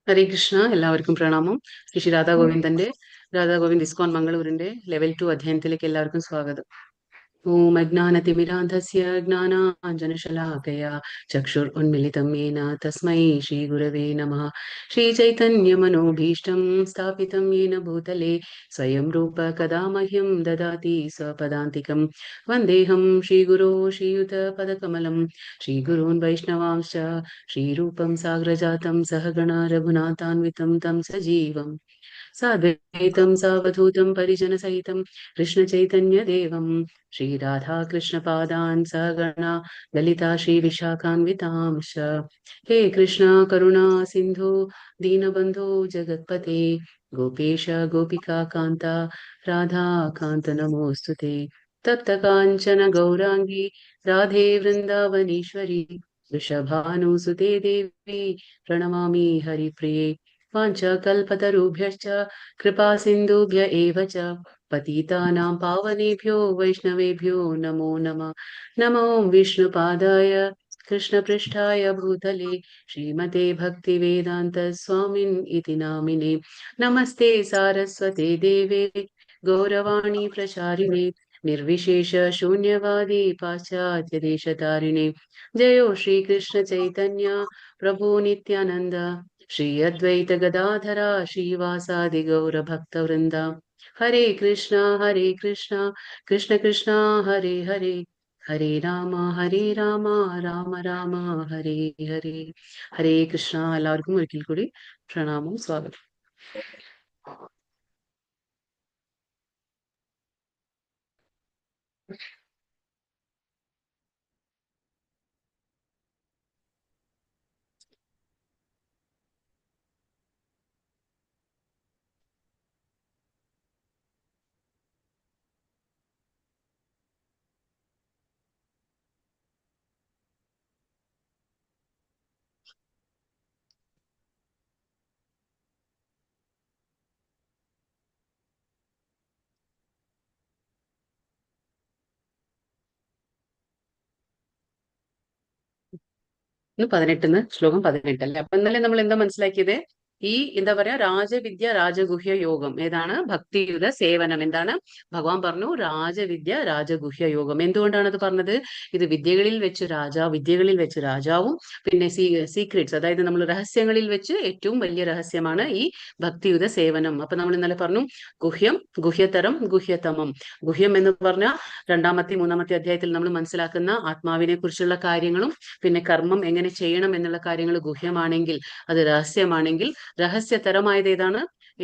ഹരേ കൃഷ്ണ. എല്ലാവർക്കും പ്രണാമം. ശ്രീ രാധാ ഗോവിന്ദ് ഇസ്കോൺ മംഗളൂരിന്റെ ലെവൽ 2 അധ്യയനത്തിലേക്ക് എല്ലാവർക്കും സ്വാഗതം. ഓം അജ്ഞാനതിമിരാന്ധസ്യ ജ്ഞാനാഞ്ജനശലാകയാ ചക്ഷുരുന്മിലിതം യേന തസ്മൈ ശ്രീഗുരവേ നമഃ. ശ്രീചൈതന്യമനോഭീഷ്ടം സ്ഥാപിതം യേന ഭൂതലേ സ്വയം രൂപ കഥാ മഹ്യം ദദാതി സ്വപദാന്തികം. വന്ദേഹം ശ്രീഗുരോ ശ്രീയുതപദകമലം ശ്രീഗുरून् वैष्णवांश्च श्रीरूपं साग्रजातं सहगण रघुनाथान्वितं तं सजीवम् साद्वैतं सावधूतं परिजनसहितं कृष्णचैतन्यदेवं श्रीराधाकृष्णपादान् सहगणा ललिता श्रीविशाखान्वितांश्च। हे कृष्ण करुणा सिन्धु दीनबन्धो जगत्पते गोपेश गोपिकान्ता राधाकान्त नमोऽस्तु ते। तप्तकाञ्चन गौराङ्गी राधे वृन्दावनेश्वरी वृषभानुसुते देवी प्रणमामि हरिप्रिये। वाञ्छाकल्पतरुभ्यश्च कृपासिन्धुभ्य एव च पतितानां पावनेभ्यो वैष्णवेभ्यो नमो नमः। नमो विष्णुपादाय कृष्णपृष्ठाय भूतले श्रीमते भक्तिवेदान्त स्वामिन् इति नामिने। नमस्ते सारस्वते देवे गौरवाणी प्रचारिणे निर्विशेष शून्यवादी पाश्चात्यदेशतारिणे। जयो श्रीकृष्ण चैतन्य प्रभु नित्यानन्द श्री अद्वैत गदाधरा श्रीवासादि गौर भक्तवृंद। हरे कृष्णा कृष्ण कृष्णा हरे हरे हरे राम राम राम हरे हरे. ഹരേ കൃഷ്ണ. എല്ലാവർക്കും ഒരിക്കൽ കൂടി പ്രണാമം, സ്വാഗതം. ഇന്ന് 18 ശ്ലോകം 18 അല്ലേ? അപ്പൊ ഇന്നലെ നമ്മൾ എന്താ മനസ്സിലാക്കിയത്? ഈ എന്താ പറയാ, രാജവിദ്യ രാജഗുഹ്യ യോഗം ഏതാണ്? ഭക്തിയുത സേവനം. എന്താണ് ഭഗവാൻ പറഞ്ഞു? രാജവിദ്യ രാജഗുഹ്യ യോഗം. എന്തുകൊണ്ടാണ് അത് പറഞ്ഞത്? ഇത് വിദ്യകളിൽ വെച്ച് രാജാവും പിന്നെ സീക്രട്സ്, അതായത് നമ്മൾ രഹസ്യങ്ങളിൽ വെച്ച് ഏറ്റവും വലിയ രഹസ്യമാണ് ഈ ഭക്തിയുത സേവനം. അപ്പൊ നമ്മൾ ഇന്നലെ പറഞ്ഞു ഗുഹ്യം, ഗുഹ്യതരം, ഗുഹ്യതമം. ഗുഹ്യം എന്ന് പറഞ്ഞാൽ രണ്ടാമത്തെ മൂന്നാമത്തെ അധ്യായത്തിൽ നമ്മൾ മനസ്സിലാക്കുന്ന ആത്മാവിനെ കുറിച്ചുള്ള കാര്യങ്ങളും പിന്നെ കർമ്മം എങ്ങനെ ചെയ്യണം എന്നുള്ള കാര്യങ്ങൾ ഗുഹ്യമാണെങ്കിൽ, അത് രഹസ്യമാണെങ്കിൽ, രഹസ്യതരമായത് ഏതാണ്?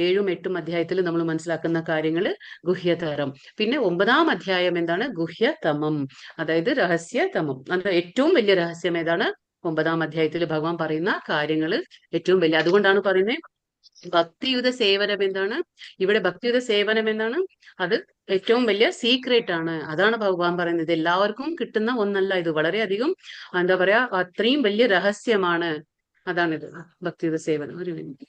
7ഉം 8ഉം അധ്യായത്തിൽ നമ്മൾ മനസ്സിലാക്കുന്ന കാര്യങ്ങൾ ഗുഹ്യതരം. പിന്നെ 9ാം അധ്യായം എന്താണ്? ഗുഹ്യതമം, അതായത് രഹസ്യതമം. അത് ഏറ്റവും വലിയ രഹസ്യം ഏതാണ്? 9ാം അധ്യായത്തിൽ ഭഗവാൻ പറയുന്ന കാര്യങ്ങൾ ഏറ്റവും വലിയ. അതുകൊണ്ടാണ് പറയുന്നത് ഭക്തിയുത സേവനം എന്താണ്? ഇവിടെ ഭക്തിയുത സേവനം എന്താണ്? അത് ഏറ്റവും വലിയ സീക്രട്ട് ആണ്. അതാണ് ഭഗവാൻ പറയുന്നത്. എല്ലാവർക്കും കിട്ടുന്ന ഒന്നല്ല ഇത്. വളരെയധികം എന്താ പറയാ, അത്രയും വലിയ രഹസ്യമാണ്. അതാണിത് ഭക്തിയുത സേവനം. ഒരു മിനിറ്റ്.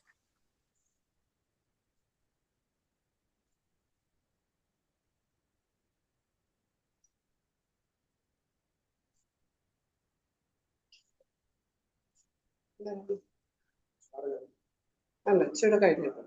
അല്ല ഇച്ചിരി കഴിഞ്ഞിട്ട്.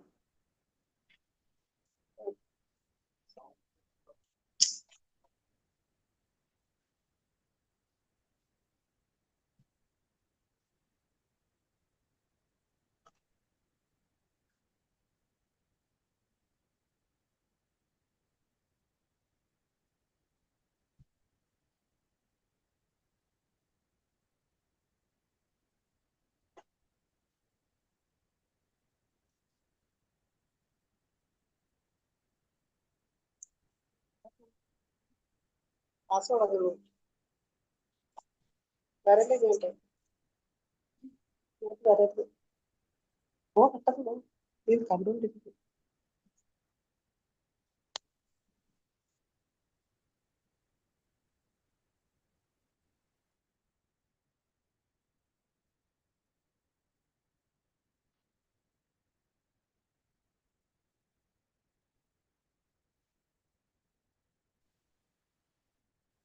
ക്ലാസ് തുടങ്ങുന്നു. വരല്ലേ കേട്ടോ, വരരുത്. ഓ പെട്ടെന്ന് പോ. നീ കണ്ടുകൊണ്ടിരിക്കും.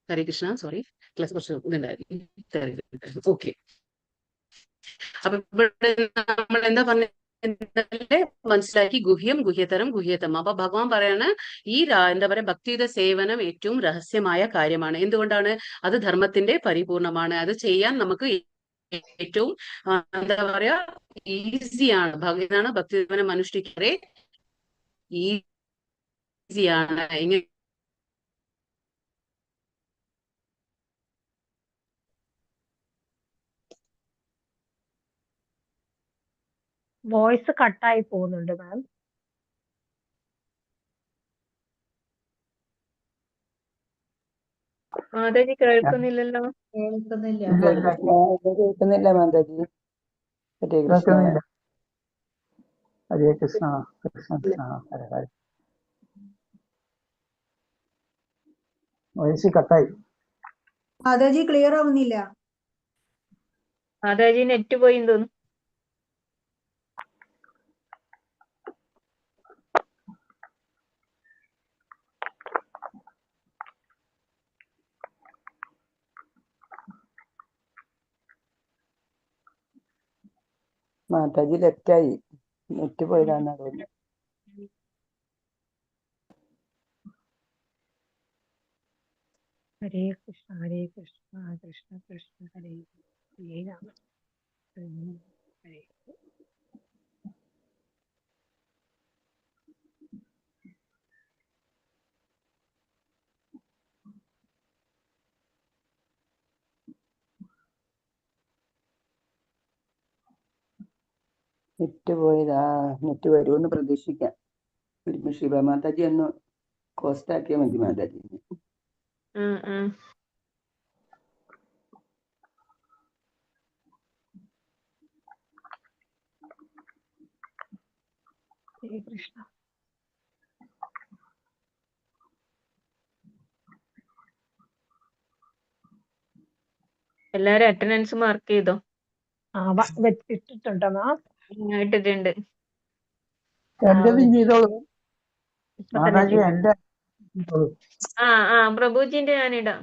ഹരേ കൃഷ്ണ. സോറി, ക്ലാസ് കുറച്ച് ഇതുണ്ടായിരുന്നു. ഓക്കെ. അപ്പൊ ഇവിടെ നമ്മൾ എന്താ പറഞ്ഞ ഇന്നലെ മനസ്സിലാക്കി ഗുഹ്യം, ഗുഹ്യതരം, ഗുഹ്യതം. അപ്പൊ ഭഗവാൻ പറയാണ് ഈ എന്താ പറയാ ഭക്തിയുത സേവനം ഏറ്റവും രഹസ്യമായ കാര്യമാണ്. എന്തുകൊണ്ടാണ്? അത് ധർമ്മത്തിന്റെ പരിപൂർണമാണ്. അത് ചെയ്യാൻ നമുക്ക് ഏറ്റവും എന്താ പറയാ ഈസിയാണ്. ഇതാണ് ഭക്തി സേവനം അനുഷ്ഠിക്കാതെ ഈസിയാണ്. ഇങ്ങനെ വോയിസ് കട്ടായി പോകുന്നുണ്ട് മാം. മാതാജി കേൾക്കുന്നില്ലല്ലോ. കേൾക്കുന്നില്ല മാതാജി. ഹരേ കൃഷ്ണ. കേൾക്കുന്നില്ല. ഹരേ കൃഷ്ണ കൃഷ്ണ കൃഷ്ണ ഹര ഹര. വോയിസ് കട്ടായി. മാതാജി ക്ലിയർ ആവുന്നില്ല. മാതാജി നെറ്റ് പോയി തോന്നുന്നു. മാതാജി ലെഫ്റ്റായി, നെറ്റ് പോയതാന്നാ തോന്നുന്നു. ഹരേ കൃഷ്ണ കൃഷ്ണ കൃഷ്ണ ഹരേ ഹരേ രാമ ഹരേ. നെറ്റ് പോയതാ. നെറ്റ് വരുമെന്ന് പ്രതീക്ഷിക്കാം. ശിവ മാതാജി ഒന്ന് കോസ്റ്റ് ആക്കിയാൽ മതി മാതാജി. ഹരേ കൃഷ്ണ. എല്ലാരും അറ്റൻഡൻസ് മാർക്ക് ചെയ്തോ? വെച്ചിട്ടുണ്ടോ മാം? ഇട്ടിട്ടുണ്ട്. എന്റേതും ചെയ്തോളൂ ഇപ്പൊ തന്നെ മാതാജി. ചെയ്തു. എന്റെ ചെയ്തോളൂ. പ്രഭുജിന്റെ ഞാനിടാം.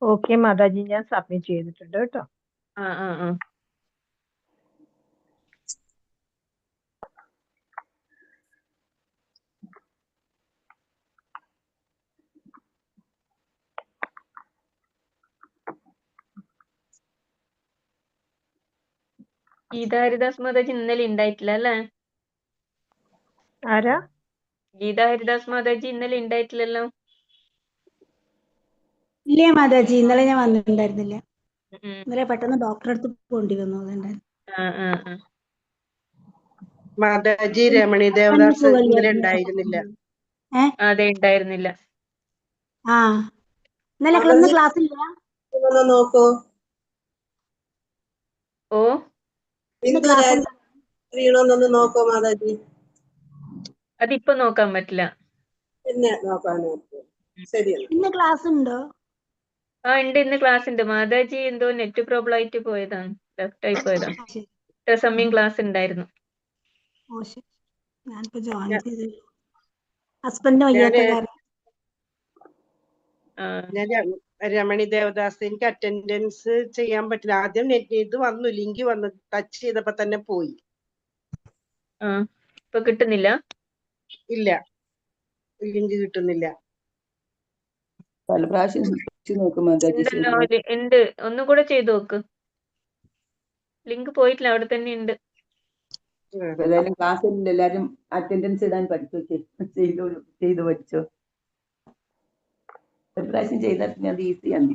ഓക്കെ മാതാജി, ഞാൻ സബ്മിറ്റ് ചെയ്തിട്ടുണ്ട് കേട്ടോ. ഗീതാ ഹരിദാസ് മാതാജി ഇന്നലെ ഉണ്ടായിട്ടില്ല അല്ലേ? ആരാ? ഗീതാ ഹരിദാസ് മാതാജി ഇന്നലെ ഉണ്ടായിട്ടില്ലല്ലോ. ഇല്ല മാതാജി, ഇന്നലെ ഞാൻ വന്നിട്ടുണ്ടായിരുന്നില്ല. ഇന്നലെ പെട്ടെന്ന് ഡോക്ടറെ അടുത്ത് പോകേണ്ടി വന്നു. അതുണ്ടായിരുന്നു. മാതാജി രമണി ദേവദാസ് ഇന്നലെ ഉണ്ടായിരുന്നില്ല. അതെ, ഉണ്ടായിരുന്നില്ല. ഇന്നലെ ക്ലാസ് ഇല്ല. നോക്കൂ. ഓ, വീണോന്നൊന്ന് നോക്കോ മാതാജി. അതിപ്പോ നോക്കാൻ പറ്റില്ല. പിന്നെ നോക്കാൻ ശരിയല്ല. ഇന്ന് ക്ലാസ് ഉണ്ടോ? ഉണ്ട്, ഇന്ന് ക്ലാസ് ഉണ്ട്. മാതാജി എന്തോ നെറ്റ് പ്രോബ്ലം ആയിട്ട് പോയതാണ്, ലെഫ്റ്റ് ആയി പോയതാണ്. സമയം ക്ലാസ് ഉണ്ടായിരുന്നു. ഞാനിപ്പോ ജോയിൻ ചെയ്തു. ഹസ്ബൻഡ് വയ്യാത്ത കാരണം. ഞാൻ രമണി ദേവദാസ്. എനിക്ക് അറ്റൻഡൻസ് ചെയ്യാൻ പറ്റില്ല. ആദ്യം ഇത് വന്നു, ലിങ്ക് വന്നു, ടച്ച് ചെയ്തപ്പോ തന്നെ പോയി. ഇപ്പൊ കിട്ടുന്നില്ല. ഇല്ല, ലിങ്ക് കിട്ടുന്നില്ല. പല പ്രാവശ്യം നോക്കും മാതാജി. ഉണ്ട്, ഒന്നുകൂടെ ചെയ്തു നോക്ക്. ലിങ്ക് പോയിട്ടില്ല, അവിടെ തന്നെ ഉണ്ട്. ഏതായാലും ക്ലാസ്സിൽ എല്ലാരും അറ്റൻഡൻസ് ഇടാൻ പഠിച്ചു ചെയ്തു പഠിച്ചോ. ഒരു പ്രാവശ്യം ചെയ്താൽ പിന്നെ അത് ഈസിയാണ്.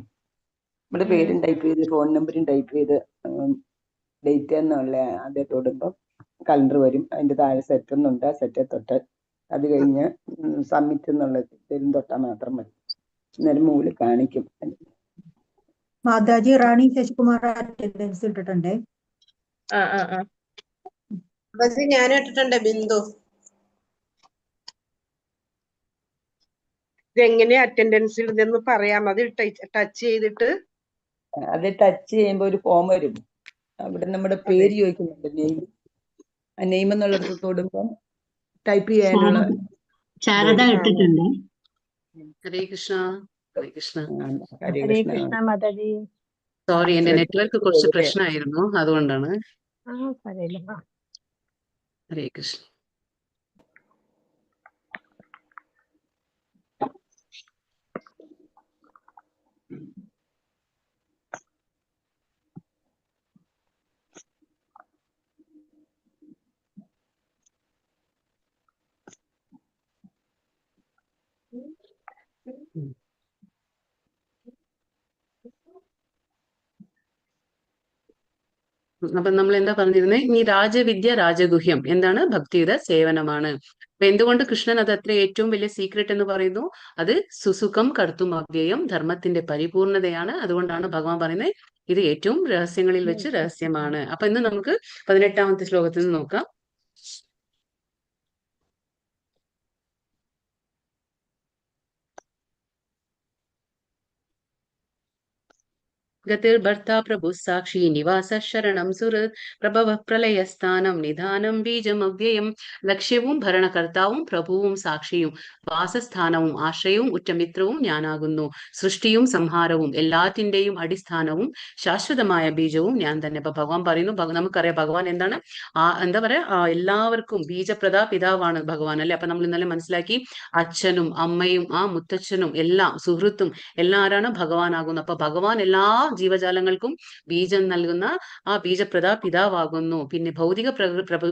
നമ്മുടെ പേരും ടൈപ്പ് ചെയ്ത് ഫോൺ നമ്പറും ടൈപ്പ് ചെയ്ത് ഡേറ്റ് എന്നുള്ള ആദ്യം തൊടുമ്പോൾ കലണ്ടർ വരും. അതിന്റെ താഴെ സെറ്റ് എന്നുണ്ട്. ആ സെറ്റ് തൊട്ട് അത് കഴിഞ്ഞ് സബ്മിറ്റ് എന്നുള്ള തൊട്ടാൽ മാത്രം മതി. എന്നാലും മൂല് കാണിക്കും. മാതാജി റാണി ശശികുമാർ അറ്റൻഡൻസ് ഇട്ടിട്ടുണ്ടേ. ഞാൻ ഇട്ടിട്ടുണ്ട്. ബിന്ദു, ഇതെങ്ങനെയാ അറ്റൻഡൻസ് ഇടുന്നതെന്ന് പറയാം. അത് ടച്ച് ചെയ്തിട്ട് അത് ടച്ച് ചെയ്യുമ്പോൾ ഒരു ഫോം വരും. അവിടെ നമ്മുടെ പേര് ചോദിക്കുന്നുണ്ട്, നെയിം. ആ നെയിം എന്നുള്ളിടത്ത് തൊടുമ്പം ടൈപ്പ് ചെയ്യാനുള്ള ശാരദ ഇട്ടിട്ടുണ്ട്. ഹരേ കൃഷ്ണ. ഹരേ കൃഷ്ണ. ഹരേ ഹരേ കൃഷ്ണ. കൃഷ്ണ മാതാജി. സോറി, എന്റെ നെറ്റ്വർക്ക് കുറച്ച് എവിടെയാ? പ്രശ്നമായിരുന്നു, അതുകൊണ്ടാണ്. പറയില്ല. ഹരേ കൃഷ്ണ. അപ്പൊ നമ്മൾ എന്താ പറഞ്ഞിരുന്നത്? ഈ രാജവിദ്യ രാജഗുഹ്യം എന്താണ്? ഭക്തിയുടെ സേവനമാണ്. അപ്പൊ എന്തുകൊണ്ട് കൃഷ്ണൻ അത് അത്ര ഏറ്റവും വലിയ സീക്രട്ട് എന്ന് പറയുന്നു? അത് സുസുഖം കർത്തും അവ്യയം, ധർമ്മത്തിന്റെ പരിപൂർണതയാണ്. അതുകൊണ്ടാണ് ഭഗവാൻ പറയുന്നത് ഇത് ഏറ്റവും രഹസ്യങ്ങളിൽ വെച്ച് രഹസ്യമാണ്. അപ്പൊ ഇന്ന് നമുക്ക് 18ാമത്തെ ശ്ലോകത്തിൽ നിന്ന് നോക്കാം. ഗതിർഭർത്താ പ്രഭു സാക്ഷി നിവാസ ശരണം സുഹൃത് പ്രഭവ പ്രളയസ്ഥാനം നിധാനം ബീജം അവ്യയം. ലക്ഷ്യവും ഭരണകർത്താവും പ്രഭുവും സാക്ഷിയും വാസസ്ഥാനവും ആശ്രയവും ഉറ്റമിത്രവും ഞാനാകുന്നു. സൃഷ്ടിയും സംഹാരവും എല്ലാത്തിന്റെയും അടിസ്ഥാനവും ശാശ്വതമായ ബീജവും ഞാൻ തന്നെ. അപ്പൊ ഭഗവാൻ പറയുന്നു, നമുക്കറിയാം ഭഗവാൻ എന്താണ്? എന്താ പറയാ, എല്ലാവർക്കും ബീജപ്രദാ പിതാവാണ് ഭഗവാൻ, അല്ലെ? അപ്പൊ നമ്മൾ ഇന്നലെ മനസ്സിലാക്കി അച്ഛനും അമ്മയും മുത്തച്ഛനും എല്ലാം സുഹൃത്തും എല്ലാം ആരാണ്? ഭഗവാനാകുന്നു. അപ്പൊ ഭഗവാൻ എല്ലാ ജീവജാലങ്ങൾക്കും ബീജം നൽകുന്ന ആ ബീജപ്രദാ പിതാവാകുന്നു. പിന്നെ ഭൗതിക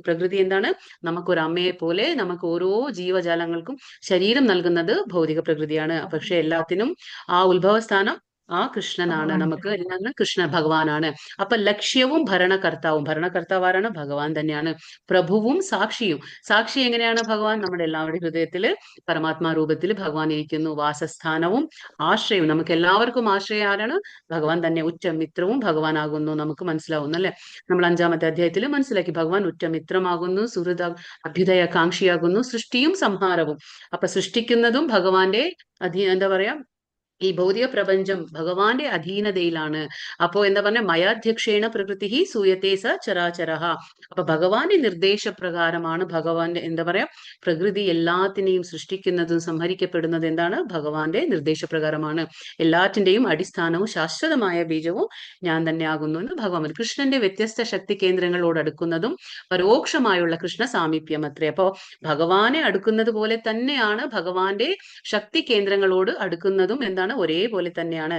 പ്രകൃതി എന്താണ്? നമുക്കൊരു അമ്മയെ പോലെ നമുക്ക് ഓരോ ജീവജാലങ്ങൾക്കും ശരീരം നൽകുന്നത് ഭൗതിക പ്രകൃതിയാണ്. പക്ഷെ എല്ലാത്തിനും ആ ഉത്ഭവസ്ഥാനം ആ കൃഷ്ണനാണ്. നമുക്ക് എല്ലാം കൃഷ്ണ ഭഗവാനാണ്. അപ്പൊ ലക്ഷ്യവും ഭരണകർത്താവ് ആരാണ്? ഭഗവാൻ തന്നെയാണ്. പ്രഭുവും സാക്ഷിയും. സാക്ഷി എങ്ങനെയാണ് ഭഗവാൻ? നമ്മുടെ എല്ലാവരുടെയും ഹൃദയത്തില് പരമാത്മാ രൂപത്തിൽ ഭഗവാൻ ഇരിക്കുന്നു. വാസസ്ഥാനവും ആശ്രയവും, നമുക്ക് എല്ലാവർക്കും ആശ്രയം ആരാണ്? ഭഗവാൻ തന്നെ. ഉറ്റമിത്രവും ഭഗവാനാകുന്നു. നമുക്ക് മനസ്സിലാവുന്നു, അല്ലെ? നമ്മൾ 5ാമത്തെ അധ്യായത്തിൽ മനസ്സിലാക്കി ഭഗവാൻ ഉറ്റമിത്രമാകുന്നു, സുഹൃത അഭ്യുദയകാംക്ഷിയാകുന്നു, സൃഷ്ടിയും സംഹാരവും. അപ്പൊ സൃഷ്ടിക്കുന്നതും ഭഗവാന്റെ എന്താ പറയാ, ഈ ഭൗതിക പ്രപഞ്ചം ഭഗവാന്റെ അധീനതയിലാണ്. അപ്പോ എന്താ പറഞ്ഞ, മയാധ്യക്ഷേണ പ്രകൃതി സൂയത്തെ സ ചരാചരഹ. അപ്പൊ ഭഗവാന്റെ നിർദ്ദേശപ്രകാരമാണ് ഭഗവാന്റെ എന്താ പറയാ, പ്രകൃതി എല്ലാത്തിനെയും സൃഷ്ടിക്കുന്നതും സംഹരിക്കപ്പെടുന്നത് എന്താണ്? ഭഗവാന്റെ നിർദ്ദേശപ്രകാരമാണ്. എല്ലാറ്റിന്റെയും അടിസ്ഥാനവും ശാശ്വതമായ ബീജവും ഞാൻ തന്നെ ആകുന്നു എന്ന് ഭഗവാൻ. കൃഷ്ണന്റെ വ്യത്യസ്ത ശക്തി കേന്ദ്രങ്ങളോട് അടുക്കുന്നതും പരോക്ഷമായുള്ള കൃഷ്ണ സാമീപ്യം അത്രേ. അപ്പോ ഭഗവാനെ അടുക്കുന്നത് പോലെ തന്നെയാണ് ഭഗവാന്റെ ശക്തി കേന്ദ്രങ്ങളോട് അടുക്കുന്നതും എന്താണ്? ഒരേപോലെ തന്നെയാണ്.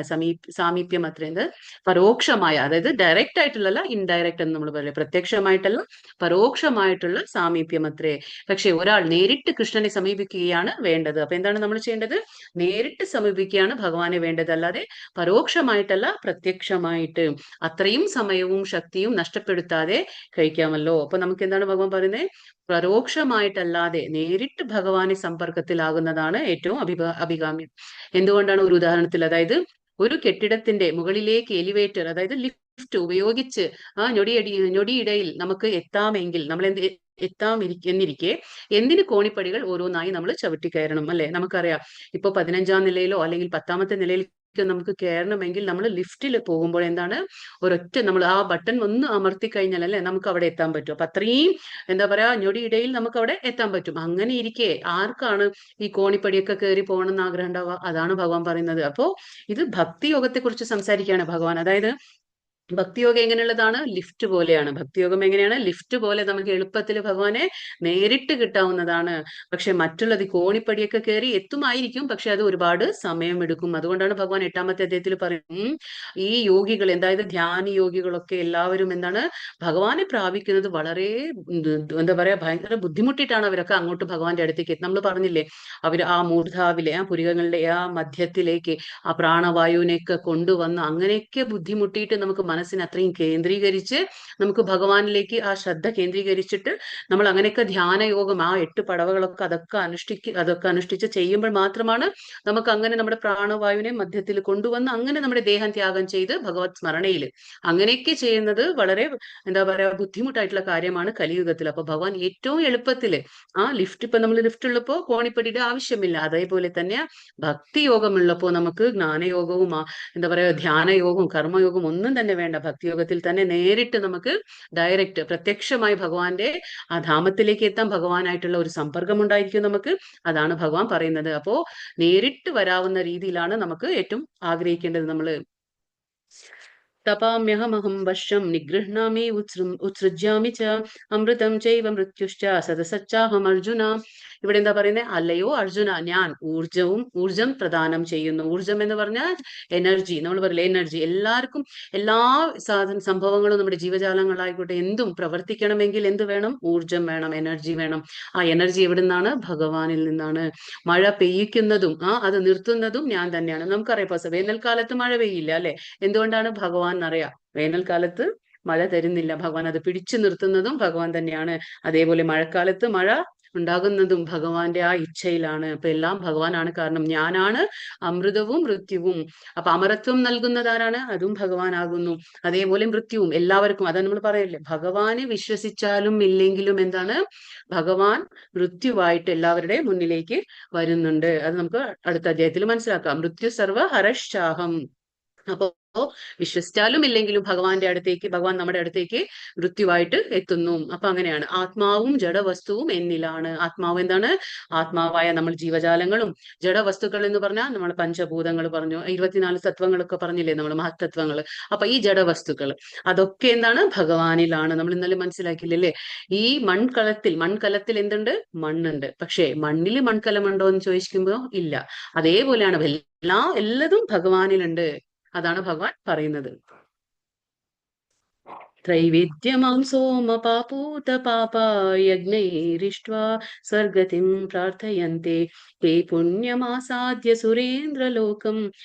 സാമീപ്യം അത്രേത് പരോക്ഷമായ, അതായത് ഡയറക്റ്റ് ആയിട്ടുള്ള, ഇൻഡയറക്റ്റ് എന്ന് നമ്മൾ പറയും, പ്രത്യക്ഷമായിട്ടല്ല പരോക്ഷമായിട്ടുള്ള സാമീപ്യം അത്രേ. പക്ഷെ ഒരാൾ നേരിട്ട് കൃഷ്ണനെ സമീപിക്കുകയാണ് വേണ്ടത്. അപ്പൊ എന്താണ് നമ്മൾ ചെയ്യേണ്ടത്? നേരിട്ട് സമീപിക്കുകയാണ് ഭഗവാനെ വേണ്ടത്, അല്ലാതെ പരോക്ഷമായിട്ടല്ല, പ്രത്യക്ഷമായിട്ട്. അത്രയും സമയവും ശക്തിയും നഷ്ടപ്പെടുത്താതെ കഴിക്കാമല്ലോ. അപ്പൊ നമുക്ക് എന്താണ് ഭഗവാൻ പറയുന്നത്? പരോക്ഷമായിട്ടല്ലാതെ നേരിട്ട് ഭഗവാനെ സമ്പർക്കത്തിലാകുന്നതാണ് ഏറ്റവും അഭികാമ്യം. എന്തുകൊണ്ടാണ്? ഒരു ഉദാഹരണത്തിൽ, അതായത് ഒരു കെട്ടിടത്തിന്റെ മുകളിലേക്ക് എലിവേറ്റർ, അതായത് ലിഫ്റ്റ് ഉപയോഗിച്ച് ഞൊടിയിടയിൽ നമുക്ക് എത്താമെങ്കിൽ നമ്മൾ എന്നിരിക്കെ എന്തിന് കോണിപ്പടികൾ ഓരോന്നായി നമ്മൾ ചവിട്ടി കയറണം, അല്ലെ? നമുക്കറിയാം, ഇപ്പൊ 15ാം നിലയിലോ അല്ലെങ്കിൽ 10ാമത്തെ നിലയിൽ നമുക്ക് കയറണമെങ്കിൽ നമ്മൾ ലിഫ്റ്റിൽ പോകുമ്പോൾ എന്താണ്, ഒരൊറ്റ നമ്മൾ ആ ബട്ടൺ ഒന്ന് അമർത്തി കഴിഞ്ഞാൽ അല്ലെ നമുക്ക് അവിടെ എത്താൻ പറ്റും. അപ്പൊ അത്രയും എന്താ പറയാ, ഞൊടിയിടയിൽ നമുക്ക് അവിടെ എത്താൻ പറ്റും. അങ്ങനെ ഇരിക്കെ ആർക്കാണ് ഈ കോണിപ്പടിയൊക്കെ കയറി പോകണം എന്ന് ആഗ്രഹം ഉണ്ടാവുക? അതാണ് ഭഗവാൻ പറയുന്നത്. അപ്പോ ഇത് ഭക്തിയോഗത്തെ കുറിച്ച് സംസാരിക്കുകയാണ് ഭഗവാൻ. അതായത് ഭക്തിയോഗം എങ്ങനെയുള്ളതാണ്? ലിഫ്റ്റ് പോലെയാണ്. ഭക്തിയോഗം എങ്ങനെയാണ്? ലിഫ്റ്റ് പോലെ നമുക്ക് എളുപ്പത്തിൽ ഭഗവാനെ നേരിട്ട് കിട്ടാവുന്നതാണ്. പക്ഷെ മറ്റുള്ളത് കോണിപ്പടിയൊക്കെ കയറി എത്തുമായിരിക്കും, പക്ഷെ അത് ഒരുപാട് സമയമെടുക്കും. അതുകൊണ്ടാണ് ഭഗവാൻ 8ാമത്തെ അധ്യായത്തിൽ പറയും, ഈ യോഗികൾ, അതായത് ധ്യാന യോഗികളൊക്കെ എല്ലാവരും എന്താണ്, ഭഗവാനെ പ്രാപിക്കുന്നത് വളരെ എന്താ പറയാ, ഭയങ്കര ബുദ്ധിമുട്ടിയിട്ടാണ് അവരൊക്കെ അങ്ങോട്ട് ഭഗവാന്റെ അടുത്തേക്ക് എത്തുന്നത്. നമ്മൾ പറഞ്ഞില്ലേ, അവർ ആ മൂർധാവിലെ ആ പുരികങ്ങളുടെ ആ മധ്യത്തിലേക്ക് ആ പ്രാണവായുവിനെയൊക്കെ കൊണ്ടുവന്ന് അങ്ങനെയൊക്കെ ബുദ്ധിമുട്ടിയിട്ട് നമുക്ക് മനസ്സിനെ അത്രയും കേന്ദ്രീകരിച്ച് നമുക്ക് ഭഗവാനിലേക്ക് ആ ശ്രദ്ധ കേന്ദ്രീകരിച്ചിട്ട് നമ്മൾ അങ്ങനെയൊക്കെ ധ്യാനയോഗം, ആ 8 പടവകളൊക്കെ അതൊക്കെ അനുഷ്ഠിച്ച് ചെയ്യുമ്പോൾ മാത്രമാണ് നമുക്ക് അങ്ങനെ നമ്മുടെ പ്രാണവായുവിനെ മധ്യത്തിൽ കൊണ്ടുവന്ന് അങ്ങനെ നമ്മുടെ ദേഹം ത്യാഗം ചെയ്ത് ഭഗവത് സ്മരണയിൽ അങ്ങനെയൊക്കെ ചെയ്യുന്നത് വളരെ എന്താ പറയാ, ബുദ്ധിമുട്ടായിട്ടുള്ള കാര്യമാണ് കലിയുഗത്തിൽ. അപ്പൊ ഭഗവാൻ ഏറ്റവും എളുപ്പത്തിൽ ആ ലിഫ്റ്റ്, ഇപ്പൊ നമ്മൾ ലിഫ്റ്റ് ഉള്ളപ്പോ കോണിപ്പടിയുടെ ആവശ്യമില്ല. അതേപോലെ തന്നെ ഭക്തി യോഗമുള്ളപ്പോ നമുക്ക് ജ്ഞാനയോഗവും എന്താ പറയാ, ധ്യാനയോഗവും കർമ്മയോഗവും ഒന്നും തന്നെ വേണ്ട, ഭക്തിയോഗത്തിൽ തന്നെ നേരിട്ട് നമുക്ക് ഡയറക്റ്റ് പ്രത്യക്ഷമായി ഭഗവാന്റെ ആ ധാമത്തിലേക്ക് എത്താൻ ഭഗവാനായിട്ടുള്ള ഒരു സമ്പർക്കം ഉണ്ടായിരിക്കും നമുക്ക്. അതാണ് ഭഗവാൻ പറയുന്നത്. അപ്പോ നേരിട്ട് വരാവുന്ന രീതിയിലാണ് നമുക്ക് ഏറ്റവും ആഗ്രഹിക്കേണ്ടത്. നമ്മള് തപാമ്യഹമഹം വർഷം നിഗൃഹ്ണാമി ഉത്സൃജ്യാമി ച അമൃതം ചൈവ മൃത്യുശ്ച സദസച്ചാഹം അർജുന. ഇവിടെ എന്താ പറയുന്നത്? അല്ലയോ അർജുന, ഞാൻ ഊർജം പ്രദാനം ചെയ്യുന്നു. ഊർജം എന്ന് പറഞ്ഞാൽ എനർജി. നമ്മൾ പറയില്ലേ എനർജി. എല്ലാവർക്കും എല്ലാ സംഭവങ്ങളും നമ്മുടെ ജീവജാലങ്ങളായിക്കോട്ടെ എന്തും പ്രവർത്തിക്കണമെങ്കിൽ എന്ത് വേണം? ഊർജം വേണം, എനർജി വേണം. ആ എനർജി എവിടെ നിന്നാണ്? ഭഗവാനിൽ നിന്നാണ്. മഴ പെയ്യിക്കുന്നതും അത് നിർത്തുന്നതും ഞാൻ തന്നെയാണ്. നമുക്കറിയാം, ഇപ്പൊ വേനൽക്കാലത്ത് മഴ പെയ്യില്ല അല്ലെ? എന്തുകൊണ്ടാണ്? ഭഗവാൻ എന്നറിയാം. വേനൽക്കാലത്ത് മഴ തരുന്നില്ല, ഭഗവാൻ അത് പിടിച്ചു നിർത്തുന്നതും ഭഗവാൻ തന്നെയാണ്. അതേപോലെ മഴക്കാലത്ത് മഴ ഉണ്ടാകുന്നതും ഭഗവാന്റെ ആ ഇച്ഛയിലാണ്. അപ്പൊ എല്ലാം ഭഗവാനാണ് കാരണം. ഞാനാണ് അമൃതവും മൃത്യുവും. അപ്പൊ അമരത്വം നൽകുന്നത് ആരാണ്? അതും ഭഗവാനാകുന്നു. അതേപോലെ മൃത്യുവും എല്ലാവർക്കും. അതാ നമ്മൾ പറയല്ലേ, ഭഗവാനെ വിശ്വസിച്ചാലും ഇല്ലെങ്കിലും എന്താണ്? ഭഗവാൻ മൃത്യുവായിട്ട് എല്ലാവരുടെ മുന്നിലേക്ക് വരുന്നുണ്ട്. അത് നമുക്ക് അടുത്ത അധ്യായത്തിൽ മനസ്സിലാക്കാം. മൃത്യു സർവ ഹരശാഹം. അപ്പോ വിശ്വസിച്ചാലും ഇല്ലെങ്കിലും ഭഗവാൻ നമ്മുടെ അടുത്തേക്ക് മൃത്യുവായിട്ട് എത്തുന്നു. അപ്പൊ അങ്ങനെയാണ്. ആത്മാവും ജഡവസ്തുവും എന്നിലാണ്. ആത്മാവ് എന്താണ്? ആത്മാവായ നമ്മൾ ജീവജാലങ്ങളും, ജഡവസ്തുക്കൾ എന്ന് പറഞ്ഞാൽ നമ്മൾ പഞ്ചഭൂതങ്ങൾ പറഞ്ഞു, 24 തത്വങ്ങളൊക്കെ പറഞ്ഞില്ലേ നമ്മൾ, മഹത്തത്വങ്ങൾ. അപ്പൊ ഈ ജഡവസ്തുക്കൾ അതൊക്കെ എന്താണ്? ഭഗവാനിലാണ്. നമ്മൾ ഇന്നലെ മനസ്സിലാക്കിയില്ലേ? ഈ മൺകലത്തിൽ എന്തുണ്ട്? മണ്ണുണ്ട്. പക്ഷേ മണ്ണിൽ മൺകലമുണ്ടോ എന്ന് ചോദിക്കുമ്പോ ഇല്ല. അതേപോലെയാണ് എല്ലാതും ഭഗവാനിലുണ്ട്. അതാണ് ഭഗവാൻ പറയുന്നത്. ത്രൈവിദ്യമാം സോമ പാപൂത പാപാ യജ്ഞൈരിഷ്ട്വാ സ്വർഗതിം പ്രാർത്ഥയന്തെ തേ പുണ്യമാസാദ്യ സുരേന്ദ്രലോകം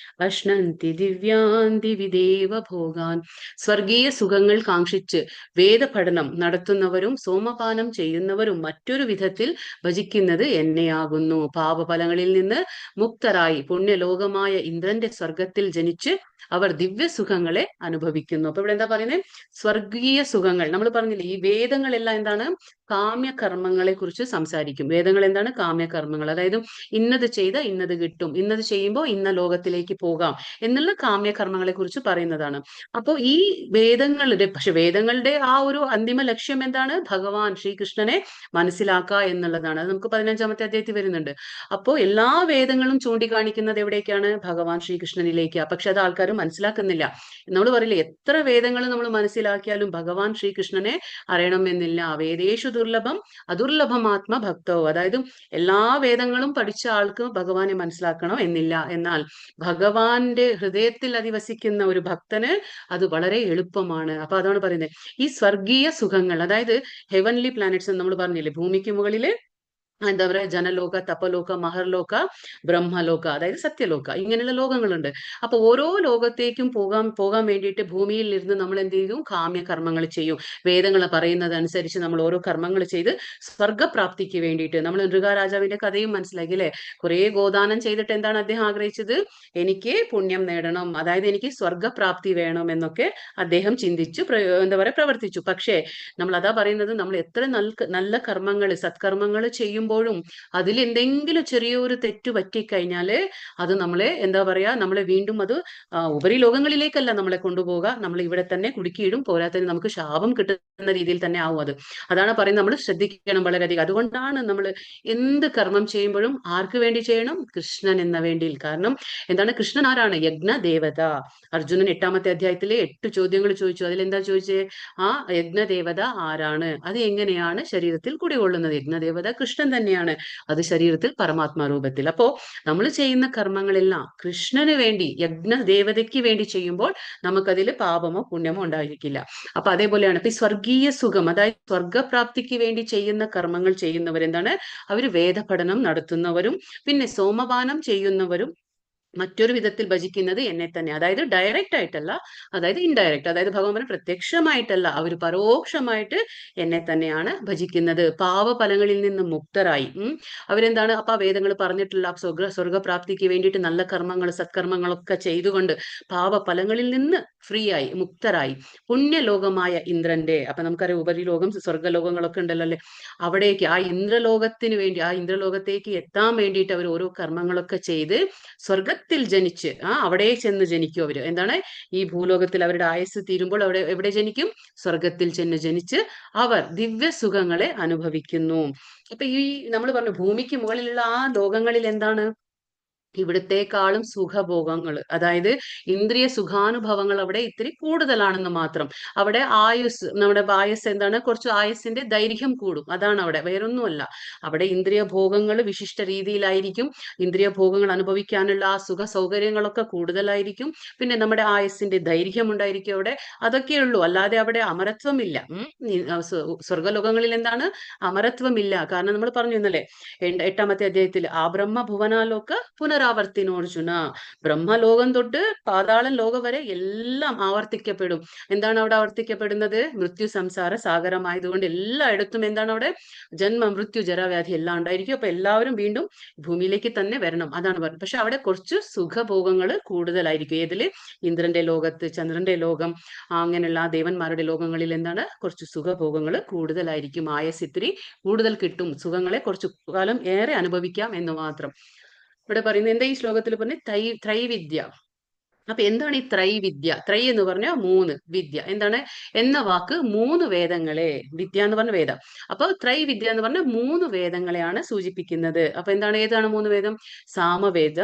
അശ്നന്തി ദിവ്യാൻ ദിവി ദേവഭോഗാൻ. സ്വർഗീയ സുഖങ്ങൾ കാക്ഷിച്ച് വേദപഠനം നടത്തുന്നവരും സോമപാനം ചെയ്യുന്നവരും മറ്റൊരു വിധത്തിൽ ഭജിക്കുന്നത് എന്നെയാകുന്നു. പാപഫലങ്ങളിൽ നിന്ന് മുക്തരായി പുണ്യലോകമായ ഇന്ദ്രന്റെ സ്വർഗത്തിൽ ജനിച്ച് അവർ ദിവ്യസുഖങ്ങളെ അനുഭവിക്കുന്നു. അപ്പൊ ഇവിടെ എന്താ പറയുന്നത്? സ്വർഗീയ സുഖങ്ങൾ. നമ്മൾ പറഞ്ഞില്ലേ, ഈ വേദങ്ങളെല്ലാം എന്താണ്? കാമ്യകർമ്മങ്ങളെ കുറിച്ച് സംസാരിക്കും. വേദങ്ങൾ എന്താണ്? കാമ്യകർമ്മങ്ങൾ. അതായത് ഇന്നത് ചെയ്ത ഇന്നത് കിട്ടും, ഇന്നത് ചെയ്യുമ്പോൾ ഇന്ന ലോകത്തിലേക്ക് പോകാം എന്നുള്ള കാമ്യകർമ്മങ്ങളെ കുറിച്ച് പറയുന്നതാണ്. അപ്പോൾ ഈ വേദങ്ങളുടെ ആ ഒരു അന്തിമ ലക്ഷ്യം എന്താണ്? ഭഗവാൻ ശ്രീകൃഷ്ണനെ മനസ്സിലാക്കുക എന്നുള്ളതാണ്. അത് നമുക്ക് 15ാമത്തെ അധ്യായത്തിൽ വരുന്നുണ്ട്. അപ്പോൾ എല്ലാ വേദങ്ങളും ചൂണ്ടിക്കാണിക്കുന്നത് എവിടേക്കാണ്? ഭഗവാൻ ശ്രീകൃഷ്ണനിലേക്ക്. പക്ഷെ അത് ആൾക്കാർ മനസ്സിലാക്കുന്നില്ല. നമ്മൾ പറയില്ലേ, എത്ര വേദങ്ങൾ നമ്മൾ മനസ്സിലാക്കിയാലും ഭഗവാൻ ശ്രീകൃഷ്ണനെ അറിയണമെന്നില്ല. വേദേഷു ദുർലഭം അദുർലഭമാത്മ ഭക്തോ. അതായത് എല്ലാ വേദങ്ങളും പഠിച്ച ആൾക്ക് ഭഗവാനെ മനസ്സിലാക്കണം എന്നില്ല. എന്നാൽ ഭഗവാന്റെ ഹൃദയത്തിൽ അധിവസിക്കുന്ന ഒരു ഭക്തന് അത് വളരെ എളുപ്പമാണ്. അപ്പൊ അതാണ് പറയുന്നത്, ഈ സ്വർഗീയ സുഖങ്ങൾ, അതായത് ഹെവൻലി പ്ലാനറ്റ്സ് എന്ന് നമ്മൾ പറഞ്ഞില്ലേ, ഭൂമിക്ക് മുകളില് എന്താ പറയുക, ജനലോക, തപലോക, മഹർലോക, ബ്രഹ്മലോക, അതായത് സത്യലോക, ഇങ്ങനെയുള്ള ലോകങ്ങളുണ്ട്. അപ്പൊ ഓരോ ലോകത്തേക്കും പോകാൻ വേണ്ടിയിട്ട് ഭൂമിയിൽ ഇരുന്ന് നമ്മൾ എന്ത് ചെയ്യും? കാമ്യകർമ്മങ്ങൾ ചെയ്യും. വേദങ്ങൾ പറയുന്നത് അനുസരിച്ച് നമ്മൾ ഓരോ കർമ്മങ്ങൾ ചെയ്ത് സ്വർഗപ്രാപ്തിക്ക് വേണ്ടിയിട്ട്. നമ്മൾ നൃഗരാജാവിന്റെ കഥയും മനസ്സിലാക്കി അല്ലെ? കുറെ ഗോദാനം ചെയ്തിട്ട് എന്താണ് അദ്ദേഹം ആഗ്രഹിച്ചത്? എനിക്ക് പുണ്യം നേടണം, അതായത് എനിക്ക് സ്വർഗപ്രാപ്തി വേണം എന്നൊക്കെ അദ്ദേഹം ചിന്തിച്ചു പ്രവർത്തിച്ചു. പക്ഷേ നമ്മൾ അതാ പറയുന്നത്, നമ്മൾ എത്ര നല്ല കർമ്മങ്ങൾ, സത്കർമ്മങ്ങൾ ചെയ്യും ും അതിൽ എന്തെങ്കിലും ചെറിയൊരു തെറ്റ് പറ്റിക്കഴിഞ്ഞാല് അത് നമ്മളെ എന്താ പറയാ, നമ്മളെ വീണ്ടും അത് ഉപരിലോകങ്ങളിലേക്കല്ല നമ്മളെ കൊണ്ടുപോകുക, നമ്മൾ ഇവിടെ തന്നെ കുടുക്കിയിടും. പോരാത്തതിന് നമുക്ക് ശാപം കിട്ടുന്ന രീതിയിൽ തന്നെ ആവും അത്. അതാണ് പറയുന്നത്, നമ്മൾ ശ്രദ്ധിക്കണം വളരെയധികം. അതുകൊണ്ടാണ് നമ്മൾ എന്ത് കർമ്മം ചെയ്യുമ്പോഴും ആർക്ക് വേണ്ടി ചെയ്യണം? കൃഷ്ണൻ എന്ന വേണ്ടിയിൽ. കാരണം എന്താണ്? കൃഷ്ണൻ ആരാണ്? യജ്ഞദേവത. അർജുനൻ 8ാമത്തെ അധ്യായത്തിലെ 8 ചോദ്യങ്ങൾ ചോദിച്ചു. അതിലെന്താ ചോദിച്ചേ? ആ യജ്ഞദേവത ആരാണ്? അത് എങ്ങനെയാണ് ശരീരത്തിൽ കുടികൊള്ളുന്നത്? യജ്ഞദേവത കൃഷ്ണൻ തന്നെയാണ്. അത് ശരീരത്തിൽ പരമാത്മാ രൂപത്തിൽ. അപ്പോ നമ്മൾ ചെയ്യുന്ന കർമ്മങ്ങളെല്ലാം കൃഷ്ണന് വേണ്ടി, യജ്ഞദേവതയ്ക്ക് വേണ്ടി ചെയ്യുമ്പോൾ നമുക്കതിൽ പാപമോ പുണ്യമോ ഉണ്ടായിരിക്കില്ല. അപ്പൊ അതേപോലെയാണ് ഇപ്പൊ ഈ സ്വർഗീയ സുഖം, അതായത് സ്വർഗപ്രാപ്തിക്ക് വേണ്ടി ചെയ്യുന്ന കർമ്മങ്ങൾ ചെയ്യുന്നവരെന്താണ്? അവര് വേദപഠനം നടത്തുന്നവരും പിന്നെ സോമപാനം ചെയ്യുന്നവരും മറ്റൊരു വിധത്തിൽ ഭജിക്കുന്നത് എന്നെ തന്നെ. അതായത് ഡയറക്റ്റ് ആയിട്ടല്ല, അതായത് ഇൻഡയറക്റ്റ്, അതായത് ഭഗവാൻ പ്രത്യക്ഷമായിട്ടല്ല, അവർ പരോക്ഷമായിട്ട് എന്നെ തന്നെയാണ് ഭജിക്കുന്നത്. പാവഫലങ്ങളിൽ നിന്ന് മുക്തരായി അവരെന്താണ്? അപ്പൊ ആ വേദങ്ങൾ പറഞ്ഞിട്ടുള്ള സ്വർഗപ്രാപ്തിക്ക് വേണ്ടിയിട്ട് നല്ല കർമ്മങ്ങൾ, സത്കർമ്മങ്ങളൊക്കെ ചെയ്തുകൊണ്ട് പാവഫലങ്ങളിൽ നിന്ന് ഫ്രീ ആയി, മുക്തരായി പുണ്യലോകമായ ഇന്ദ്രന്റെ, അപ്പൊ നമുക്കറിയാം ഉപരിലോകം, സ്വർഗലോകങ്ങളൊക്കെ ഉണ്ടല്ലോ അല്ലെ, അവിടേക്ക് ആ ഇന്ദ്രലോകത്തിന് വേണ്ടി, ആ ഇന്ദ്രലോകത്തേക്ക് എത്താൻ വേണ്ടിയിട്ട് അവർ ഓരോ കർമ്മങ്ങളൊക്കെ ചെയ്ത് സ്വർഗത്തിൽ ജനിച്ച് അവിടെ ചെന്ന് ജനിക്കും അവര്. എന്താണ് ഈ ഭൂലോകത്തിൽ അവരുടെ ആയുസ് തീരുമ്പോൾ അവിടെ എവിടെ ജനിക്കും? സ്വർഗത്തിൽ ചെന്ന് ജനിച്ച് അവർ ദിവ്യ സുഖങ്ങളെ അനുഭവിക്കുന്നു. അപ്പൊ ഈ നമ്മൾ പറഞ്ഞു ഭൂമിക്ക് മുകളിലുള്ള ആ ലോകങ്ങളിൽ എന്താണ് ഇവിടത്തേക്കാളും സുഖഭോഗങ്ങൾ, അതായത് ഇന്ദ്രിയ സുഖാനുഭവങ്ങൾ അവിടെ ഇത്തിരി കൂടുതലാണെന്ന് മാത്രം. അവിടെ നമ്മുടെ ആയുസ് എന്താണ്, കുറച്ച് ആയുസിന്റെ ദൈർഘ്യം കൂടും, അതാണ് അവിടെ, വേറൊന്നുമല്ല. അവിടെ ഇന്ദ്രിയ ഭോഗങ്ങൾ വിശിഷ്ട രീതിയിലായിരിക്കും, ഇന്ദ്രിയ ഭോഗങ്ങൾ അനുഭവിക്കാനുള്ള ആ സുഖ സൗകര്യങ്ങളൊക്കെ കൂടുതലായിരിക്കും. പിന്നെ നമ്മുടെ ആയുസിന്റെ ദൈർഘ്യം ഉണ്ടായിരിക്കും അവിടെ, അതൊക്കെയുള്ളൂ. അല്ലാതെ അവിടെ അമരത്വമില്ല. സ്വർഗലോകങ്ങളിൽ എന്താണ് അമരത്വമില്ല. കാരണം നമ്മൾ പറഞ്ഞു ഇന്നലെ 8ാമത്തെ അധ്യായത്തിൽ ആ ബ്രഹ്മ ഭുവനാലോക പുനരാവർത്തിനോർജുന, ബ്രഹ്മലോകം തൊട്ട് പാതാളം ലോകം വരെ എല്ലാം ആവർത്തിക്കപ്പെടും. എന്താണ് അവിടെ ആവർത്തിക്കപ്പെടുന്നത്? മൃത്യു സംസാര സാഗരമായതുകൊണ്ട് എല്ലായിടത്തും എന്താണ് അവിടെ ജന്മ മൃത്യു ജരാവ്യാധി എല്ലാം ഉണ്ടായിരിക്കും. അപ്പൊ എല്ലാവരും വീണ്ടും ഭൂമിയിലേക്ക് തന്നെ വരണം, അതാണ് പറയുന്നത്. പക്ഷെ അവിടെ കുറച്ച് സുഖഭോഗങ്ങൾ കൂടുതലായിരിക്കും. ഏതില്? ഇന്ദ്രന്റെ ലോകത്ത്, ചന്ദ്രന്റെ ലോകം, അങ്ങനെയുള്ള ആ ദേവന്മാരുടെ ലോകങ്ങളിൽ എന്താണ് കുറച്ച് സുഖഭോഗങ്ങൾ കൂടുതലായിരിക്കും. ആയസ് ഇത്തിരി കൂടുതൽ കിട്ടും, സുഖങ്ങളെ കുറച്ചു കാലം ഏറെ അനുഭവിക്കാം എന്ന് മാത്രം. ഇവിടെ പറയുന്നത് എന്താ ഈ ശ്ലോകത്തിൽ പറഞ്ഞ ത്രൈവിദ്യ. അപ്പൊ എന്താണ് ഈ ത്രൈവിദ്യ? ത്രൈ എന്ന് പറഞ്ഞാൽ 3, വിദ്യ എന്താണ് എന്ന വാക്ക് 3 വേദങ്ങളെ, വിദ്യ എന്ന് പറഞ്ഞ വേദം. അപ്പൊ ത്രൈവിദ്യ എന്ന് പറഞ്ഞ 3 വേദങ്ങളെയാണ് സൂചിപ്പിക്കുന്നത്. അപ്പൊ എന്താണ്, ഏതാണ് 3 വേദം? സാമവേദ,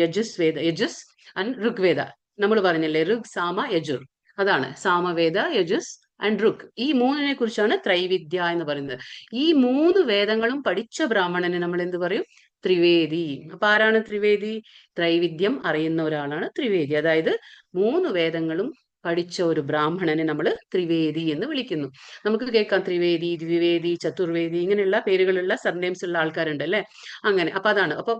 യജുസ് ആൻഡ് ഋഗ്വേദ. നമ്മൾ പറഞ്ഞല്ലേ ഋഗ് സാമ യജുർ, അതാണ് സാമവേദ, യജുസ് ആൻഡ് ഋഗ്. ഈ 3നെ കുറിച്ചാണ് ത്രൈവിദ്യ എന്ന് പറയുന്നത്. ഈ 3 വേദങ്ങളും പഠിച്ച ബ്രാഹ്മണനെ നമ്മൾ എന്ത് പറയും? ത്രിവേദി. അപ്പൊ ആരാണ് ത്രിവേദി? ത്രൈവിദ്യം അറിയുന്ന ഒരാളാണ് ത്രിവേദി. അതായത് 3 വേദങ്ങളും പഠിച്ച ഒരു ബ്രാഹ്മണനെ നമ്മൾ ത്രിവേദി എന്ന് വിളിക്കുന്നു. നമുക്ക് കേൾക്കാം ത്രിവേദി, ദ്വിവേദി, ചതുർവേദി, ഇങ്ങനെയുള്ള പേരുകളുള്ള സർനെയിംസ് ഉള്ള ആൾക്കാരുണ്ട് അല്ലെ, അങ്ങനെ. അപ്പൊ അതാണ്. അപ്പൊ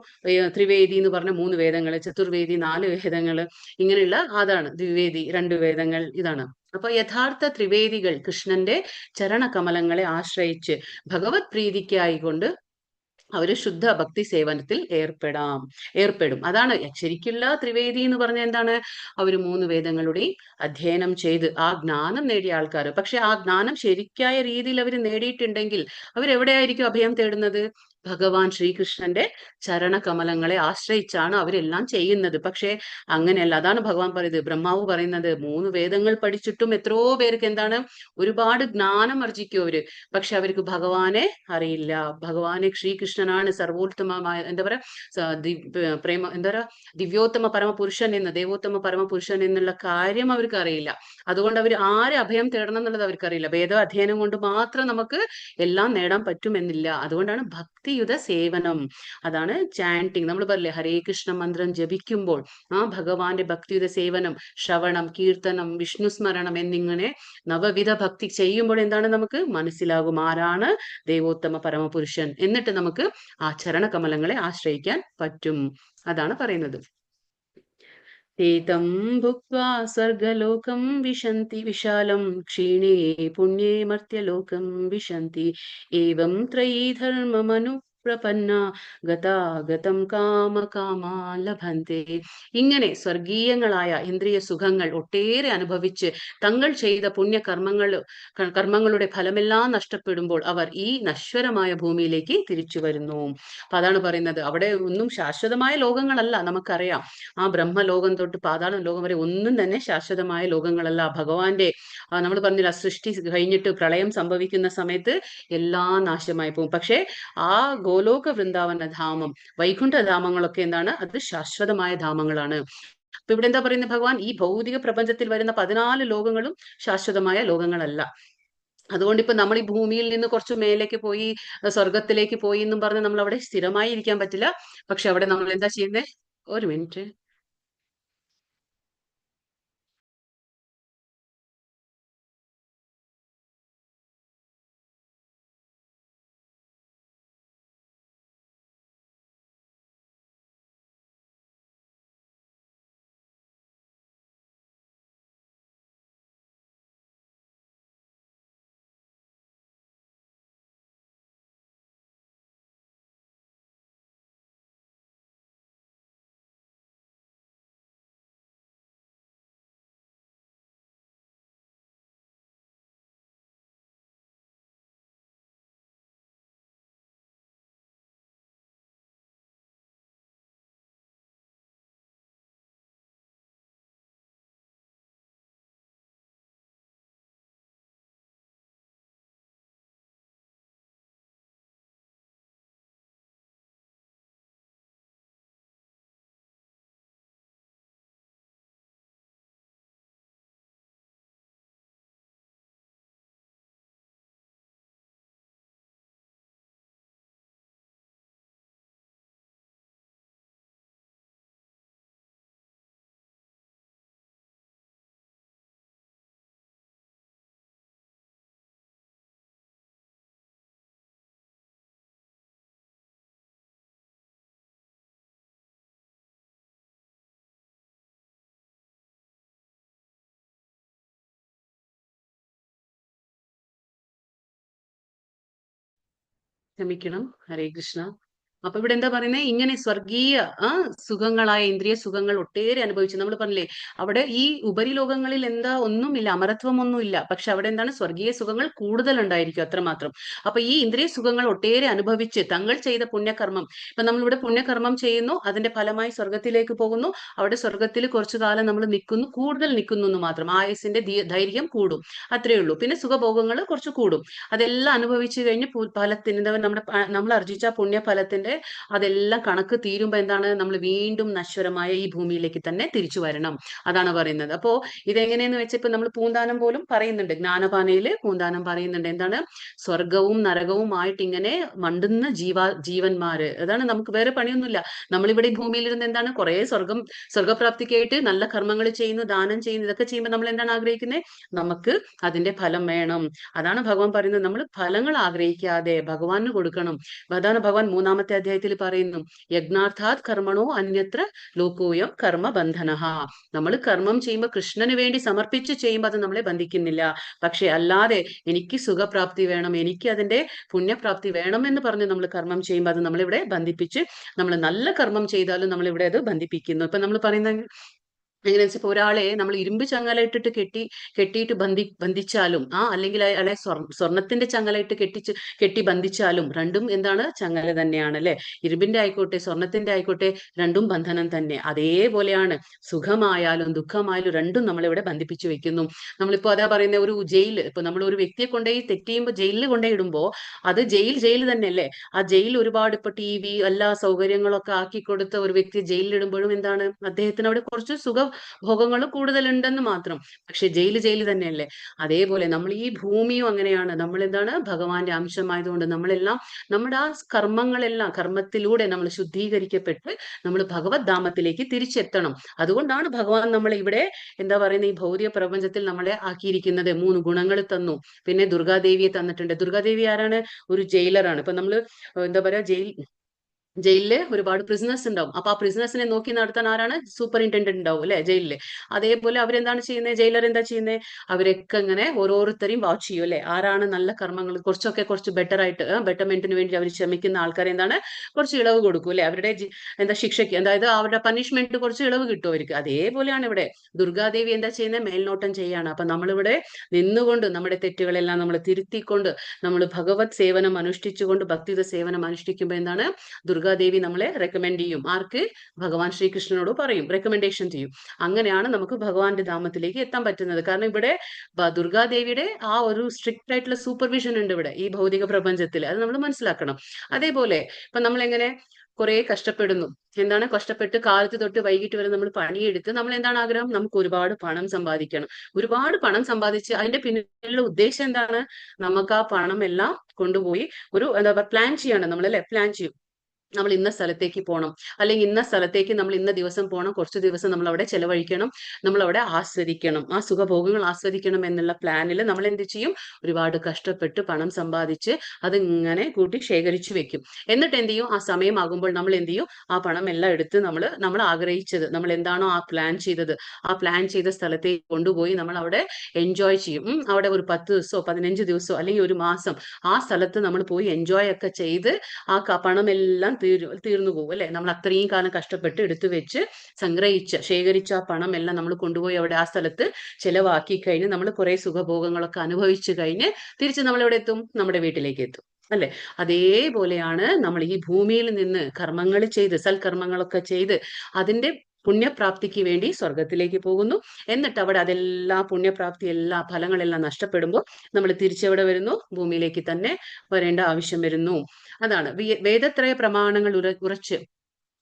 ത്രിവേദി എന്ന് പറഞ്ഞ 3 വേദങ്ങൾ, ചതുർവേദി 4 വേദങ്ങൾ, ഇങ്ങനെയുള്ള അതാണ് ദ്വിവേദി 2 വേദങ്ങൾ, ഇതാണ്. അപ്പൊ യഥാർത്ഥ ത്രിവേദികൾ കൃഷ്ണന്റെ ചരണകമലങ്ങളെ ആശ്രയിച്ച് ഭഗവത് പ്രീതിക്കായിക്കൊണ്ട് അവര് ശുദ്ധ ഭക്തി സേവനത്തിൽ ഏർപ്പെടും. അതാണ് ശരിക്കുള്ള ത്രിവേദി എന്ന് പറഞ്ഞ എന്താണ്, അവര് 3 വേദങ്ങളുടെയും അധ്യയനം ചെയ്ത് ആ ജ്ഞാനം നേടിയ ആൾക്കാർ. പക്ഷെ ആ ജ്ഞാനം ശരിക്കായ രീതിയിൽ അവർ നേടിയിട്ടുണ്ടെങ്കിൽ അവരെവിടെയായിരിക്കും അഭയം തേടുന്നത്? ഭഗവാൻ ശ്രീകൃഷ്ണന്റെ ചരണകമലങ്ങളെ ആശ്രയിച്ചാണ് അവരെല്ലാം ചെയ്യുന്നത്. പക്ഷെ അങ്ങനെയല്ല. അതാണ് ഭഗവാൻ പറയുന്നത്, ബ്രഹ്മാവ് പറയുന്നത് 3 വേദങ്ങൾ പഠിച്ചിട്ടും എത്രയോ പേർക്ക് എന്താണ് ഒരുപാട് ജ്ഞാനം അർജിക്കും അവര്, പക്ഷെ അവർക്ക് ഭഗവാനെ അറിയില്ല. ഭഗവാനെ ശ്രീകൃഷ്ണനാണ് സർവോത്തമമായ എന്താ പറയാ ദിവ്യോത്തമ പരമപുരുഷൻ എന്ന്, ദേവോത്തമ പരമപുരുഷൻ എന്നുള്ള കാര്യം അവർക്ക് അറിയില്ല. അതുകൊണ്ട് അവർ ആരെ അഭയം തേടണം എന്നുള്ളത് അവർക്കറിയില്ല. വേദ അധ്യയനം കൊണ്ട് മാത്രം നമുക്ക് എല്ലാം നേടാൻ പറ്റുമെന്നില്ല. അതുകൊണ്ടാണ് ഭക്തിയുത സേവനം, അതാണ് ചാൻറ്റിങ്. നമ്മൾ പറയില്ലേ ഹരേ കൃഷ്ണ മന്ത്രം ജപിക്കുമ്പോൾ ആ ഭഗവാന്റെ ഭക്തിയുത സേവനം, ശ്രവണം, കീർത്തനം, വിഷ്ണു സ്മരണം എന്നിങ്ങനെ നവവിധ ഭക്തി ചെയ്യുമ്പോൾ എന്താണ് നമുക്ക് മനസ്സിലാകും ആരാണ് ദേവോത്തമ പരമപുരുഷൻ. എന്നിട്ട് നമുക്ക് ആ ചരണകമലങ്ങളെ ആശ്രയിക്കാൻ പറ്റും. അതാണ് പറയുന്നത്. തേതം ഭുക്വാ സ്വർഗലോകം വിശന്തി വിശാലം ക്ഷീണേ പുണ്യേ മർത്യലോകം വിശന്തി ഏവം ത്രയീ ധർമ്മമനു പ്രപന്ന ഗതാഗതം കാമകാമാ ലഭന്തെ. ഇങ്ങനെ സ്വർഗീയങ്ങളായ ഇന്ദ്രിയ സുഖങ്ങൾ ഒട്ടേറെ അനുഭവിച്ച് തങ്ങൾ ചെയ്ത കർമ്മങ്ങളുടെ ഫലമെല്ലാം നഷ്ടപ്പെടുമ്പോൾ അവർ ഈ നശ്വരമായ ഭൂമിയിലേക്ക് തിരിച്ചു വരുന്നു. അപ്പൊ അതാണ് പറയുന്നത്, അവിടെ ഒന്നും ശാശ്വതമായ ലോകങ്ങളല്ല. നമുക്കറിയാം ആ ബ്രഹ്മലോകം തൊട്ട് പാതാളം ലോകം വരെ ഒന്നും തന്നെ ശാശ്വതമായ ലോകങ്ങളല്ല. ഭഗവാന്റെ നമ്മൾ പറഞ്ഞില്ല, സൃഷ്ടി കഴിഞ്ഞിട്ട് പ്രളയം സംഭവിക്കുന്ന സമയത്ത് എല്ലാം നാശമായി പോകും. പക്ഷെ ആ ഗോലോക വൃന്ദാവന ധാമം, വൈകുണ്ഠധാമങ്ങളൊക്കെ എന്താണ്, അത് ശാശ്വതമായ ധാമങ്ങളാണ്. അപ്പൊ ഇവിടെ എന്താ പറയുന്നത് ഭഗവാൻ, ഈ ഭൗതിക പ്രപഞ്ചത്തിൽ വരുന്ന 14 ലോകങ്ങളും ശാശ്വതമായ ലോകങ്ങളല്ല. അതുകൊണ്ട് ഇപ്പൊ നമ്മൾ ഈ ഭൂമിയിൽ നിന്ന് കുറച്ച് മേലേക്ക് പോയി സ്വർഗത്തിലേക്ക് പോയി എന്നും പറഞ്ഞ് നമ്മൾ അവിടെ സ്ഥിരമായി ഇരിക്കാൻ പറ്റില്ല. പക്ഷെ അവിടെ നമ്മൾ എന്താ ചെയ്യുന്നത്? ഒരു മിനിറ്റ്. ക്ഷമിക്കണം. ഹരേ കൃഷ്ണ. അപ്പൊ ഇവിടെ എന്താ പറയുന്നത്, ഇങ്ങനെ സ്വർഗീയ സുഖങ്ങളായ ഇന്ദ്രിയ സുഖങ്ങൾ ഒട്ടേറെ അനുഭവിച്ചു. നമ്മൾ പറഞ്ഞില്ലേ, അവിടെ ഈ ഉപരിലോകങ്ങളിൽ എന്താ ഒന്നുമില്ല, അമരത്വം ഒന്നുമില്ല. പക്ഷെ അവിടെ എന്താണ്, സ്വർഗീയ സുഖങ്ങൾ കൂടുതൽ ഉണ്ടായിരിക്കും, അത്രമാത്രം. അപ്പൊ ഈ ഇന്ദ്രിയ സുഖങ്ങൾ ഒട്ടേറെ അനുഭവിച്ച് തങ്ങൾ ചെയ്ത പുണ്യകർമ്മം, ഇപ്പൊ നമ്മളിവിടെ പുണ്യകർമ്മം ചെയ്യുന്നു, അതിന്റെ ഫലമായി സ്വർഗത്തിലേക്ക് പോകുന്നു. അവിടെ സ്വർഗത്തിൽ കുറച്ചു കാലം നമ്മൾ നിൽക്കുന്നു, കൂടുതൽ നിൽക്കുന്നു എന്ന് മാത്രം. ആയുസിന്റെ ദൈർഘ്യം കൂടും, അത്രയേ ഉള്ളൂ. പിന്നെ സുഖഭോഗങ്ങൾ കുറച്ച് കൂടും. അതെല്ലാം അനുഭവിച്ചു കഴിഞ്ഞ് ഫലത്തിന് നമ്മൾ ആർജിച്ച പുണ്യഫലത്തിന്റെ അതെല്ലാം കണക്ക് തീരുമ്പോ എന്താണ്, നമ്മൾ വീണ്ടും നശ്വരമായ ഈ ഭൂമിയിലേക്ക് തന്നെ തിരിച്ചു വരണം. അതാണ് പറയുന്നത്. അപ്പോ ഇതെങ്ങനെയെന്ന് വെച്ചപ്പോ നമ്മൾ പൂന്താനം പോലും പറയുന്നുണ്ട്, ജ്ഞാനപാനയില് പൂന്താനം പറയുന്നുണ്ട്. എന്താണ്, സ്വർഗവും നരകവും ആയിട്ട് ഇങ്ങനെ മണ്ടുന്ന ജീവന്മാര്. അതാണ്, നമുക്ക് വേറെ പണിയൊന്നുമില്ല. നമ്മളിവിടെ ഈ ഭൂമിയിലിരുന്ന് എന്താണ്, കുറെ സ്വർഗപ്രാപ്തിക്കായിട്ട് നല്ല കർമ്മങ്ങൾ ചെയ്യുന്നു, ദാനം ചെയ്യുന്നു, ഇതൊക്കെ ചെയ്യുമ്പോൾ നമ്മൾ എന്താണ് ആഗ്രഹിക്കുന്നത്, നമുക്ക് അതിന്റെ ഫലം വേണം. അതാണ് ഭഗവാൻ പറയുന്നത്, നമ്മൾ ഫലങ്ങൾ ആഗ്രഹിക്കാതെ ഭഗവാന് കൊടുക്കണം. അതാണ് ഭഗവാൻ 3-ാമത്തെ അധ്യായത്തിൽ പറയുന്നു, യജ്ഞാർത്ഥാത് കർമ്മണോ അന്യത്ര ലോകോയം കർമ്മ ബന്ധനഃ. നമ്മൾ കർമ്മം ചെയ്യുമ്പോൾ കൃഷ്ണന് വേണ്ടി സമർപ്പിച്ച് ചെയ്യുമ്പോൾ അത് നമ്മളെ ബന്ധിക്കുന്നില്ല. പക്ഷെ അല്ലാതെ എനിക്ക് സുഖപ്രാപ്തി വേണം, എനിക്ക് അതിന്റെ പുണ്യപ്രാപ്തി വേണം എന്ന് പറഞ്ഞ് നമ്മൾ കർമ്മം ചെയ്യുമ്പോൾ അത് നമ്മളിവിടെ ബന്ധിപ്പിച്ച്, നമ്മൾ നല്ല കർമ്മം ചെയ്താലും നമ്മളിവിടെ അത് ബന്ധിപ്പിക്കുന്നു. ഇപ്പൊ നമ്മൾ പറയുന്ന എങ്ങനെ വെച്ചാൽ, ഒരാളെ നമ്മൾ ഇരുമ്പ് ചങ്ങല ഇട്ടിട്ട് കെട്ടിയിട്ട് ബന്ധിച്ചാലും അല്ലെങ്കിൽ അയാളെ സ്വർണത്തിന്റെ ചങ്ങല ഇട്ട് കെട്ടി ബന്ധിച്ചാലും രണ്ടും എന്താണ്, ചങ്ങല തന്നെയാണ് അല്ലെ. ഇരുമ്പിന്റെ ആയിക്കോട്ടെ സ്വർണത്തിന്റെ ആയിക്കോട്ടെ, രണ്ടും ബന്ധനം തന്നെ. അതേപോലെയാണ് സുഖമായാലും ദുഃഖമായാലും രണ്ടും നമ്മളിവിടെ ബന്ധിപ്പിച്ചു വെക്കുന്നു. നമ്മളിപ്പോ അതാ പറയുന്ന, ഒരു ജയിൽ, ഇപ്പൊ നമ്മൾ ഒരു വ്യക്തിയെ കൊണ്ടുപോയി തെറ്റ് ചെയ്യുമ്പോൾ ജയിലിൽ കൊണ്ടുപോയി ഇടുമ്പോ അത് ജയിൽ തന്നെയല്ലേ. ആ ജയിൽ ഒരുപാട് ഇപ്പൊ TV എല്ലാ സൗകര്യങ്ങളൊക്കെ ആക്കി കൊടുത്ത ഒരു വ്യക്തി ജയിലിലിടുമ്പോഴും എന്താണ്, അദ്ദേഹത്തിന് അവിടെ കുറച്ച് ഭോഗങ്ങൾ കൂടുതലുണ്ടെന്ന് മാത്രം. പക്ഷെ ജയിൽ തന്നെയല്ലേ. അതേപോലെ നമ്മൾ ഈ ഭൂമിയും അങ്ങനെയാണ്. നമ്മൾ എന്താണ്, ഭഗവാന്റെ അംശമായതുകൊണ്ട് നമ്മളെല്ലാം നമ്മുടെ ആ കർമ്മത്തിലൂടെ നമ്മൾ ശുദ്ധീകരിക്കപ്പെട്ട് നമ്മൾ ഭഗവത് ധാമത്തിലേക്ക് തിരിച്ചെത്തണം. അതുകൊണ്ടാണ് ഭഗവാൻ നമ്മളെ ഇവിടെ എന്താ പറയുന്നത്, ഈ ഭൗതിക പ്രപഞ്ചത്തിൽ നമ്മളെ ആക്കിയിരിക്കുന്നത്. 3 ഗുണങ്ങൾ തന്നു. പിന്നെ ദുർഗാദേവിയെ തന്നിട്ടുണ്ട്. ദുർഗാദേവി ആരാണ്, ഒരു ജയിലറാണ്. ഇപ്പൊ നമ്മള് എന്താ പറയാ, ജയിലില് ഒരുപാട് പ്രിസണേഴ്സ് ഉണ്ടാവും. അപ്പൊ ആ പ്രിസണേഴ്സിനെ നോക്കി നടത്താൻ ആരാണ്, സൂപ്പറിൻറ്റൻഡന്റ് ഉണ്ടാവും അല്ലെ ജയിലില്. അതേപോലെ അവരെന്താണ് ചെയ്യുന്നത്, ജയിലർ എന്താ ചെയ്യുന്നത്, അവരൊക്കെ ഇങ്ങനെ ഓരോരുത്തരെയും വാച്ച് ചെയ്യും അല്ലെ. ആരാണ് നല്ല കർമ്മങ്ങൾ കുറച്ച് ബെറ്റർ ആയിട്ട് ബെറ്റർമെന്റിന് വേണ്ടി അവർ ശ്രമിക്കുന്ന ആൾക്കാരെ എന്താണ്, കുറച്ച് ഇളവ് കൊടുക്കും അല്ലെ. അവരുടെ ശിക്ഷയ്ക്ക്, അതായത് അവരുടെ പണിഷ്മെന്റ് കുറച്ച് ഇളവ് കിട്ടും അവർക്ക്. അതേപോലെയാണ് ഇവിടെ ദുർഗാദേവി എന്താ ചെയ്യുന്നത്, മേൽനോട്ടം ചെയ്യാണ്. അപ്പൊ നമ്മളിവിടെ നിന്നുകൊണ്ട് നമ്മുടെ തെറ്റുകളെല്ലാം നമ്മൾ തിരുത്തിക്കൊണ്ട് നമ്മൾ ഭഗവത് സേവനം അനുഷ്ഠിച്ചുകൊണ്ട് ഭക്തിയുടെ സേവനം അനുഷ്ഠിക്കുമ്പോൾ എന്താണ്, ദുർഗാദേവി നമ്മളെ റെക്കമെൻഡ് ചെയ്യും. ആർക്ക്, ഭഗവാൻ ശ്രീകൃഷ്ണനോട് പറയും, റെക്കമെൻഡേഷൻ ചെയ്യും. അങ്ങനെയാണ് നമുക്ക് ഭഗവാന്റെ ധാമത്തിലേക്ക് എത്താൻ പറ്റുന്നത്. കാരണം ഇവിടെ ദുർഗാദേവിയുടെ ആ ഒരു സ്ട്രിക്റ്റ് ആയിട്ടുള്ള സൂപ്പർവിഷൻ ഉണ്ട് ഇവിടെ ഈ ഭൗതിക പ്രപഞ്ചത്തിൽ. അത് നമ്മൾ മനസ്സിലാക്കണം. അതേപോലെ ഇപ്പൊ നമ്മൾ എങ്ങനെ കുറെ കഷ്ടപ്പെടുന്നു, എന്താണ്, കഷ്ടപ്പെട്ട് കാലത്ത് തൊട്ട് വൈകിട്ട് വരെ നമ്മൾ പണിയെടുത്ത് നമ്മൾ എന്താണ് ആഗ്രഹം, നമുക്ക് ഒരുപാട് പണം സമ്പാദിക്കണം. ഒരുപാട് പണം സമ്പാദിച്ച് അതിന്റെ പിന്നിലുള്ള ഉദ്ദേശം എന്താണ്, നമുക്ക് ആ പണം എല്ലാം കൊണ്ടുപോയി ഒരു എന്താ പറയുക പ്ലാൻ ചെയ്യണം നമ്മൾ അല്ലെ. പ്ലാൻ ചെയ്യും, നമ്മൾ ഇന്ന സ്ഥലത്തേക്ക് പോകണം, അല്ലെങ്കിൽ ഇന്ന സ്ഥലത്തേക്ക് നമ്മൾ ഇന്ന ദിവസം പോകണം, കുറച്ച് ദിവസം നമ്മൾ അവിടെ ചെലവഴിക്കണം, നമ്മൾ അവിടെ ആസ്വദിക്കണം, ആ സുഖഭോഗങ്ങൾ ആസ്വദിക്കണം എന്നുള്ള പ്ലാനിൽ നമ്മൾ എന്ത് ചെയ്യും, ഒരുപാട് കഷ്ടപ്പെട്ട് പണം സമ്പാദിച്ച് അതിങ്ങനെ കൂട്ടി ശേഖരിച്ചു വെക്കും. എന്നിട്ട് എന്ത് ചെയ്യും, ആ സമയമാകുമ്പോൾ നമ്മൾ എന്ത് ചെയ്യും, ആ പണം എല്ലാം എടുത്ത് നമ്മൾ ആഗ്രഹിച്ചത്, നമ്മൾ എന്താണോ ആ പ്ലാൻ ചെയ്തത്, ആ പ്ലാൻ ചെയ്ത സ്ഥലത്തേക്ക് കൊണ്ടുപോയി നമ്മൾ അവിടെ എൻജോയ് ചെയ്യും. അവിടെ ഒരു 10 ദിവസമോ 15 ദിവസമോ അല്ലെങ്കിൽ ഒരു മാസം ആ സ്ഥലത്ത് നമ്മൾ പോയി എൻജോയ് ഒക്കെ ചെയ്ത് ആ പണമെല്ലാം തീർന്നു പോകും അല്ലെ. നമ്മൾ അത്രയും കാലം കഷ്ടപ്പെട്ട് എടുത്തു വെച്ച് ശേഖരിച്ച ആ പണം എല്ലാം നമ്മൾ കൊണ്ടുപോയി അവിടെ ആ സ്ഥലത്ത് ചെലവാക്കി കഴിഞ്ഞ് നമ്മൾ കുറെ സുഖഭോഗങ്ങളൊക്കെ അനുഭവിച്ചു കഴിഞ്ഞ് തിരിച്ച് നമ്മൾ എവിടെ എത്തും, നമ്മുടെ വീട്ടിലേക്ക് എത്തും അല്ലെ. അതേപോലെയാണ് നമ്മൾ ഈ ഭൂമിയിൽ നിന്ന് കർമ്മങ്ങൾ ചെയ്ത് സൽക്കർമ്മങ്ങളൊക്കെ ചെയ്ത് അതിന്റെ പുണ്യപ്രാപ്തിക്ക് വേണ്ടി സ്വർഗത്തിലേക്ക് പോകുന്നു. എന്നിട്ട് അവിടെ അതെല്ലാം പുണ്യപ്രാപ്തി എല്ലാ ഫലങ്ങളെല്ലാം നഷ്ടപ്പെടുമ്പോൾ നമ്മൾ തിരിച്ചെവിടെ വരുന്നു, ഭൂമിയിലേക്ക് തന്നെ വരേണ്ട ആവശ്യം വരുന്നു. അതാണ് വേദത്രയ പ്രമാണങ്ങൾ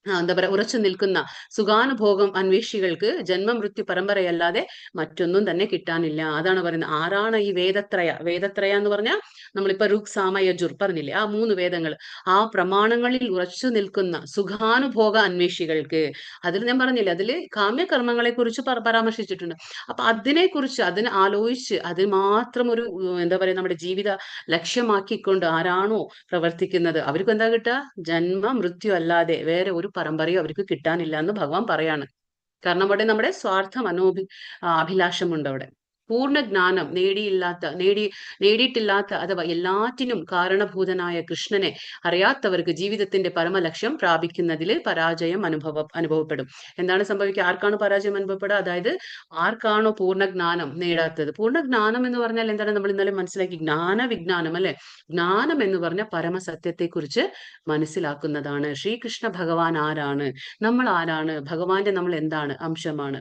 എന്താ പറയുക ഉറച്ചു നിൽക്കുന്ന സുഖാനുഭോഗം അന്വേഷികൾക്ക് ജന്മമൃത്യു പരമ്പരയല്ലാതെ മറ്റൊന്നും തന്നെ കിട്ടാനില്ല. അതാണ് പറയുന്നത്. ആരാണ് ഈ വേദത്രയ എന്ന് പറഞ്ഞാൽ നമ്മളിപ്പോ ഋഗ് സാമ യജുർ പറഞ്ഞില്ലേ, ആ 3 വേദങ്ങൾ, ആ പ്രമാണങ്ങളിൽ ഉറച്ചു നിൽക്കുന്ന സുഖാനുഭോഗ അന്വേഷികൾക്ക്. അതിൽ ഞാൻ പറഞ്ഞില്ലേ, അതിൽ കാമ്യകർമ്മങ്ങളെ കുറിച്ച് പരാമർശിച്ചിട്ടുണ്ട്. അപ്പൊ അതിനെ ആലോചിച്ച് അത് മാത്രം ഒരു എന്താ പറയുക നമ്മുടെ ജീവിത ലക്ഷ്യമാക്കിക്കൊണ്ട് ആരാണോ പ്രവർത്തിക്കുന്നത് അവർക്ക് എന്താ കിട്ടുക, ജന്മ മൃത്യു അല്ലാതെ വേറെ ഒരു പരമ്പരയോ അവർക്ക് കിട്ടാനില്ല എന്ന് ഭഗവാൻ പറയാണ്. കാരണം അവിടെ നമ്മുടെ സ്വാർത്ഥ അഭിലാഷമുണ്ട് അവിടെ. പൂർണ്ണ ജ്ഞാനം നേടിയിട്ടില്ലാത്ത അഥവാ എല്ലാറ്റിനും കാരണഭൂതനായ കൃഷ്ണനെ അറിയാത്തവർക്ക് ജീവിതത്തിന്റെ പരമലക്ഷ്യം പ്രാപിക്കുന്നതിൽ പരാജയം അനുഭവപ്പെടും. എന്താണ് സംഭവിക്കുക? ആർക്കാണ് പരാജയം അനുഭവപ്പെടുക? അതായത് ആർക്കാണോ പൂർണ്ണ ജ്ഞാനം നേടാത്തത്. പൂർണ്ണ ജ്ഞാനം എന്ന് പറഞ്ഞാൽ എന്താണ്? നമ്മൾ ഇന്നലെ മനസ്സിലാക്കി, വിജ്ഞാനം അല്ലെ. ജ്ഞാനം എന്ന് പറഞ്ഞ പരമസത്യത്തെ കുറിച്ച് മനസ്സിലാക്കുന്നതാണ്. ശ്രീകൃഷ്ണ ഭഗവാൻ ആരാണ്, നമ്മൾ ആരാണ്, ഭഗവാന്റെ നമ്മൾ എന്താണ് അംശമാണ്,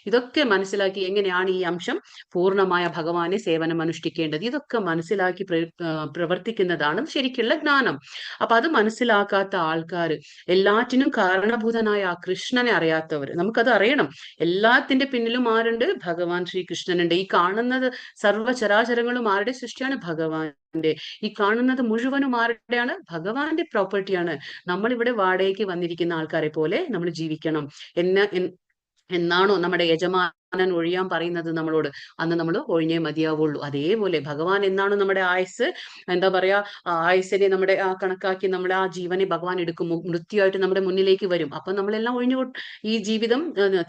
ഇതൊക്കെ മനസ്സിലാക്കി എങ്ങനെയാണ് ഈ അംശം പൂർണ്ണമായ ഭഗവാനെ സേവനം അനുഷ്ഠിക്കേണ്ടത്, ഇതൊക്കെ മനസ്സിലാക്കി പ്രവർത്തിക്കുന്നതാണ് ശരിക്കുള്ള ജ്ഞാനം. അപ്പൊ അത് മനസ്സിലാക്കാത്ത ആൾക്കാർ, എല്ലാറ്റിനും കാരണഭൂതനായ ആ കൃഷ്ണനെ അറിയാത്തവർ, നമുക്കത് അറിയണം. എല്ലാത്തിന്റെ പിന്നിലും ആരുണ്ട്? ഭഗവാൻ ശ്രീകൃഷ്ണനുണ്ട്. ഈ കാണുന്നത് സർവ്വചരാചരങ്ങളും ആരുടെ സൃഷ്ടിയാണ്? ഭഗവാന്റെ. ഈ കാണുന്നത് മുഴുവനും ആരുടെയാണ്? ഭഗവാന്റെ പ്രോപ്പർട്ടിയാണ്. നമ്മൾ ഇവിടെ വാടകയ്ക്ക് വന്നിരിക്കുന്ന ആൾക്കാരെ പോലെ നമ്മൾ ജീവിക്കണം. എന്നാണോ നമ്മുടെ യജമാനൻ ഒഴിയാൻ പറയുന്നത് നമ്മളോട്, അന്ന് നമ്മൾ ഒഴിഞ്ഞേ മതിയാവുള്ളൂ. അതേപോലെ ഭഗവാൻ എന്നാണ് നമ്മുടെ ആയുസ്, എന്താ പറയാ, ആയുസ്സിനെ നമ്മുടെ കണക്കാക്കി നമ്മുടെ ആ ജീവനെ ഭഗവാൻ എടുക്കും, മൃത്യുവായിട്ട് നമ്മുടെ മുന്നിലേക്ക് വരും. അപ്പൊ നമ്മളെല്ലാം ഈ ജീവിതം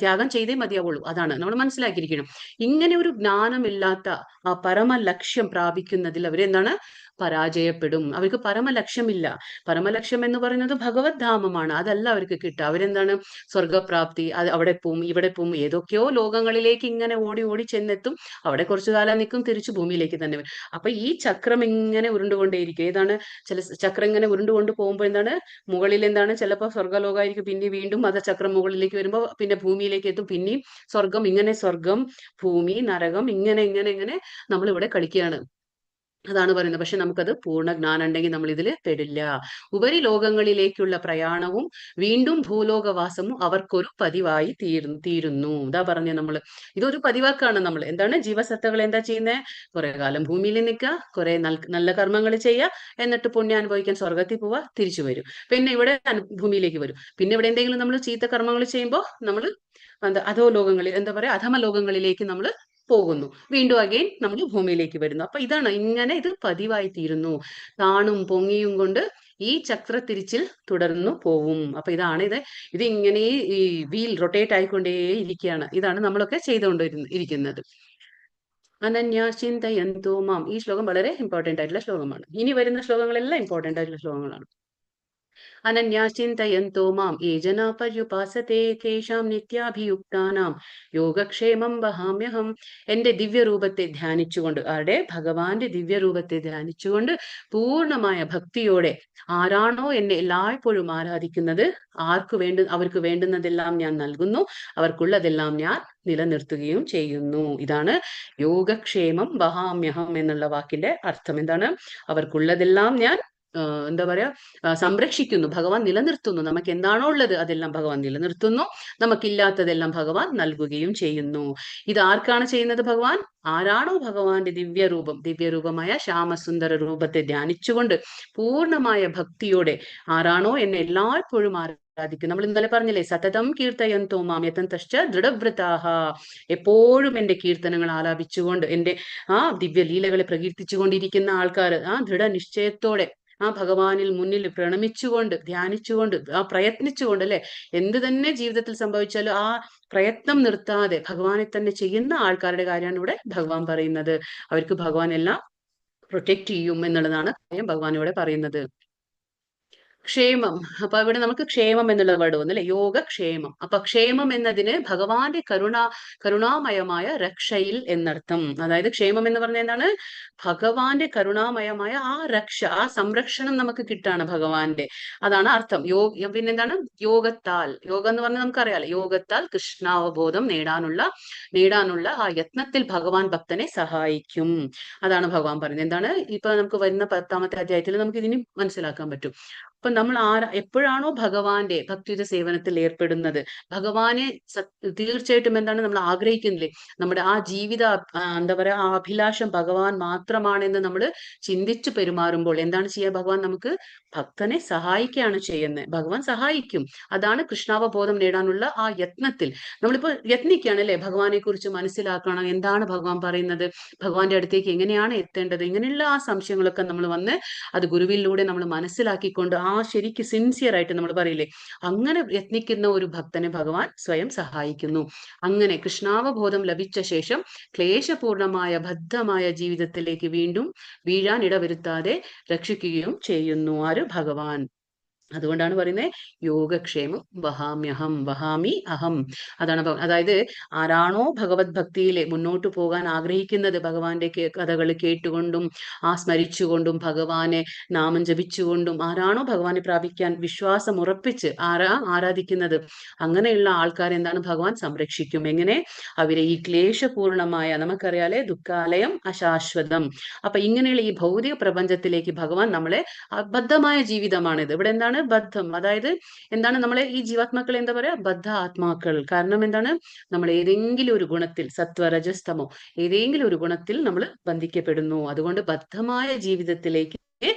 ത്യാഗം ചെയ്തേ മതിയാവുള്ളൂ. അതാണ് നമ്മൾ മനസ്സിലാക്കിയിരിക്കണം. ഇങ്ങനെ ഒരു ജ്ഞാനമില്ലാത്ത ആ പരമലക്ഷ്യം പ്രാപിക്കുന്നതിൽ അവരെന്താണ്? പരാജയപ്പെടും. അവർക്ക് പരമലക്ഷ്യമില്ല. പരമലക്ഷ്യം എന്ന് പറയുന്നത് ഭഗവത് ധാമമാണ്. അതല്ല അവർക്ക് കിട്ടുക. അവരെന്താണ്? സ്വർഗപ്രാപ്തി, അവിടെ പോവും, ഇവിടെ പോവും, ഏതൊക്കെയോ ലോകങ്ങളിലേക്ക് ഇങ്ങനെ ഓടി ഓടി ചെന്നെത്തും. അവിടെ കുറച്ചു കാലം നിൽക്കും, തിരിച്ചു ഭൂമിയിലേക്ക് തന്നെ വരും. അപ്പൊ ഈ ചക്രം ഇങ്ങനെ ഉരുണ്ടുകൊണ്ടേയിരിക്കും. ഏതാണ്? ചില ചക്രം ഇങ്ങനെ ഉരുണ്ടുകൊണ്ട് പോകുമ്പോൾ എന്താണ്? മുകളിൽ എന്താണ്? ചിലപ്പോൾ സ്വർഗ്ഗലോകമായിരിക്കും, പിന്നെ വീണ്ടും അത് ചക്രം മുകളിലേക്ക് വരുമ്പോൾ പിന്നെ ഭൂമിയിലേക്ക് എത്തും, പിന്നെയും സ്വർഗം. ഇങ്ങനെ സ്വർഗം, ഭൂമി, നരകം, ഇങ്ങനെ ഇങ്ങനെ ഇങ്ങനെ നമ്മൾ ഇവിടെ കളിക്കുകയാണ്. അതാണ് പറയുന്നത്. പക്ഷെ നമുക്കത് പൂർണ്ണ ജ്ഞാനം ഉണ്ടെങ്കിൽ നമ്മൾ ഇതിൽ പെടില്ല. ഉപരിലോകങ്ങളിലേക്കുള്ള പ്രയാണവും വീണ്ടും ഭൂലോകവാസവും അവർക്കൊരു പതിവായി തീരുന്നു. ഇതാ പറഞ്ഞ നമ്മള്, ഇതൊരു പതിവാക്കാണ്. നമ്മൾ എന്താണ്? ജീവസത്തകൾ എന്താ ചെയ്യുന്നത്? കുറെ കാലം ഭൂമിയിൽ നിൽക്കുക, കുറെ നല്ല കർമ്മങ്ങൾ ചെയ്യുക, എന്നിട്ട് പുണ്യം അനുഭവിക്കാൻ സ്വർഗത്തിൽ പോവുക, തിരിച്ചു വരും. പിന്നെ ഇവിടെ ഭൂമിയിലേക്ക് വരും. പിന്നെ ഇവിടെ എന്തെങ്കിലും നമ്മൾ ചീത്ത കർമ്മങ്ങൾ ചെയ്യുമ്പോൾ നമ്മൾ അധോ ലോകങ്ങളിൽ, എന്താ പറയാ, അധമ ലോകങ്ങളിലേക്ക് നമ്മൾ പോകുന്നു. വീണ്ടും അഗെയിൻ നമ്മൾ ഭൂമിയിലേക്ക് വരുന്നു. അപ്പൊ ഇതാണ്, ഇങ്ങനെ ഇത് പതിവായി തീരുന്നു. താണും പൊങ്ങിയും കൊണ്ട് ഈ ചക്രത്തിരിച്ചിൽ തുടർന്നു പോവും. അപ്പൊ ഇതാണ് ഇത് ഇങ്ങനെ ഈ വീൽ റൊട്ടേറ്റ് ആയിക്കൊണ്ടേ ഇരിക്കുകയാണ്. ഇതാണ് നമ്മളൊക്കെ ചെയ്തുകൊണ്ടിരിക്കുന്നത്. അനന്യാചിന്തയന്തോ മാം. ഈ ശ്ലോകം വളരെ ഇമ്പോർട്ടന്റ് ആയിട്ടുള്ള ശ്ലോകമാണ്. ഇനി വരുന്ന ശ്ലോകങ്ങളെല്ലാം ഇമ്പോർട്ടന്റ് ആയിട്ടുള്ള ശ്ലോകങ്ങളാണ്. അനന്യാചിന്തയന്തോ മാം യേ ജനാ പര്യുപാസതേ തേഷാം നിത്യാഭിയുക്താനാം യോഗക്ഷേമം വഹാമ്യഹം. എന്റെ ദിവ്യരൂപത്തെ ധ്യാനിച്ചുകൊണ്ട്, ആരുടെ? ഭഗവാന്റെ ദിവ്യരൂപത്തെ ധ്യാനിച്ചുകൊണ്ട് പൂർണ്ണമായ ഭക്തിയോടെ ആരാണോ എന്നെ എല്ലായ്പ്പോഴും ആരാധിക്കുന്നത്, അവർക്ക് വേണ്ടുന്നതെല്ലാം ഞാൻ നൽകുന്നു, അവർക്കുള്ളതെല്ലാം ഞാൻ നിലനിർത്തുകയും ചെയ്യുന്നു. ഇതാണ് യോഗക്ഷേമം വഹാമ്യഹം എന്നുള്ള വാക്കിന്റെ അർത്ഥം. എന്താണ്? അവർക്കുള്ളതെല്ലാം ഞാൻ എന്താ പറയാ, സംരക്ഷിക്കുന്നു, ഭഗവാൻ നിലനിർത്തുന്നു. നമുക്ക് എന്താണോ ഉള്ളത് അതെല്ലാം ഭഗവാൻ നിലനിർത്തുന്നു, നമുക്കില്ലാത്തതെല്ലാം ഭഗവാൻ നൽകുകയും ചെയ്യുന്നു. ഇത് ആർക്കാണ് ചെയ്യുന്നത്? ഭഗവാൻ. ആരാണോ ഭഗവാന്റെ ദിവ്യരൂപമായ ശ്യാമസുന്ദര രൂപത്തെ ധ്യാനിച്ചുകൊണ്ട് പൂർണ്ണമായ ഭക്തിയോടെ ആരാണോ എന്നെ എല്ലായ്പ്പോഴും ആരാധിക്കും. നമ്മൾ ഇന്നലെ പറഞ്ഞില്ലേ, സതതം കീർത്തയന്തോ മാം യതന്തശ്ച ദൃഢവ്രതാഹ. എപ്പോഴും എന്റെ കീർത്തനങ്ങൾ ആലാപിച്ചുകൊണ്ട്, എന്റെ ആ ദിവ്യലീലകളെ പ്രകീർത്തിച്ചുകൊണ്ടിരിക്കുന്ന ആൾക്കാർ ആ ദൃഢനിശ്ചയത്തോടെ ആ ഭഗവാനിൽ മുന്നിൽ പ്രണമിച്ചുകൊണ്ട്, ധ്യാനിച്ചുകൊണ്ട്, ആ പ്രയത്നിച്ചുകൊണ്ട്, അല്ലെ, എന്ത് തന്നെ ജീവിതത്തിൽ സംഭവിച്ചാലും ആ പ്രയത്നം നിർത്താതെ ഭഗവാനെ തന്നെ ചെയ്യുന്ന ആൾക്കാരുടെ കാര്യമാണ് ഇവിടെ ഭഗവാൻ പറയുന്നത്. അവർക്ക് ഭഗവാൻ എല്ലാം പ്രൊട്ടക്ട് ചെയ്യും എന്നുള്ളതാണ് ഭഗവാൻ ഇവിടെ പറയുന്നത്. ക്ഷേമം. അപ്പൊ ഇവിടെ നമുക്ക് ക്ഷേമം എന്നുള്ള വേർഡ് വന്നു, അല്ലെ, യോഗക്ഷേമം. അപ്പൊ ക്ഷേമം എന്നതിന് ഭഗവാന്റെ കരുണാമയമായ രക്ഷയിൽ എന്നർത്ഥം. അതായത് ക്ഷേമം എന്ന് പറഞ്ഞാൽ എന്താണ്? ഭഗവാന്റെ കരുണാമയമായ ആ രക്ഷ, ആ സംരക്ഷണം നമുക്ക് കിട്ടാണ് ഭഗവാന്റെ. അതാണ് അർത്ഥം. പിന്നെന്താണ്? യോഗത്താൽ. യോഗം എന്ന് പറഞ്ഞാൽ നമുക്കറിയാലോ, യോഗത്താൽ കൃഷ്ണാവബോധം നേടാനുള്ള ആ യത്നത്തിൽ ഭഗവാൻ ഭക്തനെ സഹായിക്കും. അതാണ് ഭഗവാൻ പറയുന്നത്. എന്താണ്? ഇപ്പൊ നമുക്ക് വരുന്ന 10ാമത്തെ അധ്യായത്തിൽ നമുക്ക് ഇതിന് മനസ്സിലാക്കാൻ പറ്റും. അപ്പൊ നമ്മൾ എപ്പോഴാണോ ഭഗവാന്റെ ഭക്തിയുത സേവനത്തിൽ ഏർപ്പെടുന്നത്, ഭഗവാനെ തീർച്ചയായിട്ടും എന്താണ് നമ്മൾ ആഗ്രഹിക്കുന്നില്ലേ, നമ്മുടെ ആ ജീവിത എന്താ പറയാ, ആ അഭിലാഷം ഭഗവാൻ മാത്രമാണെന്ന് നമ്മൾ ചിന്തിച്ചു പെരുമാറുമ്പോൾ എന്താണ് ചെയ്യുക? ഭഗവാൻ നമുക്ക് ഭക്തനെ സഹായിക്കുകയാണ് ചെയ്യുന്നത്. ഭഗവാൻ സഹായിക്കും. അതാണ് കൃഷ്ണാവബോധം നേടാനുള്ള ആ യത്നത്തിൽ നമ്മളിപ്പോ യത്നിക്കുകയാണ്, അല്ലെ, ഭഗവാനെ കുറിച്ച് മനസ്സിലാക്കണം, എന്താണ് ഭഗവാൻ പറയുന്നത്, ഭഗവാന്റെ അടുത്തേക്ക് എങ്ങനെയാണ് എത്തേണ്ടത്, ഇങ്ങനെയുള്ള ആ സംശയങ്ങളൊക്കെ നമ്മൾ വന്ന് അത് ഗുരുവിലൂടെ നമ്മൾ മനസ്സിലാക്കിക്കൊണ്ട് ആ ശരിക്ക് സിൻസിയർ ആയിട്ട് നമ്മൾ പറയില്ലേ, അങ്ങനെ യത്നിക്കുന്ന ഒരു ഭക്തനെ ഭഗവാൻ സ്വയം സഹായിക്കുന്നു. അങ്ങനെ കൃഷ്ണാവബോധം ലഭിച്ച ശേഷം ക്ലേശപൂർണമായ ബദ്ധമായ ജീവിതത്തിലേക്ക് വീണ്ടും വീഴാൻ ഇടവരുത്താതെ രക്ഷിക്കുകയും ചെയ്യുന്നു ആര്? ഭഗവാൻ. അതുകൊണ്ടാണ് പറയുന്നത് യോഗക്ഷേമം വഹാമ്യഹം വഹാമി അഹം. അതാണ് അതായത് ആരാണോ ഭഗവത് ഭക്തിയിലെ മുന്നോട്ട് പോകാൻ ആഗ്രഹിക്കുന്നത്, ഭഗവാന്റെ കഥകൾ കേട്ടുകൊണ്ടും സ്മരിച്ചുകൊണ്ടും ഭഗവാനെ നാമം ജപിച്ചുകൊണ്ടും ആരാണോ ഭഗവാനെ പ്രാപിക്കാൻ വിശ്വാസം ഉറപ്പിച്ച് ആരാധിക്കുന്നത്, അങ്ങനെയുള്ള ആൾക്കാരെ എന്താണ് ഭഗവാൻ സംരക്ഷിക്കും. എങ്ങനെ? അവരെ ഈ ക്ലേശപൂർണമായ, നമുക്കറിയാലേ ദുഃഖാലയം അശാശ്വതം. അപ്പൊ ഇങ്ങനെയുള്ള ഈ ഭൗതിക പ്രപഞ്ചത്തിലേക്ക് ഭഗവാൻ നമ്മളെ, ബദ്ധമായ ജീവിതമാണിത്. ഇവിടെ എന്താണ് ബദ്ധം? അതായത് എന്താണ്? നമ്മളെ ഈ ജീവാത്മാക്കളെ എന്താ പറയാ? ബദ്ധ ആത്മാക്കൾ. കാരണം എന്താണ്? നമ്മൾ ഏതെങ്കിലും ഒരു ഗുണത്തിൽ, സത്വരജസ്തമോ ഏതെങ്കിലും ഒരു ഗുണത്തിൽ നമ്മൾ ബന്ധിക്കപ്പെടുന്നു. അതുകൊണ്ട് ബദ്ധമായ ജീവിതത്തിലേക്ക്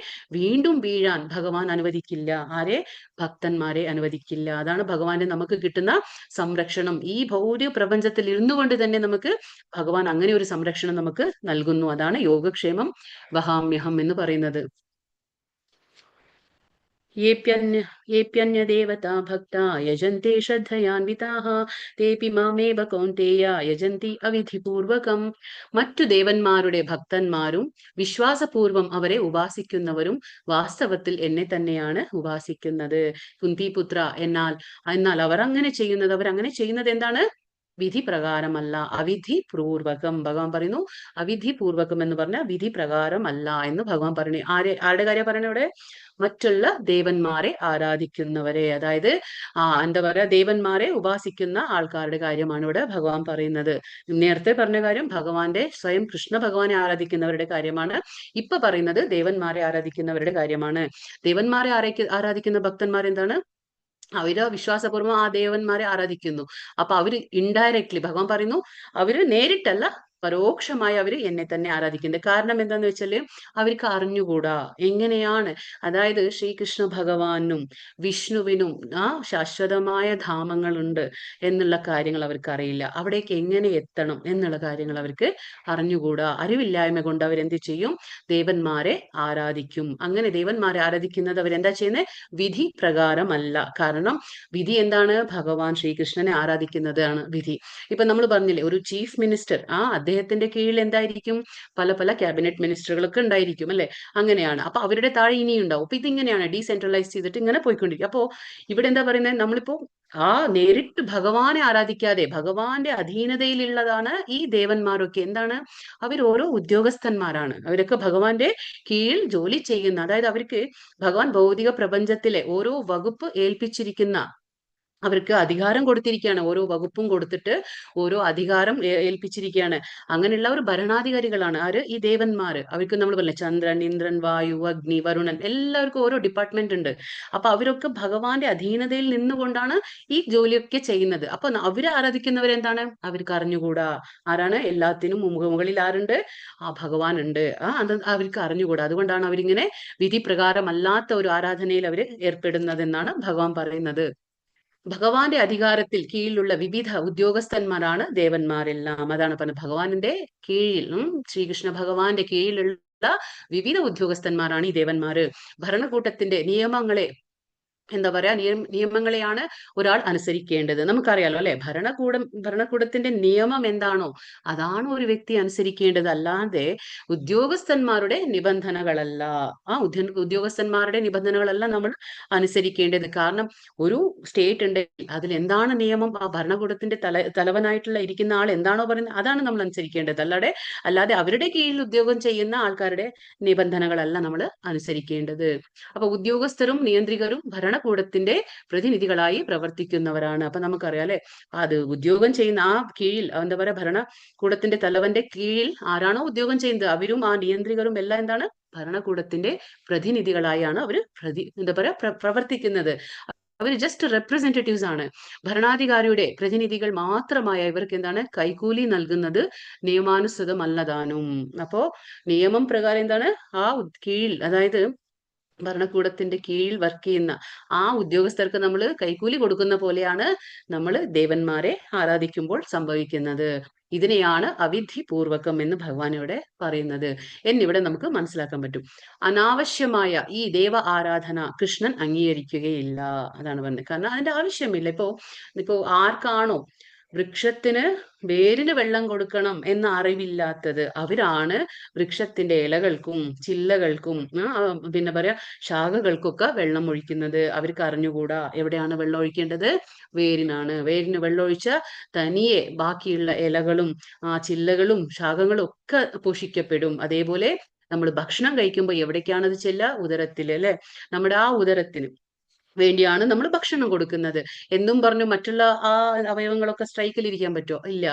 വീണ്ടും വീഴാൻ ഭഗവാൻ അനുവദിക്കില്ല. ആരെ? ഭക്തന്മാരെ അനുവദിക്കില്ല. അതാണ് ഭഗവാന്റെ നമുക്ക് കിട്ടുന്ന സംരക്ഷണം. ഈ ഭൗതിക പ്രപഞ്ചത്തിൽ ഇരുന്നു കൊണ്ട് തന്നെ നമുക്ക് ഭഗവാൻ അങ്ങനെ ഒരു സംരക്ഷണം നമുക്ക് നൽകുന്നു. അതാണ് യോഗക്ഷേമം വഹാമ്യഹം എന്ന് പറയുന്നത്. യേപ്യന്യദേവതാ ഭക്താ യജന്തെ ശ്രദ്ധയാൻവിതാഃ തേപി മാമേവ കൗന്തേയ യജന്തി അവിധിപൂർവകം. മറ്റു ദേവന്മാരുടെ ഭക്തന്മാരും വിശ്വാസപൂർവം അവരെ ഉപാസിക്കുന്നവരും വാസ്തവത്തിൽ എന്നെ തന്നെയാണ് ഉപാസിക്കുന്നത്. കുന്തിപുത്ര, എന്നാൽ അവരങ്ങനെ ചെയ്യുന്നത് എന്താണ്? വിധി പ്രകാരമല്ല, അവിധി പൂർവകം. ഭഗവാൻ പറയുന്നു അവിധി പൂർവകം എന്ന് പറഞ്ഞാൽ വിധി പ്രകാരമല്ല എന്ന് ഭഗവാൻ പറഞ്ഞു. ആരുടെ കാര്യം പറഞ്ഞ ഇവിടെ? മറ്റുള്ള ദേവന്മാരെ ആരാധിക്കുന്നവരെ, അതായത് എന്താ പറയാ, ദേവന്മാരെ ഉപാസിക്കുന്ന ആൾക്കാരുടെ കാര്യമാണ് ഇവിടെ ഭഗവാൻ പറയുന്നത്. നേരത്തെ പറഞ്ഞ കാര്യം ഭഗവാന്റെ സ്വയം കൃഷ്ണ ഭഗവാനെ ആരാധിക്കുന്നവരുടെ കാര്യമാണ്. ഇപ്പൊ പറയുന്നത് ദേവന്മാരെ ആരാധിക്കുന്നവരുടെ കാര്യമാണ്. ദേവന്മാരെ ആരാധിക്കുന്ന ഭക്തന്മാരെന്താണ്? അവര് വിശ്വാസപൂർവ്വം ആ ദേവന്മാരെ ആരാധിക്കുന്നു. അപ്പൊ അവര് ഇൻഡയറക്ട്ലി, ഭഗവാൻ പറയുന്നു, അവര് നേരിട്ടല്ല പരോക്ഷമായി അവര് എന്നെ തന്നെ ആരാധിക്കുന്നത്. കാരണം എന്താന്ന് വെച്ചാല് അവർക്ക് അറിഞ്ഞുകൂടാ എങ്ങനെയാണ്, അതായത് ശ്രീകൃഷ്ണ ഭഗവാനും വിഷ്ണുവിനും ശാശ്വതമായ ധാമങ്ങളുണ്ട് എന്നുള്ള കാര്യങ്ങൾ അവർക്ക് അറിയില്ല. അവിടേക്ക് എങ്ങനെ എത്തണം എന്നുള്ള കാര്യങ്ങൾ അവർക്ക് അറിഞ്ഞുകൂടാ. അറിവില്ലായ്മ കൊണ്ട് അവരെന്ത് ചെയ്യും? ദേവന്മാരെ ആരാധിക്കും. അങ്ങനെ ദേവന്മാരെ ആരാധിക്കുന്നത് അവരെന്താ ചെയ്യുന്നത്? വിധി പ്രകാരമല്ല. കാരണം വിധി എന്താണ്? ഭഗവാൻ ശ്രീകൃഷ്ണനെ ആരാധിക്കുന്നതാണ് വിധി. ഇപ്പൊ നമ്മൾ പറഞ്ഞില്ലേ, ഒരു ചീഫ് മിനിസ്റ്റർ, അദ്ദേഹത്തിന്റെ കീഴിൽ എന്തായിരിക്കും? പല പല ക്യാബിനറ്റ് മിനിസ്റ്ററുകളൊക്കെ ഉണ്ടായിരിക്കും അല്ലെ? അങ്ങനെയാണ്. അപ്പൊ അവരുടെ താഴെ ഇനിയും ഉണ്ടാവും. അപ്പൊ ഇതിങ്ങനെയാണ് ഡീസെൻട്രലൈസ് ചെയ്തിട്ട് ഇങ്ങനെ പോയിക്കൊണ്ടിരിക്കും. അപ്പോ ഇവിടെ എന്താ പറയുന്നത്? നമ്മളിപ്പോ നേരിട്ട് ഭഗവാനെ ആരാധിക്കാതെ ഭഗവാന്റെ അധീനതയിലുള്ളതാണ് ഈ ദേവന്മാരൊക്കെ. എന്താണ്? അവർ ഓരോ ഉദ്യോഗസ്ഥന്മാരാണ്. അവരൊക്കെ ഭഗവാന്റെ കീഴിൽ ജോലി ചെയ്യുന്ന, അതായത് അവർക്ക് ഭഗവാൻ ഭൗതിക പ്രപഞ്ചത്തിലെ ഓരോ വകുപ്പ് ഏൽപ്പിച്ചിരിക്കുന്ന, അവർക്ക് അധികാരം കൊടുത്തിരിക്കുകയാണ്. ഓരോ വകുപ്പും കൊടുത്തിട്ട് ഓരോ അധികാരം ഏൽപ്പിച്ചിരിക്കുകയാണ്. അങ്ങനെയുള്ള ഒരു ഭരണാധികാരികളാണ് ആര്? ഈ ദേവന്മാര്. അവർക്ക് നമ്മൾ പറഞ്ഞ ചന്ദ്രൻ, ഇന്ദ്രൻ, വായു, അഗ്നി, വരുണൻ, എല്ലാവർക്കും ഓരോ ഡിപ്പാർട്ട്മെന്റ് ഉണ്ട്. അപ്പൊ അവരൊക്കെ ഭഗവാന്റെ അധീനതയിൽ നിന്നുകൊണ്ടാണ് ഈ ജോലിയൊക്കെ ചെയ്യുന്നത്. അപ്പൊ അവരെ ആരാധിക്കുന്നവരെന്താണ്? അവർക്ക് അറിഞ്ഞുകൂടാ. ആരാണ്? എല്ലാത്തിനും മുകളിൽ ആരുണ്ട്? ഭഗവാൻ ഉണ്ട്. അത് അവർക്ക് അറിഞ്ഞുകൂടാ. അതുകൊണ്ടാണ് അവരിങ്ങനെ വിധി പ്രകാരമല്ലാത്ത ഒരു ആരാധനയിൽ അവര് ഏർപ്പെടുന്നതെന്നാണ് ഭഗവാൻ പറയുന്നത്. ഭഗവാന്റെ അധികാരത്തിൽ കീഴിലുള്ള വിവിധ ഉദ്യോഗസ്ഥന്മാരാണ് ദേവന്മാരെല്ലാം. അതാണ് പറഞ്ഞത്, ഭഗവാന്റെ കീഴിൽ, ശ്രീകൃഷ്ണ ഭഗവാന്റെ കീഴിലുള്ള വിവിധ ഉദ്യോഗസ്ഥന്മാരാണ് ഈ ദേവന്മാര്. ഭരണകൂട്ടത്തിന്റെ നിയമങ്ങളെ എന്താ പറയാ, നിയമങ്ങളെയാണ് ഒരാൾ അനുസരിക്കേണ്ടത്. നമുക്കറിയാലോ അല്ലെ? ഭരണകൂടത്തിന്റെ നിയമം എന്താണോ അതാണ് ഒരു വ്യക്തി അനുസരിക്കേണ്ടത്. അല്ലാതെ ഉദ്യോഗസ്ഥന്മാരുടെ നിബന്ധനകളല്ല. ഉദ്യോഗസ്ഥന്മാരുടെ നിബന്ധനകളല്ല നമ്മൾ അനുസരിക്കേണ്ടത്. കാരണം ഒരു സ്റ്റേറ്റ് ഉണ്ടെങ്കിൽ അതിൽ എന്താണ് നിയമം, ഭരണകൂടത്തിന്റെ തലവനായിട്ടുള്ള ഇരിക്കുന്ന ആൾ എന്താണോ പറയുന്നത് അതാണ് നമ്മൾ അനുസരിക്കേണ്ടത്. അല്ലാതെ അവരുടെ കീഴിൽ ഉദ്യോഗം ചെയ്യുന്ന ആൾക്കാരുടെ നിബന്ധനകളല്ല നമ്മൾ അനുസരിക്കേണ്ടത്. അപ്പൊ ഉദ്യോഗസ്ഥരും നിയന്ത്രികരും ഭരണകൂടത്തിന്റെ പ്രതിനിധികളായി പ്രവർത്തിക്കുന്നവരാണ്. അപ്പൊ നമുക്കറിയാം അല്ലെ, അത് ഉദ്യോഗം ചെയ്യുന്ന കീഴിൽ എന്താ പറയാ, ഭരണകൂടത്തിന്റെ തലവന്റെ കീഴിൽ ആരാണോ ഉദ്യോഗം ചെയ്യുന്നത് അവരും നിയന്ത്രികരും എല്ലാം എന്താണ്? ഭരണകൂടത്തിന്റെ പ്രതിനിധികളായാണ് അവർ എന്താ പറയാ പ്രവർത്തിക്കുന്നത്. അവർ ജസ്റ്റ് റെപ്രസെന്റേറ്റീവ്സ് ആണ്. ഭരണാധികാരിയുടെ പ്രതിനിധികൾ മാത്രമായ ഇവർക്ക് എന്താണ്? കൈക്കൂലി നൽകുന്നത് നിയമാനുസൃതമല്ലതാനും. അപ്പോ നിയമം പ്രകാരം എന്താണ്? കീഴിൽ, അതായത് ഭരണകൂടത്തിന്റെ കീഴിൽ വർക്ക് ചെയ്യുന്ന ഉദ്യോഗസ്ഥർക്ക് നമ്മൾ കൈക്കൂലി കൊടുക്കുന്ന പോലെയാണ് നമ്മൾ ദേവന്മാരെ ആരാധിക്കുമ്പോൾ സംഭവിക്കുന്നത്. ഇതിനെയാണ് അവിധിപൂർവകം എന്ന് ഭഗവാൻ ഇവിടെ പറയുന്നത് എന്നിവിടെ നമുക്ക് മനസ്സിലാക്കാൻ പറ്റും. അനാവശ്യമായ ഈ ദേവ ആരാധന കൃഷ്ണൻ അംഗീകരിക്കുകയില്ല, അതാണ് പറഞ്ഞത്. കാരണം അതിന്റെ ആവശ്യമില്ല. ഇപ്പോ ആർക്കാണോ വൃക്ഷത്തിന് വേരിന് വെള്ളം കൊടുക്കണം എന്ന അറിവില്ലാത്തത്, അവരാണ് വൃക്ഷത്തിന്റെ ഇലകൾക്കും ചില്ലകൾക്കും പിന്നെ പറയാ ശാഖകൾക്കൊക്കെ വെള്ളം ഒഴിക്കുന്നത്. അവർക്ക് അറിഞ്ഞുകൂടാ എവിടെയാണ് വെള്ളം ഒഴിക്കേണ്ടത്, വേരിനാണ്. വേരിന് വെള്ളം ഒഴിച്ച തനിയെ ബാക്കിയുള്ള ഇലകളും ചില്ലകളും ശാഖകളും ഒക്കെ പോഷിക്കപ്പെടും. അതേപോലെ നമ്മൾ ഭക്ഷണം കഴിക്കുമ്പോൾ എവിടേക്കാണ് അത് ചെല്ലുക, ഉദരത്തിൽ അല്ലെ. നമ്മുടെ ആ ഉദരത്തിന് വേണ്ടിയാണ് നമ്മൾ ഭക്ഷണം കൊടുക്കുന്നത് എന്നും പറഞ്ഞു മറ്റുള്ള ആ അവയവങ്ങളൊക്കെ സ്ട്രൈക്കിലിരിക്കാൻ പറ്റുമോ? ഇല്ല.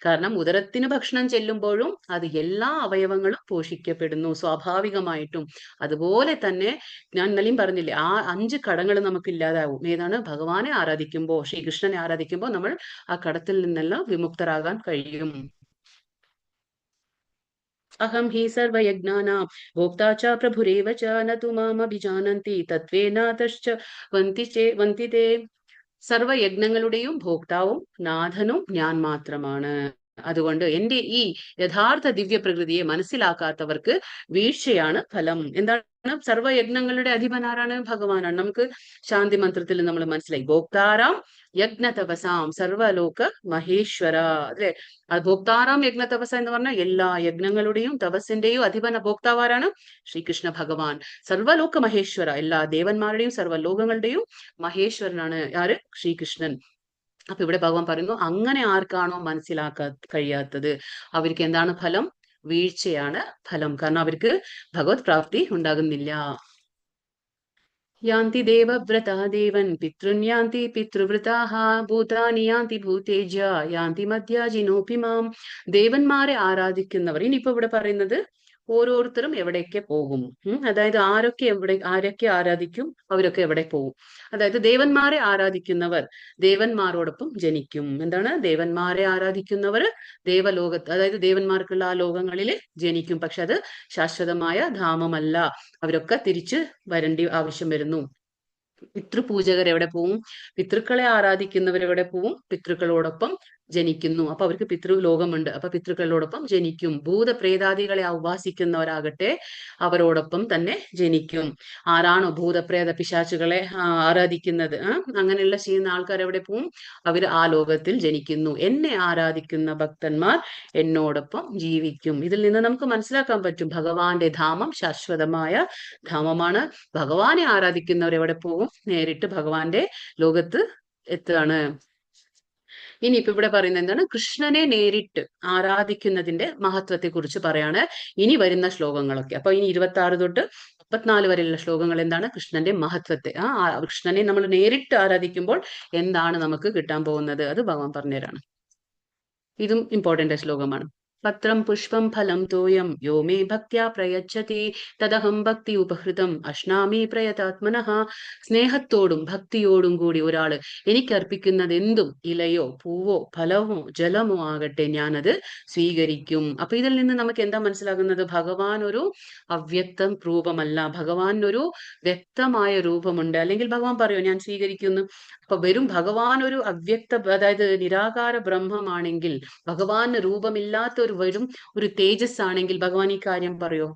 കാരണം ഉദരത്തിന് ഭക്ഷണം ചെല്ലുമ്പോഴും അത് എല്ലാ അവയവങ്ങളും പോഷിക്കപ്പെടുന്നു സ്വാഭാവികമായിട്ടും. അതുപോലെ തന്നെ ഞാൻ ഇന്നലെയും പറഞ്ഞില്ലേ, ആ 5 കടങ്ങൾ നമുക്ക് ഇല്ലാതാവും. ഏതാണ്? ഭഗവാനെ ആരാധിക്കുമ്പോൾ, ശ്രീകൃഷ്ണനെ ആരാധിക്കുമ്പോൾ നമ്മൾ ആ കടത്തിൽ നിന്നെല്ലാം വിമുക്തരാകാൻ കഴിയും. അഹം ഹി സർവയജ്ഞാനാം ഭോക്താ ച പ്രഭുരേവ ച ന തു മാം അഭിജാനന്തി തത്വേനാതശ്ച വന്തി തേ. സർവയജ്ഞങ്ങളുടെയും ഭോക്താവും നാഥനും ഞാൻ മാത്രമാണ്. അതുകൊണ്ട് എന്റെ ഈ യഥാർത്ഥ ദിവ്യ പ്രകൃതിയെ മനസ്സിലാക്കാത്തവർക്ക് വീഴ്ചയാണ് ഫലം. എന്താണ്? സർവയജ്ഞങ്ങളുടെ അധിപനാരാണ്? ഭഗവാനാണ്. നമുക്ക് ശാന്തി മന്ത്രത്തിൽ നമ്മൾ മനസ്സിലായി, ഭോക്താരാം യജ്ഞതപസാം സർവലോക മഹേശ്വര, അല്ലെ. ഭോക്താറാം യജ്ഞതപസ എന്ന് പറഞ്ഞാൽ എല്ലാ യജ്ഞങ്ങളുടെയും തപസ്സിന്റെയും അധിപന ഭോക്താവാരാണ്? ശ്രീകൃഷ്ണ ഭഗവാൻ. സർവലോക മഹേശ്വര, എല്ലാ ദേവന്മാരുടെയും സർവ്വലോകങ്ങളുടെയും മഹേശ്വരനാണ് ആര്? ശ്രീകൃഷ്ണൻ. അപ്പൊ ഇവിടെ ഭഗവാൻ പറയുന്നു, അങ്ങനെ ആർക്കാണോ കഴിയാത്തത് അവർക്ക് എന്താണ് ഫലം? വീഴ്ചയാണ് ഫലം. കാരണം അവർക്ക് ഭഗവത് പ്രാപ്തി ഉണ്ടാകുന്നില്ല. യാന്തി ദേവവ്രതാ ദേവൻ പിതൃൻ യാന്തി പിതൃവൃതാഹ ഭൂതാനി യാന്തി ഭൂതേജ യാന്തി മധ്യാജിനോപി മാം. ദേവന്മാരെ ആരാധിക്കുന്നവർ, ഇനിയിപ്പോ ഇവിടെ പറയുന്നത് ഓരോരുത്തരും എവിടേക്ക് പോകും, അതായത് ആരൊക്കെ ആരാധിക്കും അവരൊക്കെ എവിടെ പോകും. അതായത് ദേവന്മാരെ ആരാധിക്കുന്നവർ ദേവന്മാരോടൊപ്പം ജനിക്കും. എന്താണ്? ദേവന്മാരെ ആരാധിക്കുന്നവർ ദേവലോകത്ത്, അതായത് ദേവന്മാർക്കുള്ള ആ ലോകങ്ങളിൽ ജനിക്കും. പക്ഷെ അത് ശാശ്വതമായ ധാമമല്ല. അവരൊക്കെ തിരിച്ച് വരേണ്ടി ആവശ്യം വരുന്നു. പിതൃപൂജകർ എവിടെ പോവും? പിതൃക്കളെ ആരാധിക്കുന്നവർ എവിടെ പോവും? പിതൃക്കളോടൊപ്പം ജനിക്കുന്നു. അപ്പൊ അവർക്ക് പിതൃലോകമുണ്ട്. അപ്പൊ പിതൃക്കളോടൊപ്പം ജനിക്കും. ഭൂതപ്രേതാദികളെ ഉപാസിക്കുന്നവരാകട്ടെ അവരോടൊപ്പം തന്നെ ജനിക്കും. ആരാണോ ഭൂതപ്രേത പിശാചുകളെ ആരാധിക്കുന്നത്, അങ്ങനെയുള്ള ചെയ്യുന്ന ആൾക്കാർ എവിടെ പോവും? അവർ ആ ലോകത്തിൽ ജനിക്കുന്നു. എന്നെ ആരാധിക്കുന്ന ഭക്തന്മാർ എന്നോടൊപ്പം ജീവിക്കും. ഇതിൽ നിന്ന് നമുക്ക് മനസ്സിലാക്കാൻ പറ്റും, ഭഗവാന്റെ ധാമം ശാശ്വതമായ ധാമമാണ്. ഭഗവാനെ ആരാധിക്കുന്നവർ എവിടെ പോകും? നേരിട്ട് ഭഗവാന്റെ ലോകത്ത് എത്തുകയാണ്. ഇനിയിപ്പോ ഇവിടെ പറയുന്നത് എന്താണ്? കൃഷ്ണനെ നേരിട്ട് ആരാധിക്കുന്നതിന്റെ മഹത്വത്തെ കുറിച്ച് പറയാണ് ഇനി വരുന്ന ശ്ലോകങ്ങളൊക്കെ. അപ്പൊ ഇനി 26 തൊട്ട് 34 വരെയുള്ള ശ്ലോകങ്ങൾ എന്താണ്? കൃഷ്ണന്റെ മഹത്വത്തെ, കൃഷ്ണനെ നമ്മൾ നേരിട്ട് ആരാധിക്കുമ്പോൾ എന്താണ് നമുക്ക് കിട്ടാൻ പോകുന്നത്, അത് ഭഗവാൻ പറഞ്ഞുതരാണ്. ഇതും ഇമ്പോർട്ടന്റ് ശ്ലോകമാണ്. പത്രം പുഷ്പം ഫലം തോയം യോ മേ ഭക്ത്യാ പ്രയച്ഛതി തദഹം ഭക്തി ഉപഹൃതം അശ്നാമി പ്രയതാത്മനഃ. സ്നേഹത്തോടും ഭക്തിയോടും കൂടി ഒരാള് എനിക്കർപ്പിക്കുന്നത് എന്തും, ഇലയോ പൂവോ ഫലമോ ജലമോ ആകട്ടെ, ഞാനത് സ്വീകരിക്കും. അപ്പൊ ഇതിൽ നിന്ന് നമുക്ക് എന്താ മനസ്സിലാകുന്നത്? ഭഗവാൻ ഒരു അവ്യക്ത രൂപമല്ല, ഭഗവാൻ ഒരു വ്യക്തമായ രൂപമുണ്ട്. അല്ലെങ്കിൽ ഭഗവാൻ പറയോ ഞാൻ സ്വീകരിക്കുന്നു? അപ്പൊ വെറും ഭഗവാൻ ഒരു അവ്യക്ത, അതായത് നിരാകാര ബ്രഹ്മമാണെങ്കിൽ, ഭഗവാന് രൂപമില്ലാത്ത വെറും ഒരു തേജസ് ആണെങ്കിൽ ഭഗവാൻ ഈ കാര്യം പറയോ?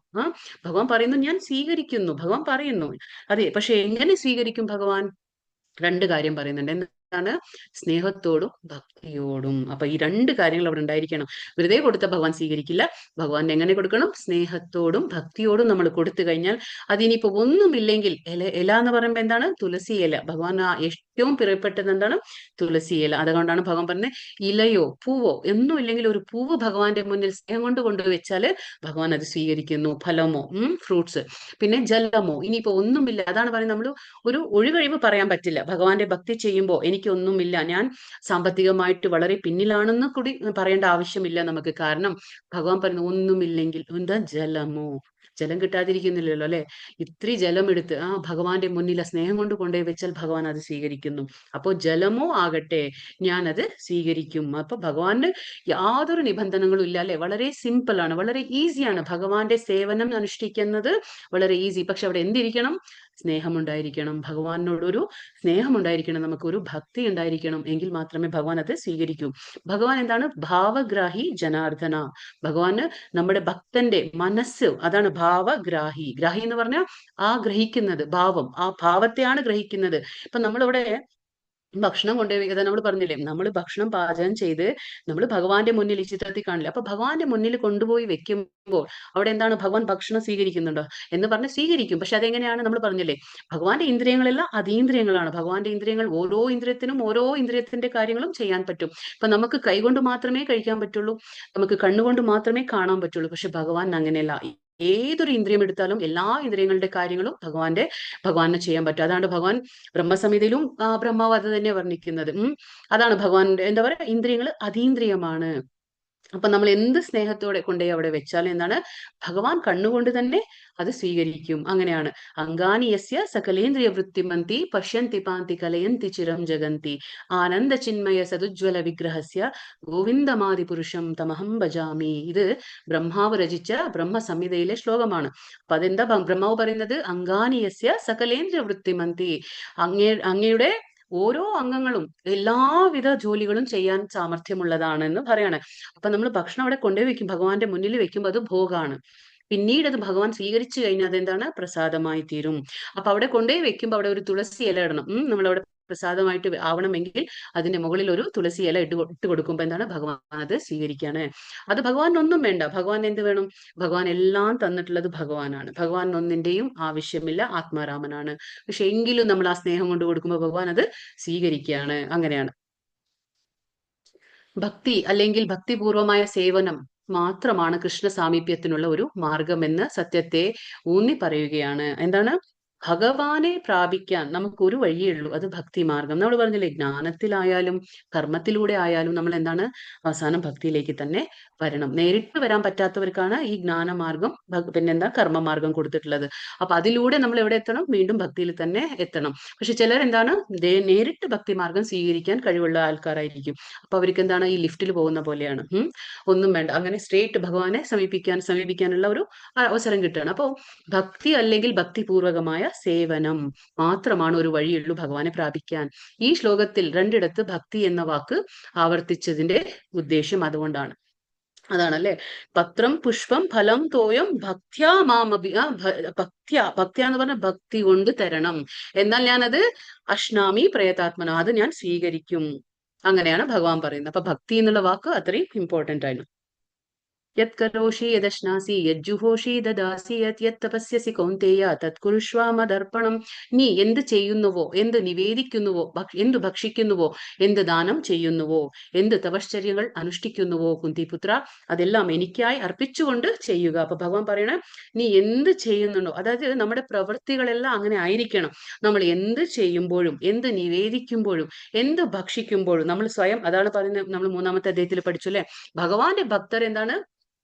ഭഗവാൻ പറയുന്നു ഞാൻ സ്വീകരിക്കുന്നു. ഭഗവാൻ പറയുന്നു. അതെ, പക്ഷെ എങ്ങനെ സ്വീകരിക്കും ഭഗവാൻ? 2 കാര്യം പറയുന്നുണ്ട്. എന്താണ്? സ്നേഹത്തോടും ഭക്തിയോടും. അപ്പൊ ഈ 2 കാര്യങ്ങൾ അവിടെ ഉണ്ടായിരിക്കണം. വെറുതെ കൊടുത്ത ഭഗവാൻ സ്വീകരിക്കില്ല. ഭഗവാൻ എങ്ങനെ കൊടുക്കണം? സ്നേഹത്തോടും ഭക്തിയോടും നമ്മൾ കൊടുത്തു കഴിഞ്ഞാൽ, അതിനിപ്പോ ഒന്നുമില്ലെങ്കിൽ, ഇല എന്ന് പറയുമ്പോ എന്താണ്? തുളസി ഇല. ഭഗവാൻ ഏറ്റവും പ്രിയപ്പെട്ടത് എന്താണ്? തുളസി ഇല. അതുകൊണ്ടാണ് ഭഗവാൻ പറഞ്ഞത് ഇലയോ പൂവോ ഒന്നും ഇല്ലെങ്കിൽ ഒരു പൂവ് ഭഗവാന്റെ മുന്നിൽ സ്നേഹം കൊണ്ട് കൊണ്ടുവച്ചാല് ഭഗവാൻ അത് സ്വീകരിക്കുന്നു. ഫലമോ ഫ്രൂട്ട്സ്, പിന്നെ ജലമോ, ഇനിയിപ്പോ ഒന്നുമില്ല, അതാണ് പറയുന്നത്. നമ്മൾ ഒരു ഒഴികഴിവ് പറയാൻ പറ്റില്ല. ഭഗവാന്റെ ഭക്തി ചെയ്യുമ്പോൾ എനിക്കൊന്നുമില്ല, ഞാൻ സാമ്പത്തികമായിട്ട് വളരെ പിന്നിലാണെന്ന് കൂടി പറയേണ്ട ആവശ്യമില്ല നമുക്ക്. കാരണം ഭഗവാൻ പറയുന്നു ഒന്നുമില്ലെങ്കിൽ എന്താ? ജലമോ. ജലം കിട്ടാതിരിക്കുന്നില്ലല്ലോ അല്ലെ. ഇത്തിരി ജലം എടുത്ത് ഭഗവാന്റെ മുന്നിൽ സ്നേഹം കൊണ്ട് കൊണ്ടുപോയി വെച്ചാൽ ഭഗവാൻ അത് സ്വീകരിക്കുന്നു. അപ്പോൾ ജലമോ ആകട്ടെ ഞാൻ അത് സ്വീകരിക്കും. അപ്പൊ ഭഗവാന് യാതൊരു നിബന്ധനകളും ഇല്ല അല്ലെ. വളരെ സിമ്പിൾ ആണ്, വളരെ ഈസിയാണ് ഭഗവാന്റെ സേവനം അനുഷ്ഠിക്കുന്നത്, വളരെ ഈസി. പക്ഷെ അവിടെ എന്തിരിക്കണം? സ്നേഹമുണ്ടായിരിക്കണം, ഭഗവാനോടൊരു സ്നേഹമുണ്ടായിരിക്കണം, നമുക്കൊരു ഭക്തി ഉണ്ടായിരിക്കണം. എങ്കിൽ മാത്രമേ ഭഗവാൻ അത് സ്വീകരിക്കൂ. ഭഗവാൻ എന്താണ്? ഭാവഗ്രാഹി ജനാർദ്ദന. ഭഗവാന് നമ്മുടെ ഭക്തന്റെ മനസ്സ്, അതാണ് ഭാവഗ്രാഹി. ഗ്രാഹി എന്ന് പറഞ്ഞാൽ ആ ഗ്രഹിക്കുന്നത്, ഭാവം, ആ ഭാവത്തെയാണ് ഗ്രഹിക്കുന്നത്. ഇപ്പൊ നമ്മളിവിടെ ഭക്ഷണം കൊണ്ടുപോയി, അതാ നമ്മൾ പറഞ്ഞില്ലേ, നമ്മൾ ഭക്ഷണം പാചകം ചെയ്ത് നമ്മൾ ഭഗവാന്റെ മുന്നിൽ ഈ ചിത്രത്തിൽ കാണില്ല. അപ്പൊ ഭഗവാന്റെ മുന്നിൽ കൊണ്ടുപോയി വെക്കുമ്പോൾ അവിടെ എന്താണ്? ഭഗവാൻ ഭക്ഷണം സ്വീകരിക്കുന്നുണ്ടോ എന്ന് പറഞ്ഞ് സ്വീകരിക്കും. പക്ഷെ അതെങ്ങനെയാണ്? നമ്മൾ പറഞ്ഞില്ലേ, ഭഗവാന്റെ ഇന്ദ്രിയങ്ങളെല്ലാം അതീന്ദ്രിയങ്ങളാണ്. ഭഗവാന്റെ ഇന്ദ്രിയങ്ങൾ, ഓരോ ഇന്ദ്രിയത്തിനും ഓരോ ഇന്ദ്രിയത്തിന്റെ കാര്യങ്ങളും ചെയ്യാൻ പറ്റും. ഇപ്പൊ നമുക്ക് കൈകൊണ്ട് മാത്രമേ കഴിക്കാൻ പറ്റുള്ളൂ, നമുക്ക് കണ്ണുകൊണ്ട് മാത്രമേ കാണാൻ പറ്റുള്ളൂ. പക്ഷെ ഭഗവാൻ അങ്ങനെയല്ല. ഏതൊരു ഇന്ദ്രിയം എടുത്താലും എല്ലാ ഇന്ദ്രിയങ്ങളുടെ കാര്യങ്ങളും ഭഗവാനെ ചെയ്യാൻ പറ്റും. അതാണ് ഭഗവാൻ ബ്രഹ്മസംഹിതയിലും ബ്രഹ്മാവ് അത് തന്നെ വർണ്ണിക്കുന്നത്. അതാണ് ഭഗവാൻ എന്താ പറയാ, ഇന്ദ്രിയങ്ങൾ അതീന്ദ്രിയമാണ്. അപ്പൊ നമ്മൾ എന്ത് സ്നേഹത്തോടെ കൊണ്ടുപോയി അവിടെ വെച്ചാലും എന്താണ്? ഭഗവാൻ കണ്ണുകൊണ്ട് തന്നെ അത് സ്വീകരിക്കും. അങ്ങനെയാണ്. അംഗാനി യസ്യ സകലേന്ദ്രിയ വൃത്തിമന്തി പശ്യന്തി പാന്തി കലയന്തി ചിരം ജഗന്തി ആനന്ദ ചിന്മയ സദുജ്വല വിഗ്രഹസ്യ ഗോവിന്ദമാദി പുരുഷം തമഹം ഭജാമി. ഇത് ബ്രഹ്മാവ് രചിച്ച ബ്രഹ്മസംഹിതയിലെ ശ്ലോകമാണ്. അപ്പൊ അതെന്താ ബ്രഹ്മാവ് പറയുന്നത്? അംഗാനി യസ്യ സകലേന്ദ്രിയ വൃത്തിമന്തി, അങ്ങയുടെ ഓരോ അംഗങ്ങളും എല്ലാവിധ ജോലികളും ചെയ്യാൻ സാമർഥ്യമുള്ളതാണെന്ന് പറയാണ്. അപ്പൊ നമ്മൾ ഭക്ഷണം അവിടെ കൊണ്ടുപോയി വെക്കും, ഭഗവാന്റെ മുന്നിൽ വെക്കുമ്പോൾ അത് ഭോഗാണ്. പിന്നീട് അത് ഭഗവാൻ സ്വീകരിച്ചു കഴിഞ്ഞാൽ അതെന്താണ്? പ്രസാദമായി തീരും. അപ്പൊ അവിടെ കൊണ്ടുപോയി വെക്കുമ്പോൾ അവിടെ ഒരു തുളസി ഇല ഇടണം. നമ്മളവിടെ പ്രസാദമായിട്ട് ആവണമെങ്കിൽ അതിന്റെ മുകളിൽ ഒരു തുളസി ഇല ഇട്ട് കൊടുക്കുമ്പോൾ എന്താണ്? ഭഗവാൻ അത് സ്വീകരിക്കാണ്. അത് ഭഗവാൻ ഒന്നും വേണ്ട. ഭഗവാൻ എന്ത് വേണം? ഭഗവാൻ എല്ലാം തന്നിട്ടുള്ളത് ഭഗവാനാണ്. ഭഗവാൻ ഒന്നിന്റെയും ആവശ്യമില്ല, ആത്മാരാമനാണ്. പക്ഷെ എങ്കിലും നമ്മൾ ആ സ്നേഹം കൊണ്ട് കൊടുക്കുമ്പോൾ ഭഗവാൻ അത് സ്വീകരിക്കുകയാണ്. അങ്ങനെയാണ്. ഭക്തി അല്ലെങ്കിൽ ഭക്തിപൂർവമായ സേവനം മാത്രമാണ് കൃഷ്ണ സാമീപ്യത്തിനുള്ള ഒരു മാർഗമെന്ന് സത്യത്തെ ഊന്നി പറയുകയാണ്. എന്താണ്? ഭഗവാനെ പ്രാപിക്കാൻ നമുക്കൊരു വഴിയേ ഉള്ളൂ, അത് ഭക്തി മാർഗം. നമ്മൾ പറഞ്ഞില്ലേ, ജ്ഞാനത്തിലായാലും കർമ്മത്തിലൂടെ ആയാലും നമ്മൾ എന്താണ്? അവസാനം ഭക്തിയിലേക്ക് തന്നെ വരണം. നേരിട്ട് വരാൻ പറ്റാത്തവർക്കാണ് ഈ ജ്ഞാനമാർഗം, പിന്നെന്താ കർമ്മമാർഗം കൊടുത്തിട്ടുള്ളത്. അപ്പൊ അതിലൂടെ നമ്മൾ എവിടെ എത്തണം? വീണ്ടും ഭക്തിയിൽ തന്നെ എത്തണം. പക്ഷെ ചിലരെന്താണ്? നേരിട്ട് ഭക്തി മാർഗം സ്വീകരിക്കാൻ കഴിവുള്ള ആൾക്കാരായിരിക്കും. അപ്പൊ അവർക്ക് എന്താണ്? ഈ ലിഫ്റ്റിൽ പോകുന്ന പോലെയാണ്. ഒന്നും വേണ്ട, അങ്ങനെ സ്ട്രേറ്റ് ഭഗവാനെ സമീപിക്കാനുള്ള ഒരു അവസരം കിട്ടുകയാണ്. അപ്പോൾ ഭക്തി അല്ലെങ്കിൽ ഭക്തിപൂർവകമായ സേവനം മാത്രമാണ് ഒരു വഴിയുള്ളൂ ഭഗവാനെ പ്രാപിക്കാൻ. ഈ ശ്ലോകത്തിൽ രണ്ടിടത്ത് ഭക്തി എന്ന വാക്ക് ആവർത്തിച്ചതിന്റെ ഉദ്ദേശം അതുകൊണ്ടാണ്. അതാണല്ലേ, പത്രം പുഷ്പം ഫലം തോയം ഭക്ത്യാ മാമഭി ഭക്ത്യ എന്ന് പറഞ്ഞ ഭക്തി കൊണ്ട് തരണം, എന്നാൽ ഞാനത് അശ്നാമി പ്രയതാത്മന, അത് ഞാൻ സ്വീകരിക്കും. അങ്ങനെയാണ് ഭഗവാൻ പറയുന്നത്. അപ്പൊ ഭക്തി എന്നുള്ള വാക്ക് അത്രയും ഇമ്പോർട്ടന്റ് ആണ്. യത് കരോഷി യദശ്നാസി യജ്ജുഹോഷി ദദാസി യത് തപസ്യസി കൗന്തേയ തത്കുരുഷ്വ മദർപ്പണം. നീ എന്ത് ചെയ്യുന്നുവോ, എന്ത് നിവേദിക്കുന്നുവോ, എന്ത് ഭക്ഷിക്കുന്നുവോ, എന്ത് ദാനം ചെയ്യുന്നുവോ, എന്ത് തപശ്ചര്യകൾ അനുഷ്ഠിക്കുന്നുവോ കുന്തിപുത്ര, അതെല്ലാം എനിക്കായി അർപ്പിച്ചുകൊണ്ട് ചെയ്യുക. അപ്പൊ ഭഗവാൻ പറയണ, നീ എന്ത് ചെയ്യുന്നുണ്ടോ, അതായത് നമ്മുടെ പ്രവൃത്തികളെല്ലാം അങ്ങനെ ആയിരിക്കണം. നമ്മൾ എന്ത് ചെയ്യുമ്പോഴും, എന്ത് നിവേദിക്കുമ്പോഴും, എന്ത് ഭക്ഷിക്കുമ്പോഴും നമ്മൾ സ്വയം, അതാണ് പറയുന്നത്, നമ്മൾ 3-ാമത്തെ അധ്യായത്തിൽ പഠിച്ചു അല്ലെ, ഭഗവാന്റെ ഭക്തർ എന്താണ്?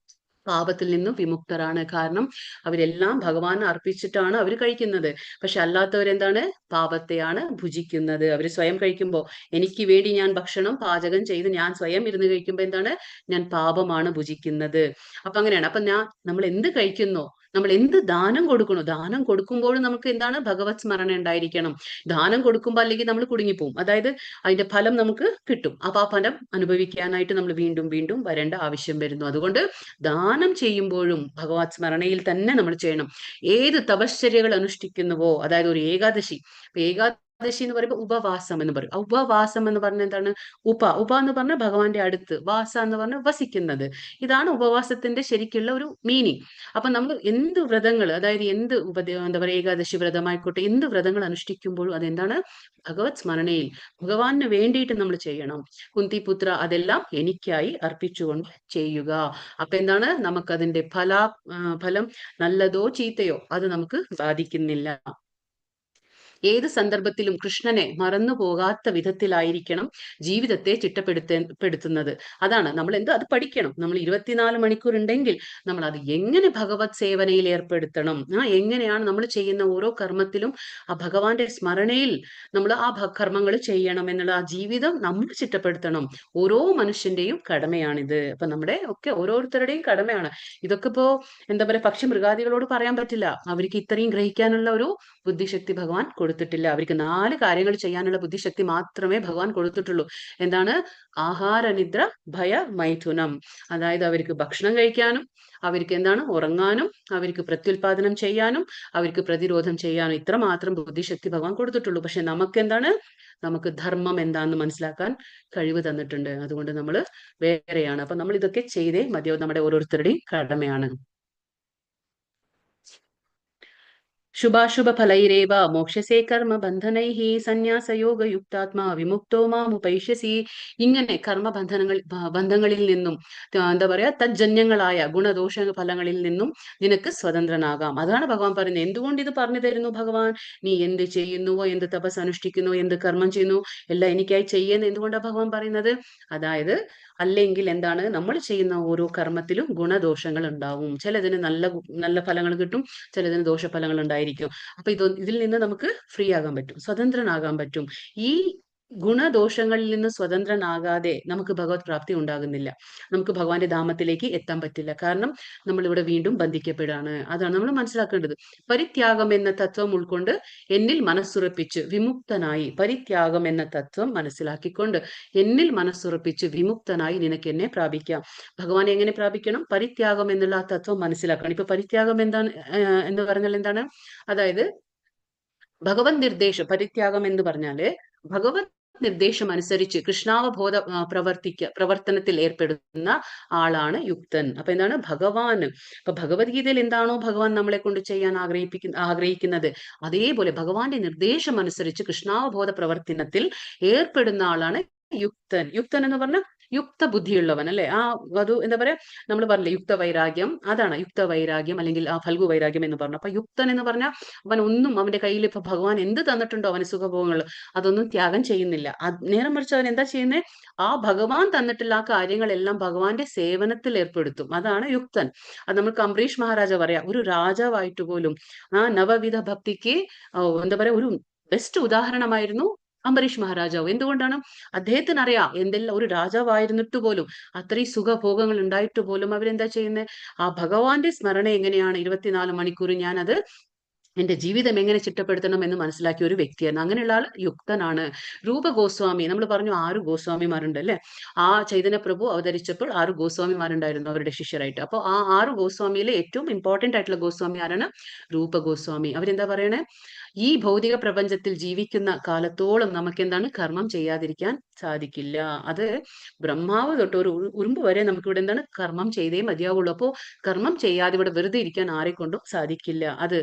പാപത്തിൽ നിന്നും വിമുക്തരാണ്. കാരണം അവരെല്ലാം ഭഗവാന് അർപ്പിച്ചിട്ടാണ് അവർ കഴിക്കുന്നത്. പക്ഷെ അല്ലാത്തവരെന്താണ്? പാപത്തെയാണ് ഭുജിക്കുന്നത്. അവർ സ്വയം കഴിക്കുമ്പോൾ, എനിക്ക് വേണ്ടി ഞാൻ ഭക്ഷണം പാചകം ചെയ്ത് ഞാൻ സ്വയം ഇരുന്ന് കഴിക്കുമ്പോൾ എന്താണ്? ഞാൻ പാപമാണ് ഭുജിക്കുന്നത്. അപ്പൊ അങ്ങനെയാണ്. അപ്പൊ നമ്മൾ എന്ത് കഴിക്കുന്നോ, നമ്മൾ എന്ത് ദാനം കൊടുക്കണോ, ദാനം കൊടുക്കുമ്പോഴും നമുക്ക് എന്താണ്? ഭഗവത് സ്മരണ ഉണ്ടായിരിക്കണം. ദാനം കൊടുക്കുമ്പോൾ അല്ലെങ്കിൽ നമ്മൾ കുടുങ്ങിപ്പോവും, അതായത് അതിന്റെ ഫലം നമുക്ക് കിട്ടും. അപ്പൊ ആ ഫലം അനുഭവിക്കാനായിട്ട് നമ്മൾ വീണ്ടും വീണ്ടും വരേണ്ട ആവശ്യം വരുന്നു. അതുകൊണ്ട് ദാനം ചെയ്യുമ്പോഴും ഭഗവത് സ്മരണയിൽ തന്നെ നമ്മൾ ചെയ്യണം. ഏത് തപശ്ചര്യകൾ അനുഷ്ഠിക്കുന്നുവോ, അതായത് ഒരു ഏകാദശി എന്ന് പറയുമ്പോൾ ഉപവാസം എന്ന് പറയും. ഉപവാസം എന്ന് പറഞ്ഞാൽ എന്താണ്? ഉപ എന്ന് പറഞ്ഞാൽ ഭഗവാന്റെ അടുത്ത്, വാസ എന്ന് പറഞ്ഞാൽ വസിക്കുന്നത്. ഇതാണ് ഉപവാസത്തിന്റെ ശരിക്കുള്ള ഒരു മീനിങ്. അപ്പൊ നമ്മൾ എന്ത് വ്രതങ്ങൾ, അതായത് എന്ത് എന്താ പറയുക, ഏകാദശി വ്രതമായിക്കോട്ടെ, എന്ത് വ്രതങ്ങൾ അനുഷ്ഠിക്കുമ്പോഴും അതെന്താണ്? ഭഗവത് സ്മരണയിൽ ഭഗവാന് വേണ്ടിയിട്ട് നമ്മൾ ചെയ്യണം. കുന്തിപുത്ര, അതെല്ലാം എനിക്കായി അർപ്പിച്ചുകൊണ്ട് ചെയ്യുക. അപ്പൊ എന്താണ്? നമുക്കതിന്റെ ഫലം നല്ലതോ ചീത്തയോ അത് നമുക്ക് ബാധിക്കുന്നില്ല. ഏത് സന്ദർഭത്തിലും കൃഷ്ണനെ മറന്നു പോകാത്ത വിധത്തിലായിരിക്കണം ജീവിതത്തെ ചിട്ടപ്പെടുത്തുന്നത്. അതാണ് നമ്മൾ അത് പഠിക്കണം. നമ്മൾ 24 മണിക്കൂർ ഉണ്ടെങ്കിൽ നമ്മൾ അത് എങ്ങനെ ഭഗവത് സേവനയിൽ ഏർപ്പെടുത്തണം, എങ്ങനെയാണ് നമ്മൾ ചെയ്യുന്ന ഓരോ കർമ്മത്തിലും ആ ഭഗവാന്റെ സ്മരണയിൽ നമ്മൾ ആ കർമ്മങ്ങൾ ചെയ്യണം എന്നുള്ള ആ ജീവിതം നമ്മൾ ചിട്ടപ്പെടുത്തണം. ഓരോ മനുഷ്യന്റെയും കടമയാണിത്. അപ്പൊ നമ്മുടെ ഒക്കെ ഓരോരുത്തരുടെയും കടമയാണ് ഇതൊക്കെ. ഇപ്പോ എന്താ പറയാ, പക്ഷി മൃഗാദികളോട് പറയാൻ പറ്റില്ല. അവർക്ക് ഇത്രയും ഗ്രഹിക്കാനുള്ള ഒരു ബുദ്ധിശക്തി ഭഗവാൻ കൊടുത്തിട്ടില്ല. അവർക്ക് 4 കാര്യങ്ങൾ ചെയ്യാനുള്ള ബുദ്ധിശക്തി മാത്രമേ ഭഗവാൻ കൊടുത്തിട്ടുള്ളൂ. എന്താണ്? ആഹാര, നിദ്ര, ഭയ, മൈഥുനം. അതായത് അവർക്ക് ഭക്ഷണം കഴിക്കാനും, അവർക്ക് എന്താണ് ഉറങ്ങാനും, അവർക്ക് പ്രത്യുൽപാദനം ചെയ്യാനും, അവർക്ക് പ്രതിരോധം ചെയ്യാനും ഇത്ര മാത്രം ബുദ്ധിശക്തി ഭഗവാൻ കൊടുത്തിട്ടുള്ളൂ. പക്ഷെ നമുക്ക് എന്താണ്? നമുക്ക് ധർമ്മം എന്താണെന്ന് മനസ്സിലാക്കാൻ കഴിവ് തന്നിട്ടുണ്ട്. അതുകൊണ്ട് നമ്മൾ വേറെയാണ്. അപ്പൊ നമ്മൾ ഇതൊക്കെ ചെയ്തേ മതിയോ, നമ്മുടെ ഓരോരുത്തരുടെയും കടമയാണ്. ശുഭാശുഭ ഫലൈരേവ മോക്ഷസേ കർമ്മ ബന്ധനൈഹി സന്യാസയോഗ യുക്താത്മാ വിമുക്തോ മാമുപൈഷ്യസി. ഇങ്ങനെ ബന്ധങ്ങളിൽ നിന്നും എന്താ പറയാ, തജ്ജന്യങ്ങളായ ഗുണദോഷ ഫലങ്ങളിൽ നിന്നും നിനക്ക് സ്വതന്ത്രനാകാം. അതാണ് ഭഗവാൻ പറയുന്നത്. എന്തുകൊണ്ട് ഇത് പറഞ്ഞു തരുന്നു ഭഗവാൻ? നീ എന്ത് ചെയ്യുന്നുവോ, എന്ത് തപസ് അനുഷ്ഠിക്കുന്നു, എന്ത് കർമ്മം ചെയ്യുന്നു, എല്ലാം എനിക്കായി ചെയ്യുന്ന എന്തുകൊണ്ടാണ് ഭഗവാൻ പറയുന്നത്? അതായത് അല്ലെങ്കിൽ എന്താണ്, നമ്മൾ ചെയ്യുന്ന ഓരോ കർമ്മത്തിലും ഗുണദോഷങ്ങൾ ഉണ്ടാവും. ചിലതിന് നല്ല ഫലങ്ങൾ കിട്ടും, ചിലതിന് ദോഷഫലങ്ങൾ ഉണ്ടായിരിക്കും. അപ്പൊ ഇതിൽ നിന്ന് നമുക്ക് ഫ്രീ ആകാൻ പറ്റും, സ്വതന്ത്രനാകാൻ പറ്റും. ഈ ഗുണദോഷങ്ങളിൽ നിന്ന് സ്വതന്ത്രനാകാതെ നമുക്ക് ഭഗവത് പ്രാപ്തി ഉണ്ടാകുന്നില്ല. നമുക്ക് ഭഗവാന്റെ ധാമത്തിലേക്ക് എത്താൻ പറ്റില്ല. കാരണം നമ്മൾ ഇവിടെ വീണ്ടും ബന്ധിക്കപ്പെടുകയാണ്. അതാണ് നമ്മൾ മനസ്സിലാക്കേണ്ടത്. പരിത്യാഗം എന്ന തത്വം ഉൾക്കൊണ്ട് എന്നിൽ മനസ്സുറപ്പിച്ച് വിമുക്തനായി, പരിത്യാഗം എന്ന തത്വം മനസ്സിലാക്കിക്കൊണ്ട് എന്നിൽ മനസ്സുറപ്പിച്ച് വിമുക്തനായി നിനക്ക് എന്നെ പ്രാപിക്കാം. ഭഗവാനെ എങ്ങനെ പ്രാപിക്കണം? പരിത്യാഗം എന്നുള്ള ആ തത്വം മനസ്സിലാക്കണം. ഇപ്പൊ പരിത്യാഗം എന്താണ് എന്ന് പറഞ്ഞാൽ എന്താണ്? അതായത് ഭഗവത് നിർദ്ദേശം. പരിത്യാഗം എന്ന് പറഞ്ഞാല് ഭഗവത് നിർദ്ദേശം അനുസരിച്ച് കൃഷ്ണാവബോധ പ്രവർത്തനത്തിൽ ഏർപ്പെടുന്ന ആളാണ് യുക്തൻ. അപ്പൊ എന്താണ്? ഭഗവാൻ. അപ്പൊ ഭഗവത്ഗീതയിൽ എന്താണോ ഭഗവാൻ നമ്മളെ കൊണ്ട് ചെയ്യാൻ ആഗ്രഹിക്കുന്നത് അതേപോലെ ഭഗവാന്റെ നിർദ്ദേശം അനുസരിച്ച് കൃഷ്ണാവബോധ പ്രവർത്തനത്തിൽ ഏർപ്പെടുന്ന ആളാണ് യുക്തൻ. യുക്തൻ എന്ന് പറഞ്ഞാൽ യുക്ത ബുദ്ധിയുള്ളവൻ, അല്ലെ? അത് എന്താ പറയാ, നമ്മൾ പറഞ്ഞില്ലേ യുക്ത വൈരാഗ്യം, അതാണ് യുക്ത വൈരാഗ്യം അല്ലെങ്കിൽ ആ ഫൽഗു വൈരാഗ്യം എന്ന് പറഞ്ഞു. അപ്പൊ യുക്തൻ എന്ന് പറഞ്ഞാൽ അവൻ ഒന്നും, അവന്റെ കയ്യിൽ ഇപ്പൊ ഭഗവാൻ എന്ത് തന്നിട്ടുണ്ടോ അവന് സുഖഭോഗങ്ങൾ, അതൊന്നും ത്യാഗം ചെയ്യുന്നില്ല. നേരെ മറിച്ച് അവൻ എന്താ ചെയ്യുന്നത്? ആ ഭഗവാൻ തന്നിട്ടുള്ള ആ കാര്യങ്ങളെല്ലാം ഭഗവാന്റെ സേവനത്തിൽ ഏർപ്പെടുത്തും. അതാണ് യുക്തൻ. അത് നമുക്ക് അംബരീഷ് മഹാരാജ പറയാ, ഒരു രാജാവായിട്ട് പോലും ആ നവവിധ ഭക്തിക്ക് എന്താ പറയാ ഒരു ബെസ്റ്റ് ഉദാഹരണമായിരുന്നു അംബരീഷ് മഹാരാജാവ്. എന്തുകൊണ്ടാണ്? അദ്ദേഹത്തിന് അറിയാം എന്തെല്ലാം, ഒരു രാജാവായിരുന്നിട്ട് പോലും അത്രയും സുഖഭോഗങ്ങൾ ഉണ്ടായിട്ട് പോലും അവരെന്താ ചെയ്യുന്നത്? ആ ഭഗവാന്റെ സ്മരണ എങ്ങനെയാണ് 24 മണിക്കൂർ ഞാനത് എന്റെ ജീവിതം എങ്ങനെ ചിട്ടപ്പെടുത്തണം എന്ന് മനസ്സിലാക്കിയ ഒരു വ്യക്തിയാണ്. അങ്ങനെയുള്ള ആൾ യുക്തനാണ്. രൂപ ഗോസ്വാമി, നമ്മൾ പറഞ്ഞു 6 ഗോസ്വാമിമാരുണ്ട് അല്ലെ? ആ ചൈതന്യ പ്രഭു അവതരിച്ചപ്പോൾ 6 ഗോസ്വാമിമാരുണ്ടായിരുന്നു അവരുടെ ശിഷ്യരായിട്ട്. അപ്പോൾ ആ 6 ഗോസ്വാമിയിലെ ഏറ്റവും ഇമ്പോർട്ടന്റ് ആയിട്ടുള്ള ഗോസ്വാമി ആരാണ്? രൂപ ഗോസ്വാമി. അവരെന്താ പറയണേ? ഈ ഭൗതിക പ്രപഞ്ചത്തിൽ ജീവിക്കുന്ന കാലത്തോളം നമുക്ക് എന്താണ് കർമ്മം ചെയ്യാതിരിക്കാൻ സാധിക്കില്ല. അത് ബ്രഹ്മാവ് തൊട്ട് ഒരു ഉറുമ്പ് വരെ നമുക്ക് ഇവിടെ എന്താണ് കർമ്മം ചെയ്തേ മതിയാവുള്ളൂ. അപ്പോൾ കർമ്മം ചെയ്യാതെ ഇവിടെ വെറുതെ ഇരിക്കാൻ ആരെക്കൊണ്ടും സാധിക്കില്ല. അത്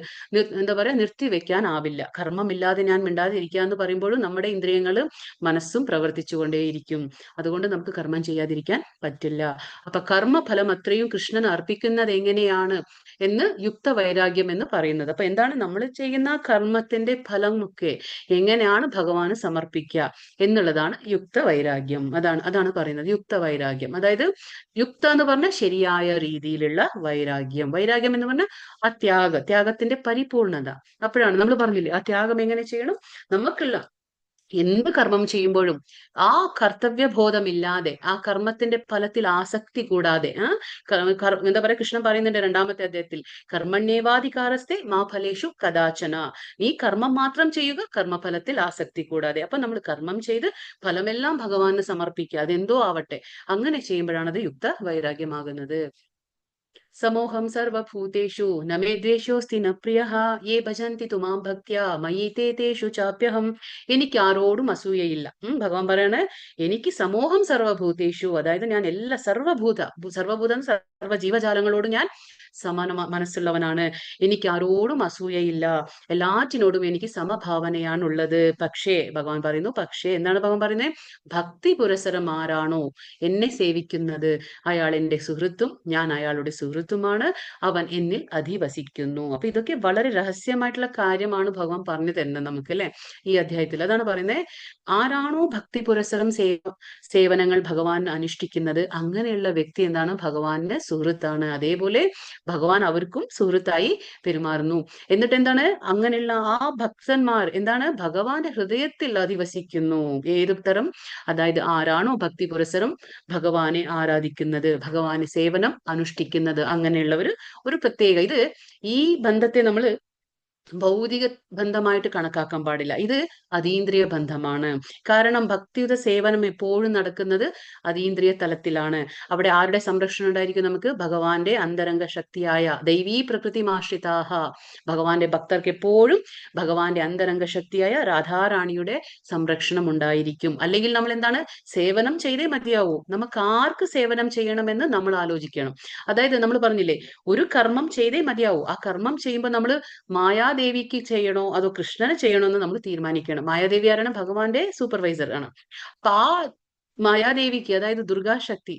എന്താ പറയാ, നിർത്തിവെക്കാനാവില്ല. കർമ്മമില്ലാതെ ഞാൻ മിണ്ടാതിരിക്കുക എന്ന് പറയുമ്പോഴും നമ്മുടെ ഇന്ദ്രിയങ്ങളും മനസ്സും പ്രവർത്തിച്ചുകൊണ്ടേയിരിക്കും. അതുകൊണ്ട് നമുക്ക് കർമ്മം ചെയ്യാതിരിക്കാൻ പറ്റില്ല. അപ്പൊ കർമ്മഫലം അത്രയും കൃഷ്ണന് അർപ്പിക്കുന്നത് എങ്ങനെയാണ് എന്ന് യുക്ത വൈരാഗ്യം എന്ന് പറയുന്നത്. അപ്പൊ എന്താണ് നമ്മൾ ചെയ്യുന്ന കർമ്മത്തിന്റെ ഫലമൊക്കെ എങ്ങനെയാണ് ഭഗവാന് സമർപ്പിക്കുക എന്നുള്ളതാണ് യുക്ത വൈരാഗ്യം. അതാണ് പറയുന്നത് യുക്ത വൈരാഗ്യം. അതായത് യുക്ത എന്ന് പറഞ്ഞാൽ ശരിയായ രീതിയിലുള്ള വൈരാഗ്യം. വൈരാഗ്യം എന്ന് പറഞ്ഞാൽ ആ ത്യാഗത്തിന്റെ പരിപൂർണത. അപ്പോഴാണ് നമ്മൾ പറഞ്ഞില്ലേ, ആ ത്യാഗം എങ്ങനെ ചെയ്യണം? നമുക്കുള്ള എന്ത് കർമ്മം ചെയ്യുമ്പോഴും ആ കർത്തവ്യബോധമില്ലാതെ, ആ കർമ്മത്തിന്റെ ഫലത്തിൽ ആസക്തി കൂടാതെ, എന്താ പറയാ, കൃഷ്ണൻ പറയുന്നുണ്ട് 2ാമത്തെ അധ്യായത്തിൽ, കർമ്മണ്യേവാധികാരസ്തേ മാ ഫലേഷു കദാചന. നീ കർമ്മം മാത്രം ചെയ്യുക, കർമ്മഫലത്തിൽ ആസക്തി കൂടാതെ. അപ്പൊ നമ്മൾ കർമ്മം ചെയ്ത് ഫലമെല്ലാം ഭഗവാന് സമർപ്പിക്കുക, അതെന്തോ ആവട്ടെ. അങ്ങനെ ചെയ്യുമ്പോഴാണ് അത് യുക്ത വൈരാഗ്യമാകുന്നത്. സമോഹം സർവഭൂതേഷു ന മേ ദ്വേഷോസ്തി ന പ്രിയഃ യേ ഭജന്തി തുമാം ഭക്ത്യാ മയീ തേ തേഷു ചാപ്യഹം. എനിക്ക് ആരോടും അസൂയയില്ല. ഭഗവാൻ പറയണേ, എനിക്ക് സമോഹം സർവഭൂതേഷു, അതായത് ഞാൻ എല്ലാ സർവഭൂതം സർവ്വ ജീവജാലങ്ങളോട് ഞാൻ സമാന മനസ്സുള്ളവനാണ്. എനിക്ക് ആരോടും അസൂയയില്ല, എല്ലാറ്റിനോടും എനിക്ക് സമഭാവനയാണുള്ളത്. പക്ഷേ ഭഗവാൻ പറയുന്നു, പക്ഷേ എന്താണ് ഭഗവാൻ പറയുന്നത്? ഭക്തി പുരസരം ആരാണോ എന്നെ സേവിക്കുന്നത് അയാൾ എന്റെ സുഹൃത്തും ഞാൻ അയാളുടെ സുഹൃത്തും സുഹൃത്തുമാണ്, അവൻ എന്നിൽ അധിവസിക്കുന്നു. അപ്പൊ ഇതൊക്കെ വളരെ രഹസ്യമായിട്ടുള്ള കാര്യമാണ് ഭഗവാൻ പറഞ്ഞു തരുന്നത് നമുക്ക്, അല്ലെ, ഈ അധ്യായത്തിൽ. അതാണ് പറയുന്നത്, ആരാണോ ഭക്തി പുരസരം സേവനങ്ങൾ ഭഗവാൻ അനുഷ്ഠിക്കുന്നത്, അങ്ങനെയുള്ള വ്യക്തി എന്താണ്, ഭഗവാന്റെ സുഹൃത്താണ്. അതേപോലെ ഭഗവാൻ അവർക്കും സുഹൃത്തായി പെരുമാറുന്നു. എന്നിട്ട് എന്താണ്, അങ്ങനെയുള്ള ആ ഭക്തന്മാർ എന്താണ്, ഭഗവാന്റെ ഹൃദയത്തിൽ അധിവസിക്കുന്നു. ഏതു തരം, അതായത് ആരാണോ ഭക്തി പുരസരം ഭഗവാനെ ആരാധിക്കുന്നത്, ഭഗവാന് സേവനം അനുഷ്ഠിക്കുന്നത്, അങ്ങനെയുള്ളവർ ഒരു പ്രത്യേക, ഇത് ഈ ബന്ധത്തെ നമ്മൾ ഭൗതിക ബന്ധമായിട്ട് കണക്കാക്കാൻ പാടില്ല. ഇത് അതീന്ദ്രിയ ബന്ധമാണ്. കാരണം ഭക്തിയുത സേവനം എപ്പോഴും നടക്കുന്നത് അതീന്ദ്രിയ തലത്തിലാണ്. അവിടെ ആരുടെ സംരക്ഷണം ഉണ്ടായിരിക്കും നമുക്ക്, ഭഗവാന്റെ അന്തരംഗ ശക്തിയായ ദൈവീ പ്രകൃതിമാശ്രിതാഹ, ഭഗവാന്റെ ഭക്തർക്ക് എപ്പോഴും ഭഗവാന്റെ അന്തരംഗ ശക്തിയായ രാധാറാണിയുടെ സംരക്ഷണം ഉണ്ടായിരിക്കും. അല്ലെങ്കിൽ നമ്മൾ എന്താണ്, സേവനം ചെയ്തേ മതിയാവൂ. നമുക്ക് ആർക്ക് സേവനം ചെയ്യണമെന്ന് നമ്മൾ ആലോചിക്കണം. അതായത് നമ്മൾ പറഞ്ഞില്ലേ, ഒരു കർമ്മം ചെയ്തേ മതിയാവൂ. ആ കർമ്മം ചെയ്യുമ്പോൾ നമ്മൾ മായാദേവിക്ക് ചെയ്യണോ അതോ കൃഷ്ണന് ചെയ്യണോ എന്ന് നമ്മൾ തീരുമാനിക്കണം. മായാദേവി ആരാണ്, ഭഗവാന്റെ സൂപ്പർവൈസർ ആണ്. അപ്പൊ ആ മായാദേവിക്ക്, അതായത് ദുർഗാശക്തി,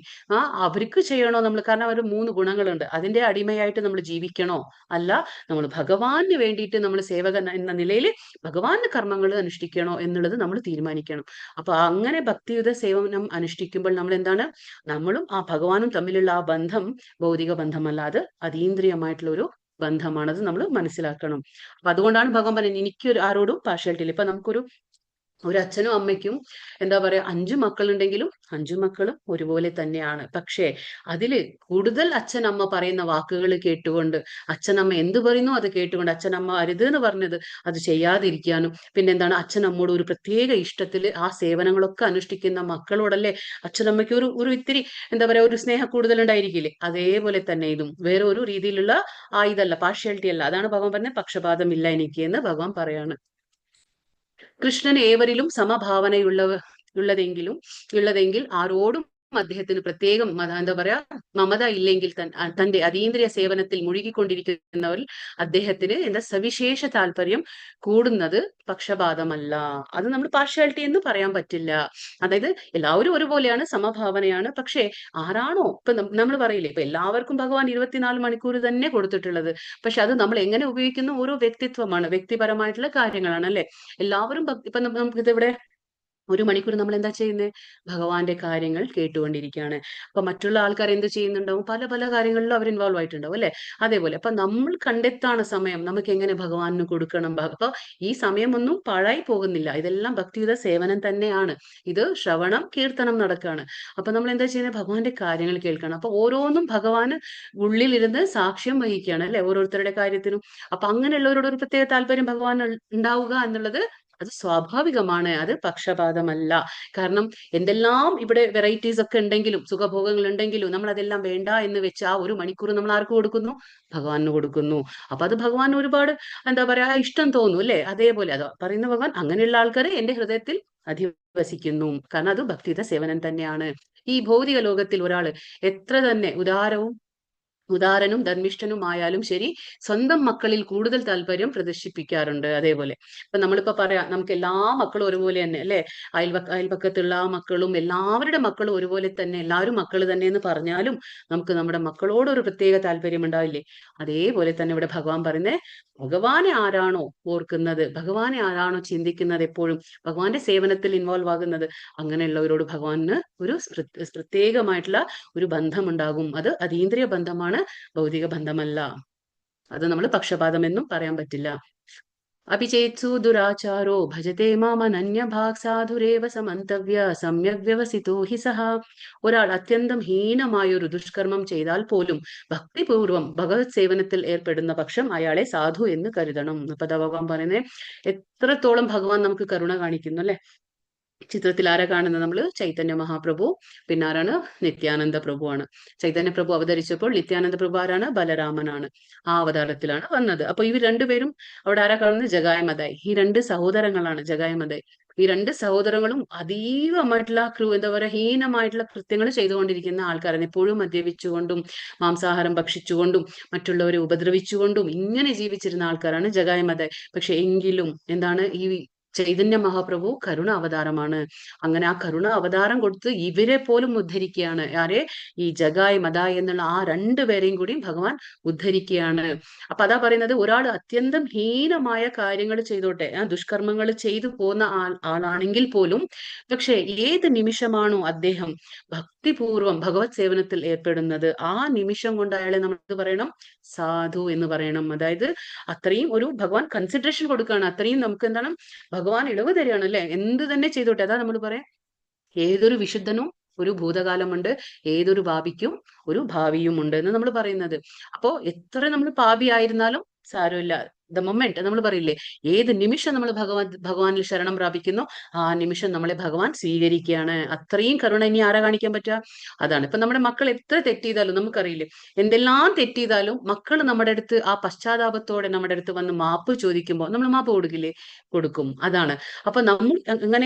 അവർക്ക് ചെയ്യണോ നമ്മൾ, കാരണം അവർ 3 ഗുണങ്ങളുണ്ട്. അതിന്റെ അടിമയായിട്ട് നമ്മൾ ജീവിക്കണോ, അല്ല നമ്മൾ ഭഗവാന് വേണ്ടിയിട്ട് നമ്മൾ സേവകൻ എന്ന നിലയിൽ ഭഗവാന്റെ കർമ്മങ്ങൾ അനുഷ്ഠിക്കണോ എന്നുള്ളത് നമ്മൾ തീരുമാനിക്കണം. അപ്പൊ അങ്ങനെ ഭക്തിയുത സേവനം അനുഷ്ഠിക്കുമ്പോൾ നമ്മൾ എന്താണ്, നമ്മളും ആ ഭഗവാനും തമ്മിലുള്ള ആ ബന്ധം ഭൗതിക ബന്ധമല്ലാതെ അതീന്ദ്രിയമായിട്ടുള്ള ഒരു ബന്ധമാണത് നമ്മൾ മനസ്സിലാക്കണം. അപ്പൊ അതുകൊണ്ടാണ് ഭഗവാൻ പറയുന്നത്, എനിക്കൊരു ആരോടും പാർഷ്യാലിറ്റി ഇല്ല. ഇപ്പൊ ഒരു അച്ഛനും അമ്മയ്ക്കും എന്താ പറയാ 5 മക്കളുണ്ടെങ്കിലും 5 മക്കളും ഒരുപോലെ തന്നെയാണ്. പക്ഷേ അതില് കൂടുതൽ അച്ഛൻ അമ്മ പറയുന്ന വാക്കുകൾ കേട്ടുകൊണ്ട്, അച്ഛനമ്മ എന്ത് പറയുന്നു അത് കേട്ടുകൊണ്ട്, അച്ഛനമ്മ അരുത് എന്ന് പറഞ്ഞത് അത് ചെയ്യാതിരിക്കാനും, പിന്നെന്താണ്, അച്ഛനമ്മോട് ഒരു പ്രത്യേക ഇഷ്ടത്തിൽ ആ സേവനങ്ങളൊക്കെ അനുഷ്ഠിക്കുന്ന മക്കളോടല്ലേ അച്ഛനമ്മയ്ക്ക് ഒരു ഇത്തിരി എന്താ പറയാ ഒരു സ്നേഹം കൂടുതൽ ഉണ്ടായിരിക്കില്ലേ. അതേപോലെ തന്നെ ഇതും വേറെ ഒരു രീതിയിലുള്ള ഇതല്ല, പാർഷ്യാലിറ്റി അല്ല. അതാണ് ഭഗവാൻ പറഞ്ഞത്, പക്ഷപാതമില്ല എനിക്ക് എന്ന് ഭഗവാൻ പറയാണ്. കൃഷ്ണൻ ഏവരിലും ഉള്ളതെങ്കിൽ ആരോടും അദ്ദേഹത്തിന് പ്രത്യേകം എന്താ പറയാ മമത ഇല്ലെങ്കിൽ തന്റെ അതീന്ദ്രിയ സേവനത്തിൽ മുഴുകിക്കൊണ്ടിരിക്കുന്നവരിൽ അദ്ദേഹത്തിന് എന്താ സവിശേഷ താല്പര്യം കൂടുന്നത് പക്ഷപാതമല്ല. അത് നമ്മൾ പാർഷ്യാലിറ്റി എന്ന് പറയാൻ പറ്റില്ല. അതായത് എല്ലാവരും ഒരുപോലെയാണ്, സമഭാവനയാണ്. പക്ഷേ ആരാണോ, ഇപ്പൊ നമ്മൾ പറയില്ലേ, ഇപ്പൊ എല്ലാവർക്കും ഭഗവാൻ 24 മണിക്കൂർ തന്നെ കൊടുത്തിട്ടുള്ളത്. പക്ഷെ അത് നമ്മൾ എങ്ങനെ ഉപയോഗിക്കുന്ന ഓരോ വ്യക്തിത്വമാണ്, വ്യക്തിപരമായിട്ടുള്ള കാര്യങ്ങളാണ്, അല്ലെ. എല്ലാവരും ഇപ്പൊ നമുക്കിത് ഇവിടെ 1 മണിക്കൂർ നമ്മൾ എന്താ ചെയ്യുന്നത്, ഭഗവാന്റെ കാര്യങ്ങൾ കേട്ടുകൊണ്ടിരിക്കുകയാണ്. അപ്പൊ മറ്റുള്ള ആൾക്കാർ എന്ത് ചെയ്യുന്നുണ്ടാവും, പല പല കാര്യങ്ങളിലും അവർ ഇൻവോൾവ് ആയിട്ടുണ്ടാവും, അല്ലെ. അതേപോലെ അപ്പൊ നമ്മൾ കണ്ടെത്താണ് സമയം നമുക്ക് എങ്ങനെ ഭഗവാന് കൊടുക്കണം. അപ്പൊ ഈ സമയമൊന്നും പാഴായി പോകുന്നില്ല. ഇതെല്ലാം ഭക്തിയുത സേവനം തന്നെയാണ്. ഇത് ശ്രവണം കീർത്തനം നടക്കുകയാണ്. അപ്പൊ നമ്മൾ എന്താ ചെയ്യുന്നത്, ഭഗവാന്റെ കാര്യങ്ങൾ കേൾക്കണം. അപ്പൊ ഓരോന്നും ഭഗവാന് ഉള്ളിലിരുന്ന് സാക്ഷ്യം വഹിക്കുകയാണ്, അല്ലെ, ഓരോരുത്തരുടെ കാര്യത്തിനും. അപ്പൊ അങ്ങനെയുള്ളവരോട് ഒരു പ്രത്യേക താല്പര്യം ഭഗവാൻ ഉണ്ടാവുക എന്നുള്ളത് അത് സ്വാഭാവികമാണ്, അത് പക്ഷപാതമല്ല. കാരണം എന്തെല്ലാം ഇവിടെ വെറൈറ്റീസ് ഒക്കെ ഉണ്ടെങ്കിലും, സുഖഭോഗങ്ങൾ ഉണ്ടെങ്കിലും, നമ്മൾ അതെല്ലാം വേണ്ട എന്ന് വെച്ച് ആ 1 മണിക്കൂർ നമ്മൾ ആർക്ക് കൊടുക്കുന്നു, ഭഗവാന് കൊടുക്കുന്നു. അപ്പൊ അത് ഭഗവാൻ ഒരുപാട് എന്താ പറയാ ഇഷ്ടം തോന്നും, അല്ലെ. അതേപോലെ അത് പറയുന്ന ഭഗവാൻ, അങ്ങനെയുള്ള ആൾക്കാരെ എന്റെ ഹൃദയത്തിൽ അധിവസിക്കുന്നു. കാരണം അത് ഭക്തിയുത സേവനം തന്നെയാണ്. ഈ ഭൗതിക ലോകത്തിൽ ഒരാള് എത്ര തന്നെ ഉദാരനും ധർമ്മിഷ്ഠനുമായാലും ശരി, സ്വന്തം മക്കളിൽ കൂടുതൽ താല്പര്യം പ്രദർശിപ്പിക്കാറുണ്ട്. അതേപോലെ ഇപ്പൊ നമ്മളിപ്പോ പറയാം, നമുക്ക് എല്ലാ മക്കളും ഒരുപോലെ തന്നെ, അല്ലെ, അയൽപക്കത്തുള്ള മക്കളും എല്ലാവരുടെ മക്കളും ഒരുപോലെ തന്നെ, എല്ലാവരും മക്കൾ തന്നെ എന്ന് പറഞ്ഞാലും നമുക്ക് നമ്മുടെ മക്കളോട് ഒരു പ്രത്യേക താല്പര്യം ഉണ്ടാവില്ലേ. അതേപോലെ തന്നെ ഇവിടെ ഭഗവാൻ പറയുന്നേ, ഭഗവാനെ ആരാണോ ഓർക്കുന്നത്, ഭഗവാനെ ആരാണോ ചിന്തിക്കുന്നത്, എപ്പോഴും ഭഗവാന്റെ സേവനത്തിൽ ഇൻവോൾവ് ആകുന്നത്, അങ്ങനെയുള്ളവരോട് ഭഗവാന് ഒരു പ്രത്യേകമായിട്ടുള്ള ഒരു ബന്ധമുണ്ടാകും. അത് അതീന്ദ്രിയ ബന്ധമാണ്, ഭൗതിക ബന്ധമല്ല. അത് നമ്മൾ പക്ഷപാതമെന്നും പറയാൻ പറ്റില്ല. അപിചേത്സു ദുരാചാരോ ഭജതേ മാമനന്യഭാഗ് സാധുരേവ സമന്തവ്യ സമ്യക് വ്യവസിതോ ഹി സഹ. ഒരാൾ അത്യന്തം ഹീനമായ ഒരു ദുഷ്കർമ്മം ചെയ്താൽ പോലും ഭക്തിപൂർവം ഭഗവത് സേവനത്തിൽ ഏർപ്പെടുന്ന പക്ഷം അയാളെ സാധു എന്ന് കരുതണം. അപ്പൊ ഭഗവാൻ പറയുന്നത് എത്രത്തോളം ഭഗവാൻ നമുക്ക് കരുണ കാണിക്കുന്നു, അല്ലെ. ചിത്രത്തിൽ ആരാ കാണുന്നത്, നമ്മൾ ചൈതന്യ മഹാപ്രഭു, പിന്നെ ആരാണ്, നിത്യാനന്ദ പ്രഭുവാണ്. ചൈതന്യ പ്രഭു അവതരിച്ചപ്പോൾ നിത്യാനന്ദ പ്രഭു ആരാണ്, ബലരാമനാണ്. ആ അവതാരത്തിലാണ് വന്നത്. അപ്പൊ ഇവർ രണ്ടുപേരും അവിടെ ആരാ കാണുന്നത്, ജഗായ് മതായ്. ഈ 2 സഹോദരങ്ങളാണ്, ജഗായ് മതായ്. ഈ 2 സഹോദരങ്ങളും അതീവമായിട്ടുള്ള എന്താ പറയാ ഹീനമായിട്ടുള്ള കൃത്യങ്ങൾ ചെയ്തുകൊണ്ടിരിക്കുന്ന ആൾക്കാരാണ്. എപ്പോഴും മദ്യപിച്ചുകൊണ്ടും മാംസാഹാരം ഭക്ഷിച്ചുകൊണ്ടും മറ്റുള്ളവരെ ഉപദ്രവിച്ചുകൊണ്ടും ഇങ്ങനെ ജീവിച്ചിരുന്ന ആൾക്കാരാണ് ജഗായ് മതായ്. പക്ഷെ എങ്കിലും എന്താണ്, ഈ ചൈതന്യ മഹാപ്രഭു കരുണ അവതാരമാണ്. അങ്ങനെ ആ കരുണ അവതാരം കൊടുത്ത് ഇവരെ പോലും ഉദ്ധരിക്കുകയാണ്. ആരെ? ഈ ജഗായ് മദായ് എന്നുള്ള ആ രണ്ടുപേരെയും കൂടി ഭഗവാൻ ഉദ്ധരിക്കുകയാണ്. അപ്പൊ അതാ പറയുന്നത്, ഒരാൾ അത്യന്തം ഹീനമായ കാര്യങ്ങൾ ചെയ്തോട്ടെ, ദുഷ്കർമ്മങ്ങൾ ചെയ്തു പോകുന്ന ആളാണെങ്കിൽ പോലും, പക്ഷെ ഏത് നിമിഷമാണോ അദ്ദേഹം ഭക്തിപൂർവം ഭഗവത് സേവനത്തിൽ ഏർപ്പെടുന്നത്, ആ നിമിഷം കൊണ്ട് അയാളെ നമ്മൾ പറയണം, സാധു എന്ന് പറയണം. അതായത് അത്രയും ഒരു ഭഗവാൻ കൺസിഡറേഷൻ കൊടുക്കുകയാണ്, അത്രയും നമുക്ക് എന്താണ് ഭഗവാൻ ഇളവ് തരികയാണ് അല്ലെ. എന്ത് തന്നെ ചെയ്തോട്ടെ, അതാ നമ്മൾ പറയാം, ഏതൊരു വിശുദ്ധനും ഒരു ഭൂതകാലമുണ്ട്, ഏതൊരു പാപിക്കും ഒരു ഭാവിയും ഉണ്ട് എന്ന് നമ്മൾ പറയുന്നത്. അപ്പോ എത്ര നമ്മൾ പാപിയായിരുന്നാലും സാരമില്ല, ദ മൊമെന്റ് നമ്മൾ പറയില്ലേ, ഏത് നിമിഷം നമ്മൾ ഭഗവാനിൽ ശരണം പ്രാപിക്കുന്നു, ആ നിമിഷം നമ്മളെ ഭഗവാൻ സ്വീകരിക്കുകയാണ്. അത്രയും കരുണ ഇനി ആരാ കാണിക്കാൻ പറ്റുക? അതാണ്. ഇപ്പൊ നമ്മുടെ മക്കൾ എത്ര തെറ്റെയ്താലും നമുക്കറിയില്ലേ, എന്തെല്ലാം തെറ്റെയ്താലും മക്കൾ നമ്മുടെ അടുത്ത് ആ പശ്ചാത്താപത്തോടെ നമ്മുടെ അടുത്ത് വന്ന് മാപ്പ് ചോദിക്കുമ്പോൾ നമ്മൾ മാപ്പ് കൊടുക്കില്ലേ? കൊടുക്കും. അതാണ്. അപ്പൊ നമ്മൾ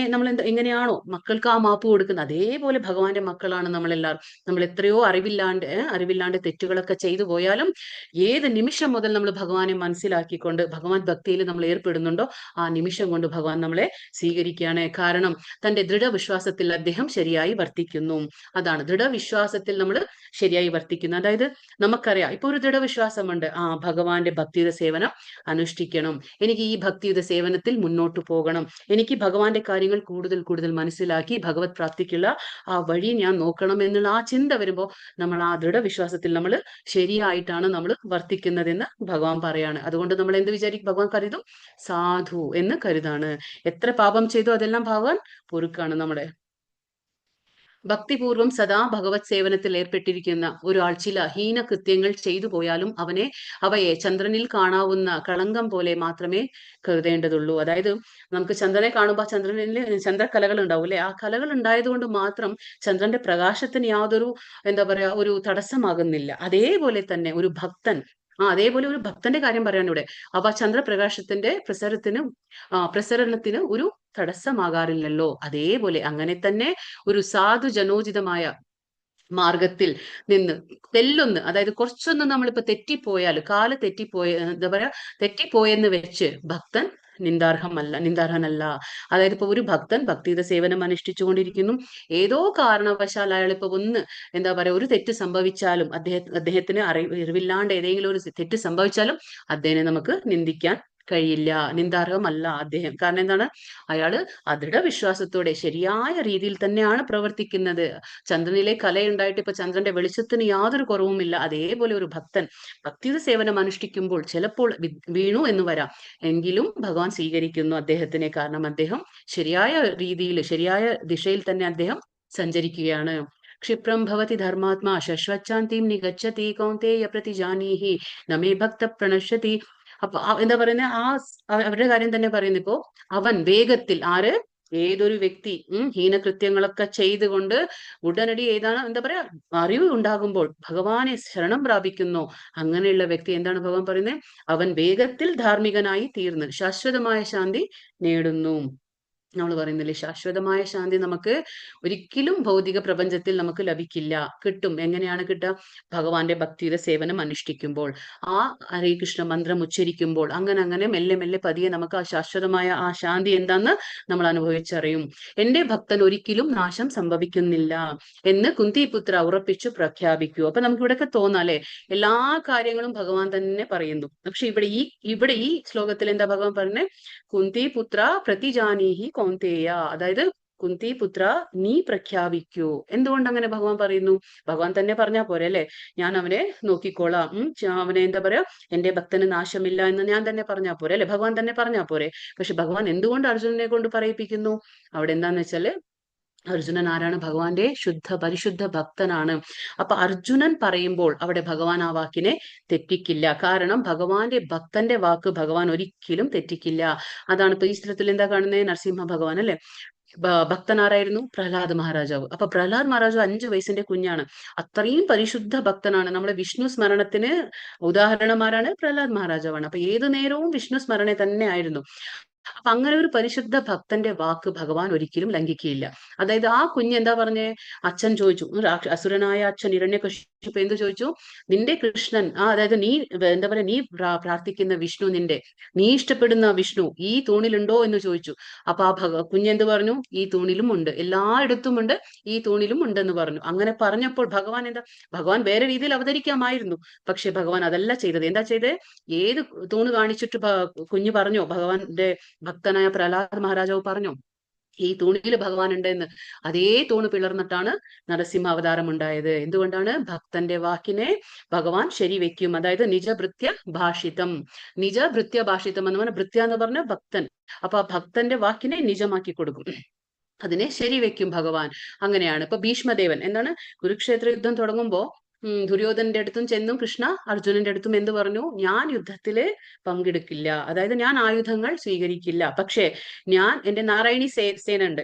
എങ്ങനെയാണോ മക്കൾക്ക് ആ മാപ്പ് കൊടുക്കുന്നത്, അതേപോലെ ഭഗവാന്റെ മക്കളാണ് നമ്മളെല്ലാവരും. നമ്മൾ എത്രയോ അറിവില്ലാണ്ട് തെറ്റുകളൊക്കെ ചെയ്തു പോയാലും ഏത് നിമിഷം മുതൽ നമ്മൾ ഭഗവാനെ മനസ്സിലാക്കിക്കൊണ്ട് ഭഗവാൻ ഭക്തിയിൽ നമ്മൾ ഏർപ്പെടുന്നുണ്ടോ, ആ നിമിഷം കൊണ്ട് ഭഗവാൻ നമ്മളെ സ്വീകരിക്കുകയാണ്. കാരണം തന്റെ ദൃഢവിശ്വാസത്തിൽ അദ്ദേഹം ശരിയായി വർത്തിക്കുന്നു. അതാണ്, ദൃഢവിശ്വാസത്തിൽ നമ്മൾ ശരിയായി വർത്തിക്കുന്നു. അതായത് നമുക്കറിയാം, ഇപ്പൊ ഒരു ദൃഢവിശ്വാസമുണ്ട്, ഭഗവാന്റെ ഭക്തിയുടെ സേവനം അനുഷ്ഠിക്കണം, എനിക്ക് ഈ ഭക്തിയുടെ സേവനത്തിൽ മുന്നോട്ട് പോകണം, എനിക്ക് ഭഗവാന്റെ കാര്യങ്ങൾ കൂടുതൽ കൂടുതൽ മനസ്സിലാക്കി ഭഗവത് പ്രാപ്തിക്കുള്ള ആ വഴി ഞാൻ നോക്കണം എന്നുള്ള ആ ചിന്ത വരുമ്പോൾ നമ്മൾ ആ ദൃഢവിശ്വാസത്തിൽ നമ്മൾ ശരിയായിട്ടാണ് നമ്മൾ വർത്തിക്കുന്നതെന്ന് ഭഗവാൻ പറയാണ്. അതുകൊണ്ട് നമ്മൾ എന്ത് വിചാരിക്കും? ഭഗവാൻ കരുതും സാധു എന്ന് കരുതാണ്. എത്ര പാപം ചെയ്തോ അതെല്ലാം ഭഗവാൻ പൊറുക്കാണ് നമ്മുടെ. ഭക്തിപൂർവം സദാ ഭഗവത് സേവനത്തിൽ ഏർപ്പെട്ടിരിക്കുന്ന ഒരാൾ ചില ഹീന കൃത്യങ്ങൾ ചെയ്തു പോയാലും അവയെ ചന്ദ്രനിൽ കാണാവുന്ന കളങ്കം പോലെ മാത്രമേ കരുതേണ്ടതുള്ളൂ. അതായത് നമുക്ക് ചന്ദ്രനെ കാണുമ്പോൾ ചന്ദ്രനിൽ ചന്ദ്രകലകൾ ഉണ്ടാവും അല്ലെ, ആ കലകൾ ഉണ്ടായതുകൊണ്ട് മാത്രം ചന്ദ്രന്റെ പ്രകാശത്തിന് യാതൊരു ഒരു തടസ്സമാകുന്നില്ല. അതേപോലെ തന്നെ ഒരു ഭക്തൻ, അതേപോലെ ഒരു ഭക്തന്റെ കാര്യം പറയാണ് ഇവിടെ. അവ ചന്ദ്രപ്രകാശത്തിന്റെ പ്രസരണത്തിന് ഒരു തടസ്സമാകാറില്ലല്ലോ. അതേപോലെ അങ്ങനെ തന്നെ ഒരു സാധു ജനോചിതമായ മാർഗത്തിൽ നിന്ന് തെല്ലൊന്ന്, അതായത് കുറച്ചൊന്ന് നമ്മളിപ്പോ തെറ്റിപ്പോയാൽ, തെറ്റിപ്പോയെന്ന് വെച്ച് ഭക്തൻ നിന്ദാർഹനല്ല. അതായത് ഇപ്പൊ ഒരു ഭക്തൻ ഭക്തിയുടെ സേവനം അനുഷ്ഠിച്ചുകൊണ്ടിരിക്കുന്നു, ഏതോ കാരണവശാൽ അയാൾ ഇപ്പൊ ഒരു തെറ്റ് സംഭവിച്ചാലും, അദ്ദേഹത്തിന് അറിവില്ലാണ്ട് ഏതെങ്കിലും ഒരു തെറ്റ് സംഭവിച്ചാലും അദ്ദേഹത്തെ നമുക്ക് നിന്ദിക്കാൻ കഴിയില്ല, നിന്ദാർഹമല്ല അദ്ദേഹം. കാരണം എന്താണ്? അയാള് ദൃഢവിശ്വാസത്തോടെ ശരിയായ രീതിയിൽ തന്നെയാണ് പ്രവർത്തിക്കുന്നത്. ചന്ദ്രനിലെ കലയുണ്ടായിട്ട് ഇപ്പൊ ചന്ദ്രന്റെ വെളിച്ചത്തിന് യാതൊരു കുറവുമില്ല. അതേപോലെ ഒരു ഭക്തൻ ഭക്തിയുടെ സേവനം അനുഷ്ഠിക്കുമ്പോൾ ചിലപ്പോൾ വീണു എന്ന് വരാം, എങ്കിലും ഭഗവാൻ സ്വീകരിക്കുന്നു അദ്ദേഹത്തിനെ. കാരണം അദ്ദേഹം ശരിയായ രീതിയിൽ, ശരിയായ ദിശയിൽ തന്നെ അദ്ദേഹം സഞ്ചരിക്കുകയാണ്. ക്ഷിപ്രം ഭവതി ധർമാത്മാ ശശ്വച്ചാന്തിം നിഗച്ഛതി കൗന്തേയ പ്രതിജാനീഹി നമേ ഭക്ത പ്രണശ്യതി. അപ്പൊ അവരുടെ കാര്യം തന്നെ പറയുന്നു. ഇപ്പോ അവൻ വേഗത്തിൽ, ഏതൊരു വ്യക്തി ഹീനകൃത്യങ്ങളൊക്കെ ചെയ്തുകൊണ്ട് ഉടനടി അറിവ് ഉണ്ടാകുമ്പോൾ ഭഗവാനെ ശരണം പ്രാപിക്കുന്നു, അങ്ങനെയുള്ള വ്യക്തി എന്താണ് ഭഗവാൻ പറയുന്നത്? അവൻ വേഗത്തിൽ ധാർമ്മികനായി തീർന്ന് ശാശ്വതമായ ശാന്തി നേടുന്നു. നമ്മൾ പറയുന്നില്ലേ, ശാശ്വതമായ ശാന്തി നമുക്ക് ഒരിക്കലും ഭൗതിക പ്രപഞ്ചത്തിൽ നമുക്ക് ലഭിക്കില്ല. കിട്ടും. എങ്ങനെയാണ് കിട്ടുക? ഭഗവാന്റെ ഭക്തിയുടെ സേവനം അനുഷ്ഠിക്കുമ്പോൾ, ഹരേ കൃഷ്ണ മന്ത്രം ഉച്ചരിക്കുമ്പോൾ, അങ്ങനെ മെല്ലെ മെല്ലെ പതിയെ നമുക്ക് ആ ശാശ്വതമായ ആ ശാന്തി എന്താന്ന് നമ്മൾ അനുഭവിച്ചറിയും. എന്റെ ഭക്തൻ ഒരിക്കലും നാശം സംഭവിക്കുന്നില്ല എന്ന് കുന്തിപുത്ര ഉറപ്പിച്ചു പ്രഖ്യാപിക്കൂ. അപ്പൊ നമുക്ക് ഇവിടെയൊക്കെ തോന്നാല്ലേ, എല്ലാ കാര്യങ്ങളും ഭഗവാൻ തന്നെ പറയുന്നു. പക്ഷെ ഇവിടെ ഈ ശ്ലോകത്തിൽ എന്താ ഭഗവാൻ പറഞ്ഞത്? കുന്തിപുത്ര പ്രതിജാനീഹി കൗന്തേയ, അതായത് കുന്തിപുത്ര നീ പ്രഖ്യാപിക്കൂ. എന്തുകൊണ്ട് അങ്ങനെ ഭഗവാൻ പറയുന്നു? ഭഗവാൻ തന്നെ പറഞ്ഞാ പോരെ അല്ലെ, ഞാൻ അവനെ നോക്കിക്കോളാം, അവനെ എന്റെ ഭക്തന് നാശമില്ല എന്ന് ഞാൻ തന്നെ പറഞ്ഞാ പോരെ അല്ലെ, ഭഗവാൻ തന്നെ പറഞ്ഞാ പോരെ. പക്ഷെ ഭഗവാൻ എന്തുകൊണ്ട് അർജുനനെ കൊണ്ട് പറയിപ്പിക്കുന്നു? അവിടെ എന്താന്ന് വെച്ചാല്, അർജുനൻ ആരാണ്? ഭഗവാന്റെ പരിശുദ്ധ ഭക്തനാണ്. അപ്പൊ അർജുനൻ പറയുമ്പോൾ അവിടെ ഭഗവാൻ ആ വാക്കിനെ തെറ്റിക്കില്ല. കാരണം ഭഗവാന്റെ ഭക്തന്റെ വാക്ക് ഭഗവാൻ ഒരിക്കലും തെറ്റിക്കില്ല. അതാണ് ഇപ്പൊ ഈ സ്ഥലത്തിൽ എന്താ കാണുന്നത്? നരസിംഹ ഭഗവാൻ അല്ലെ, ഭക്തനാരായിരുന്നു? പ്രഹ്ലാദ മഹാരാജാവ്. അപ്പൊ പ്രഹ്ലാദ് മഹാരാജാവ് 5 വയസ്സിന്റെ കുഞ്ഞാണ്. അത്രയും പരിശുദ്ധ ഭക്തനാണ്. നമ്മുടെ വിഷ്ണു സ്മരണത്തിന് ഉദാഹരണമാരാണ് പ്രഹ്ലാദ് മഹാരാജാവാണ്. അപ്പൊ ഏതു നേരവും വിഷ്ണു സ്മരണ തന്നെ ആയിരുന്നു. അപ്പൊ അങ്ങനെ ഒരു പരിശുദ്ധ ഭക്തന്റെ വാക്ക് ഭഗവാൻ ഒരിക്കലും ലംഘിക്കുകയില്ല. അതായത് ആ കുഞ്ഞ് എന്താ പറഞ്ഞേ, അച്ഛൻ ചോദിച്ചു, അസുരനായ അച്ഛൻ ഹിരണ്യകശിപു എന്ത് ചോദിച്ചു, നിന്റെ കൃഷ്ണൻ അതായത് നീ എന്താ പറയാ, നീ പ്രാർത്ഥിക്കുന്ന വിഷ്ണു, നീ ഇഷ്ടപ്പെടുന്ന വിഷ്ണു ഈ തൂണിലുണ്ടോ എന്ന് ചോദിച്ചു. അപ്പൊ ആ കുഞ്ഞെന്ത് പറഞ്ഞു, ഈ തൂണിലും ഉണ്ട്, എല്ലായിടത്തും ഉണ്ട്, ഈ തൂണിലും ഉണ്ടെന്ന് പറഞ്ഞു. അങ്ങനെ പറഞ്ഞപ്പോൾ ഭഗവാൻ വേറെ രീതിയിൽ അവതരിക്കാമായിരുന്നു. പക്ഷെ ഭഗവാൻ അതല്ല ചെയ്തത്. എന്താ ചെയ്തത്, ഏത് തൂണ് കാണിച്ചിട്ട് കുഞ്ഞ് പറഞ്ഞോ, ഭഗവാന്റെ ഭക്തനായ പ്രഹ്ലാദ മഹാരാജാവ് പറഞ്ഞു ഈ തൂണിൽ ഭഗവാൻ ഉണ്ട് എന്ന്. അതേ തൂണ് പിളർന്നിട്ടാണ് നരസിംഹ അവതാരം ഉണ്ടായത്. എന്തുകൊണ്ടാണ്, ഭക്തന്റെ വാക്കിനെ ഭഗവാൻ ശരിവെക്കും. അതായത് നിജഭൃത്യ ഭാഷിതം എന്ന് പറഞ്ഞാൽ, ഭൃത്യ എന്ന് പറഞ്ഞ ഭക്തൻ. അപ്പൊ ആ ഭക്തന്റെ വാക്കിനെ നിജമാക്കി കൊടുക്കും, അതിനെ ശരിവെക്കും ഭഗവാൻ. അങ്ങനെയാണ്. ഇപ്പൊ ഭീഷ്മദേവൻ എന്താണ്, കുരുക്ഷേത്ര യുദ്ധം തുടങ്ങുമ്പോ ദുര്യോധനന്റെ അടുത്തും ചെന്നും കൃഷ്ണ അർജുനന്റെ അടുത്തും എന്ത് പറഞ്ഞു, ഞാൻ യുദ്ധത്തില് പങ്കെടുക്കില്ല, അതായത് ഞാൻ ആയുധങ്ങൾ സ്വീകരിക്കില്ല, പക്ഷേ എന്റെ നാരായണി സേന ഉണ്ട്.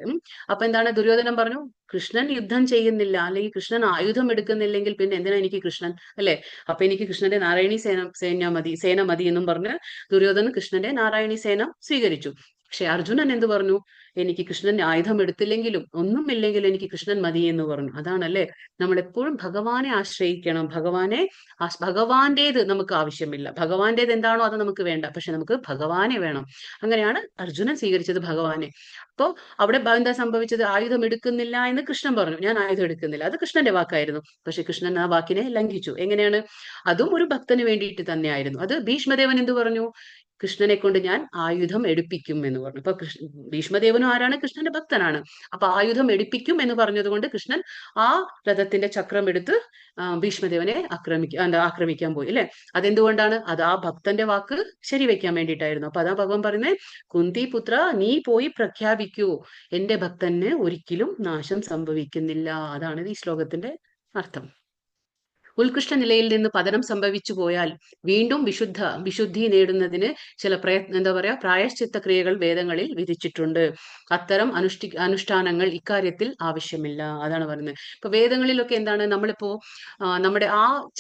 അപ്പൊ എന്താണ്, ദുര്യോധനൻ പറഞ്ഞു, കൃഷ്ണൻ യുദ്ധം ചെയ്യുന്നില്ല, അല്ലെങ്കിൽ കൃഷ്ണൻ ആയുധം എടുക്കുന്നില്ലെങ്കിൽ പിന്നെ എന്തിനാ എനിക്ക് കൃഷ്ണൻ, അല്ലെ? അപ്പൊ എനിക്ക് കൃഷ്ണന്റെ നാരായണി സേന മതി എന്നും പറഞ്ഞ് ദുര്യോധനൻ കൃഷ്ണന്റെ നാരായണി സേന സ്വീകരിച്ചു. പക്ഷെ അർജുനൻ എന്ത് പറഞ്ഞു, എനിക്ക് കൃഷ്ണൻ ആയുധം എടുത്തില്ലെങ്കിലും ഒന്നുമില്ലെങ്കിലും എനിക്ക് കൃഷ്ണൻ മതി എന്ന് പറഞ്ഞു. അതാണല്ലേ, നമ്മൾ എപ്പോഴും ഭഗവാനെ ആശ്രയിക്കണം. ഭഗവാന്റേത് നമുക്ക് ആവശ്യമില്ല, ഭഗവാന്റേത് എന്താണോ അത് നമുക്ക് വേണ്ട, പക്ഷെ നമുക്ക് ഭഗവാനെ വേണം. അങ്ങനെയാണ് അർജുനൻ സ്വീകരിച്ചത് ഭഗവാനെ. അപ്പോ അവിടെ എന്താ സംഭവിച്ചത്, ആയുധം എടുക്കുന്നില്ല എന്ന് കൃഷ്ണൻ പറഞ്ഞു, ഞാൻ ആയുധം എടുക്കുന്നില്ല, അത് കൃഷ്ണന്റെ വാക്കായിരുന്നു. പക്ഷെ കൃഷ്ണൻ ആ വാക്കിനെ ലംഘിച്ചു. എങ്ങനെയാണ്, അതും ഒരു ഭക്തന് വേണ്ടിയിട്ട് തന്നെയായിരുന്നു. അത് ഭീഷ്മദേവൻ എന്ത് പറഞ്ഞു, കൃഷ്ണനെ കൊണ്ട് ഞാൻ ആയുധം എടുപ്പിക്കും എന്ന് പറഞ്ഞു. അപ്പൊ ഭീഷ്മദേവനും ആരാണ്, കൃഷ്ണന്റെ ഭക്തനാണ്. അപ്പൊ ആയുധം എടുപ്പിക്കും എന്ന് പറഞ്ഞത് കൊണ്ട് കൃഷ്ണൻ ആ രഥത്തിന്റെ ചക്രം എടുത്ത് ഭീഷ്മദേവനെ ആക്രമിക്കാൻ പോയി, അല്ലെ? അതെന്തുകൊണ്ടാണ്, അത് ആ ഭക്തന്റെ വാക്ക് ശരിവെക്കാൻ വേണ്ടിയിട്ടായിരുന്നു. അപ്പൊ അതാ ഭഗവാൻ പറയുന്നത്, കുന്തി പുത്ര നീ പോയി പ്രഖ്യാപിക്കൂ, എന്റെ ഭക്തന് ഒരിക്കലും നാശം സംഭവിക്കുന്നില്ല. അതാണ് ഈ ശ്ലോകത്തിന്റെ അർത്ഥം. ഉത്കൃഷ്ട നിലയിൽ നിന്ന് പതനം സംഭവിച്ചു പോയാൽ വീണ്ടും വിശുദ്ധി നേടുന്നതിന് ചില പ്രായശ്ചിത്ത ക്രിയകൾ വേദങ്ങളിൽ വിധിച്ചിട്ടുണ്ട്. അത്തരം അനുഷ്ഠാനങ്ങൾ ഇക്കാര്യത്തിൽ ആവശ്യമില്ല. അതാണ് പറയുന്നത്. ഇപ്പൊ വേദങ്ങളിലൊക്കെ എന്താണ്, നമ്മളിപ്പോ നമ്മുടെ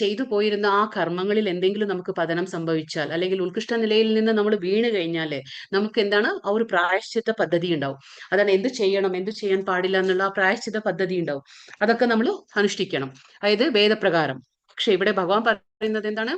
ചെയ്തു പോയിരുന്ന ആ കർമ്മങ്ങളിൽ എന്തെങ്കിലും നമുക്ക് പതനം സംഭവിച്ചാൽ, അല്ലെങ്കിൽ ഉത്കൃഷ്ട നിലയിൽ നിന്ന് നമ്മൾ വീണ് കഴിഞ്ഞാല് നമുക്ക് എന്താണ്, ആ ഒരു പ്രായശ്ചിത്ത പദ്ധതി ഉണ്ടാവും. അതാണ് എന്ത് ചെയ്യണം, എന്ത് ചെയ്യാൻ പാടില്ല എന്നുള്ള ആ പ്രായശ്ചിത്ത പദ്ധതി ഉണ്ടാവും. അതൊക്കെ നമ്മൾ അനുഷ്ഠിക്കണം, അതായത് വേദപ്രകാരം. പക്ഷെ ഇവിടെ ഭഗവാൻ പറയുന്നത് എന്താണ്,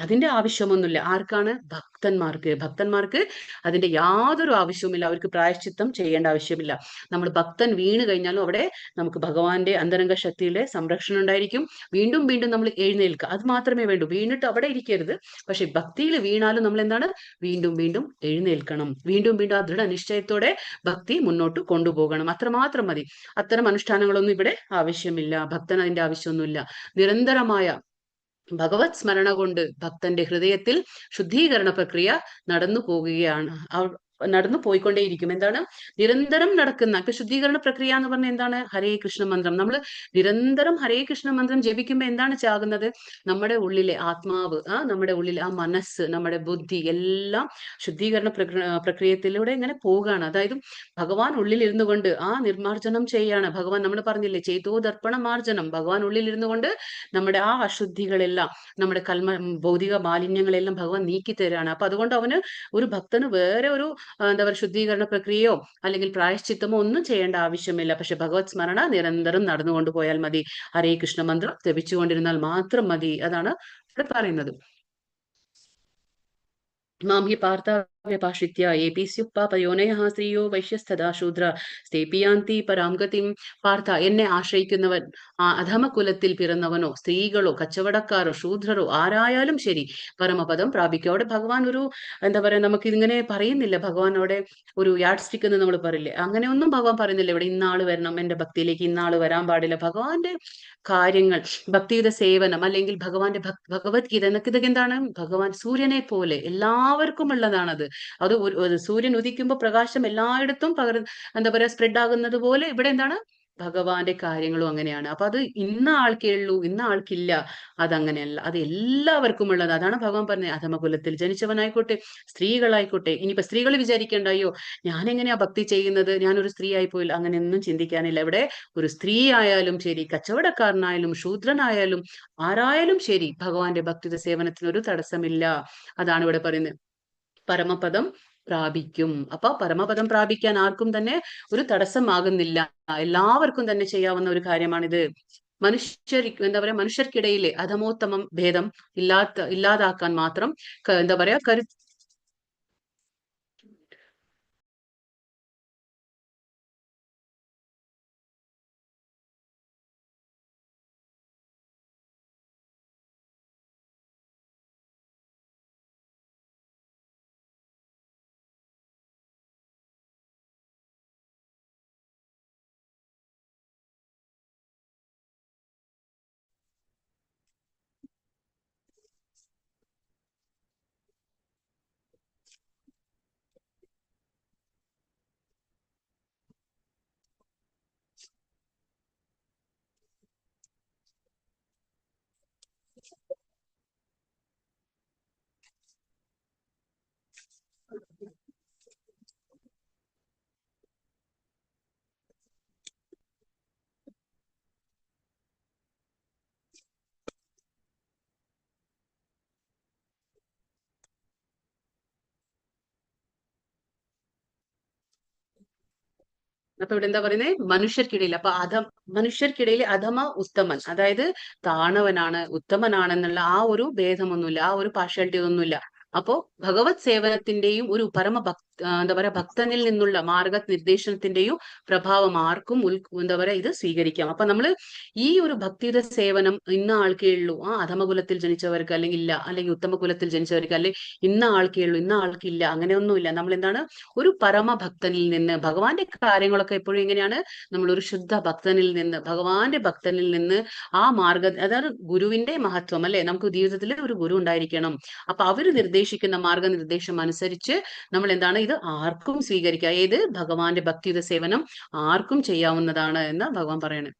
അതിന്റെ ആവശ്യമൊന്നുമില്ല. ആർക്കാണ്, ഭക്തന്മാർക്ക് അതിന്റെ യാതൊരു ആവശ്യവുമില്ല. അവർക്ക് പ്രായശ്ചിത്തം ചെയ്യേണ്ട ആവശ്യമില്ല. നമ്മൾ ഭക്തൻ വീണ് കഴിഞ്ഞാലും അവിടെ നമുക്ക് ഭഗവാന്റെ അന്തരംഗ ശക്തിയുടെ സംരക്ഷണം ഉണ്ടായിരിക്കും. വീണ്ടും വീണ്ടും നമ്മൾ എഴുന്നേൽക്കുക, അത് മാത്രമേ വേണ്ടൂ. വീണിട്ട് അവിടെ ഇരിക്കരുത്. പക്ഷെ ഭക്തിയിൽ വീണാലും നമ്മൾ എന്താണ്, വീണ്ടും വീണ്ടും എഴുന്നേൽക്കണം. വീണ്ടും വീണ്ടും ആ ദൃഢനിശ്ചയത്തോടെ ഭക്തി മുന്നോട്ട് കൊണ്ടുപോകണം. അത്രമാത്രം മതി. അത്തരം അനുഷ്ഠാനങ്ങളൊന്നും ഇവിടെ ആവശ്യമില്ല. ഭക്തൻ അതിന്റെ ആവശ്യമൊന്നുമില്ല. നിരന്തരമായ ഭഗവത് സ്മരണ കൊണ്ട് ഭക്തന്റെ ഹൃദയത്തിൽ ശുദ്ധീകരണ പ്രക്രിയ നടന്നു പോയിക്കൊണ്ടേയിരിക്കും. എന്താണ്, നിരന്തരം നടക്കുന്ന ശുദ്ധീകരണ പ്രക്രിയ എന്ന് പറഞ്ഞാൽ എന്താണ്, ഹരേ കൃഷ്ണ മന്ത്രം. നമ്മൾ നിരന്തരം ഹരേ കൃഷ്ണ മന്ത്രം ജപിക്കുമ്പോൾ എന്താണ് ചാകുന്നത്, നമ്മുടെ ഉള്ളിലെ ആത്മാവ്, നമ്മുടെ ഉള്ളിലെ ആ മനസ്സ്, നമ്മുടെ ബുദ്ധി എല്ലാം ശുദ്ധീകരണ പ്രക്രിയത്തിലൂടെ ഇങ്ങനെ പോവുകയാണ്. അതായത് ഭഗവാൻ ഉള്ളിൽ ഇരുന്നു കൊണ്ട് ആ നിർമാർജനം ചെയ്യാണ്. ഭഗവാൻ നമ്മൾ പറഞ്ഞില്ലേ, ചെയ്തോ ദർപ്പണ മാർജനം. ഭഗവാൻ ഉള്ളിൽ ഇരുന്നു കൊണ്ട് നമ്മുടെ ആ അശുദ്ധികളെല്ലാം, നമ്മുടെ ഭൗതിക മാലിന്യങ്ങളെല്ലാം ഭഗവാൻ നീക്കി തരാണ്. അപ്പൊ അതുകൊണ്ട് അവന്, ഒരു ഭക്തന് വേറെ ഒരു ശുദ്ധീകരണ പ്രക്രിയയോ അല്ലെങ്കിൽ പ്രായശ്ചിത്തമോ ഒന്നും ചെയ്യേണ്ട ആവശ്യമില്ല. പക്ഷെ ഭഗവത് സ്മരണ നിരന്തരം നടന്നുകൊണ്ട് പോയാൽ മതി. ഹരേ കൃഷ്ണ മന്ത്രം ജപിച്ചുകൊണ്ടിരുന്നാൽ മാത്രം മതി. അതാണ് ഇവിടെ പറയുന്നത്. മാം ഹി പാർത്ഥാവ്യപാശ്രിത്യ ഏപി സ്യുപ്പാപയോനയഃ സ്ത്രീയോ വൈശ്യസ്തദാ ശൂദ്ര സ്തേപിയാന്തി പരാം ഗതിം. പാർത്ഥ, എന്നെ ആശ്രയിക്കുന്നവൻ അധമകുലത്തിൽ പിറന്നവനോ സ്ത്രീകളോ കച്ചവടക്കാരോ ശൂദ്രരോ ആരായാലും ശരി പരമപദം പ്രാപിക്കും. അവിടെ ഭഗവാൻ ഒരു നമുക്ക് ഇതിങ്ങനെ പറയുന്നില്ല. ഭഗവാൻ അവിടെ ഒരു യാഡ് സ്റ്റിക്ക് എന്ന് നമ്മൾ പറയില്ലേ, അങ്ങനെ ഒന്നും ഭഗവാൻ പറയുന്നില്ല. ഇവിടെ ഇന്നാള് വരണം എന്റെ ഭക്തിയിലേക്ക്, ഇന്നാള് വരാൻ പാടില്ല. ഭഗവാന്റെ കാര്യങ്ങൾ, ഭക്തിയുടെ സേവനം, അല്ലെങ്കിൽ ഭഗവാന്റെ ഭഗവത്ഗീത എന്നൊക്കെ ഇതൊക്കെ എന്താണ്, ഭഗവാൻ സൂര്യനെ പോലെ എല്ലാവർക്കും ഉള്ളതാണത്. അത് സൂര്യൻ ഉദിക്കുമ്പോൾ പ്രകാശം എല്ലായിടത്തും സ്പ്രെഡ് ആകുന്നത് പോലെ ഇവിടെ എന്താണ്, ഭഗവാന്റെ കാര്യങ്ങളും അങ്ങനെയാണ്. അപ്പൊ അത് ഇന്ന ആൾക്കേ ഉള്ളൂ, ഇന്ന ആൾക്കില്ല, അതങ്ങനെയല്ല, അത് എല്ലാവർക്കും ഉള്ളത്. അതാണ് ഭഗവാൻ പറഞ്ഞത്, അധമകുലത്തിൽ ജനിച്ചവനായിക്കോട്ടെ സ്ത്രീകളായിക്കോട്ടെ. ഇനിയിപ്പോ സ്ത്രീകൾ വിചാരിക്കേണ്ട, അയ്യോ ഞാൻ എങ്ങനെയാ ഭക്തി ചെയ്യുന്നത്, ഞാനൊരു സ്ത്രീ ആയി പോയില്ല, അങ്ങനെയൊന്നും ചിന്തിക്കാനില്ല. ഇവിടെ ഒരു സ്ത്രീ ആയാലും ശരി, കച്ചവടക്കാരനായാലും ശൂദ്രനായാലും ആരായാലും ശരി, ഭഗവാന്റെ ഭക്തിയുടെ സേവനത്തിന് ഒരു തടസ്സമില്ല. അതാണ് ഇവിടെ പറയുന്നത്. പരമപദം പ്രാപിക്കും. അവിടെ ഭഗവാൻ ഒരു എന്താ സ്ത്രീ ആയാലും ശരി, കച്ചവടക്കാരനായാലും ശൂദ്രനായാലും ആരായാലും ശരി, ഭഗവാന്റെ ഭക്തിയുടെ സേവനത്തിന് ഒരു തടസ്സമില്ല. അതാണ് ഇവിടെ പറയുന്നത്. പരമപദം പ്രാപിക്കും. അവിടെ ഭഗവാൻ ഒരു പ്രാപിക്കും. അപ്പൊ പരമപദം പ്രാപിക്കാൻ ആർക്കും തന്നെ ഒരു തടസ്സമാകുന്നില്ല. എല്ലാവർക്കും തന്നെ ചെയ്യാവുന്ന ഒരു കാര്യമാണിത്. എന്താ പറയാ, മനുഷ്യർക്കിടയിലെ അധമോത്തമം ഭേദം ഇല്ലാതാക്കാൻ മാത്രം എന്താ പറയാ അപ്പൊ ഇവിടെ എന്താ പറയുന്നത്, മനുഷ്യർക്കിടയിൽ. അപ്പൊ മനുഷ്യർക്കിടയിൽ അധമ ഉത്തമൻ, അതായത് താണവനാണ് ഉത്തമനാണെന്നുള്ള ആ ഒരു ഭേദമൊന്നുമില്ല, ആ ഒരു പാർഷ്യാലിറ്റി ഒന്നുമില്ല. അപ്പോ ഭഗവത് സേവനത്തിന്റെയും ഒരു എന്താ പറയാ ഭക്തനിൽ നിന്നുള്ള മാർഗനിർദ്ദേശത്തിന്റെയും പ്രഭാവം ആർക്കും എന്താ പറയാ ഇത് സ്വീകരിക്കാം. അപ്പൊ നമ്മള് ഈ ഒരു ഭക്തിയുടെ സേവനം ഇന്ന ആൾക്കേ ഉള്ളൂ, അധമകുലത്തിൽ ജനിച്ചവർക്ക് അല്ലെങ്കിൽ ഇല്ല, അല്ലെങ്കിൽ ഉത്തമകുലത്തിൽ ജനിച്ചവർക്ക്, അല്ലെങ്കിൽ ഇന്ന ആൾക്കേ ഉള്ളൂ ഇന്ന ആൾക്കില്ല, അങ്ങനെയൊന്നുമില്ല. നമ്മൾ എന്താണ്, ഒരു പരമഭക്തനിൽ നിന്ന് ഭഗവാന്റെ കാര്യങ്ങളൊക്കെ എപ്പോഴും എങ്ങനെയാണ്, നമ്മൾ ഒരു ശുദ്ധ ഭക്തനിൽ നിന്ന്, ഭഗവാന്റെ ഭക്തനിൽ നിന്ന് ആ അതാണ് ഗുരുവിന്റെ മഹത്വം അല്ലെ. നമുക്ക് ജീവിതത്തിൽ ഒരു ഗുരു ഉണ്ടായിരിക്കണം. അപ്പൊ അവര് നിർദ്ദേശിക്കുന്ന മാർഗനിർദ്ദേശം അനുസരിച്ച് നമ്മൾ എന്താണ്, ഇത് ആർക്കും സ്വീകരിക്കാം. ഏത് ഭഗവാന്റെ ഭക്തിയുടെ സേവനം ആർക്കും ചെയ്യാവുന്നതാണ് എന്ന് ഭഗവാൻ പറയണേ.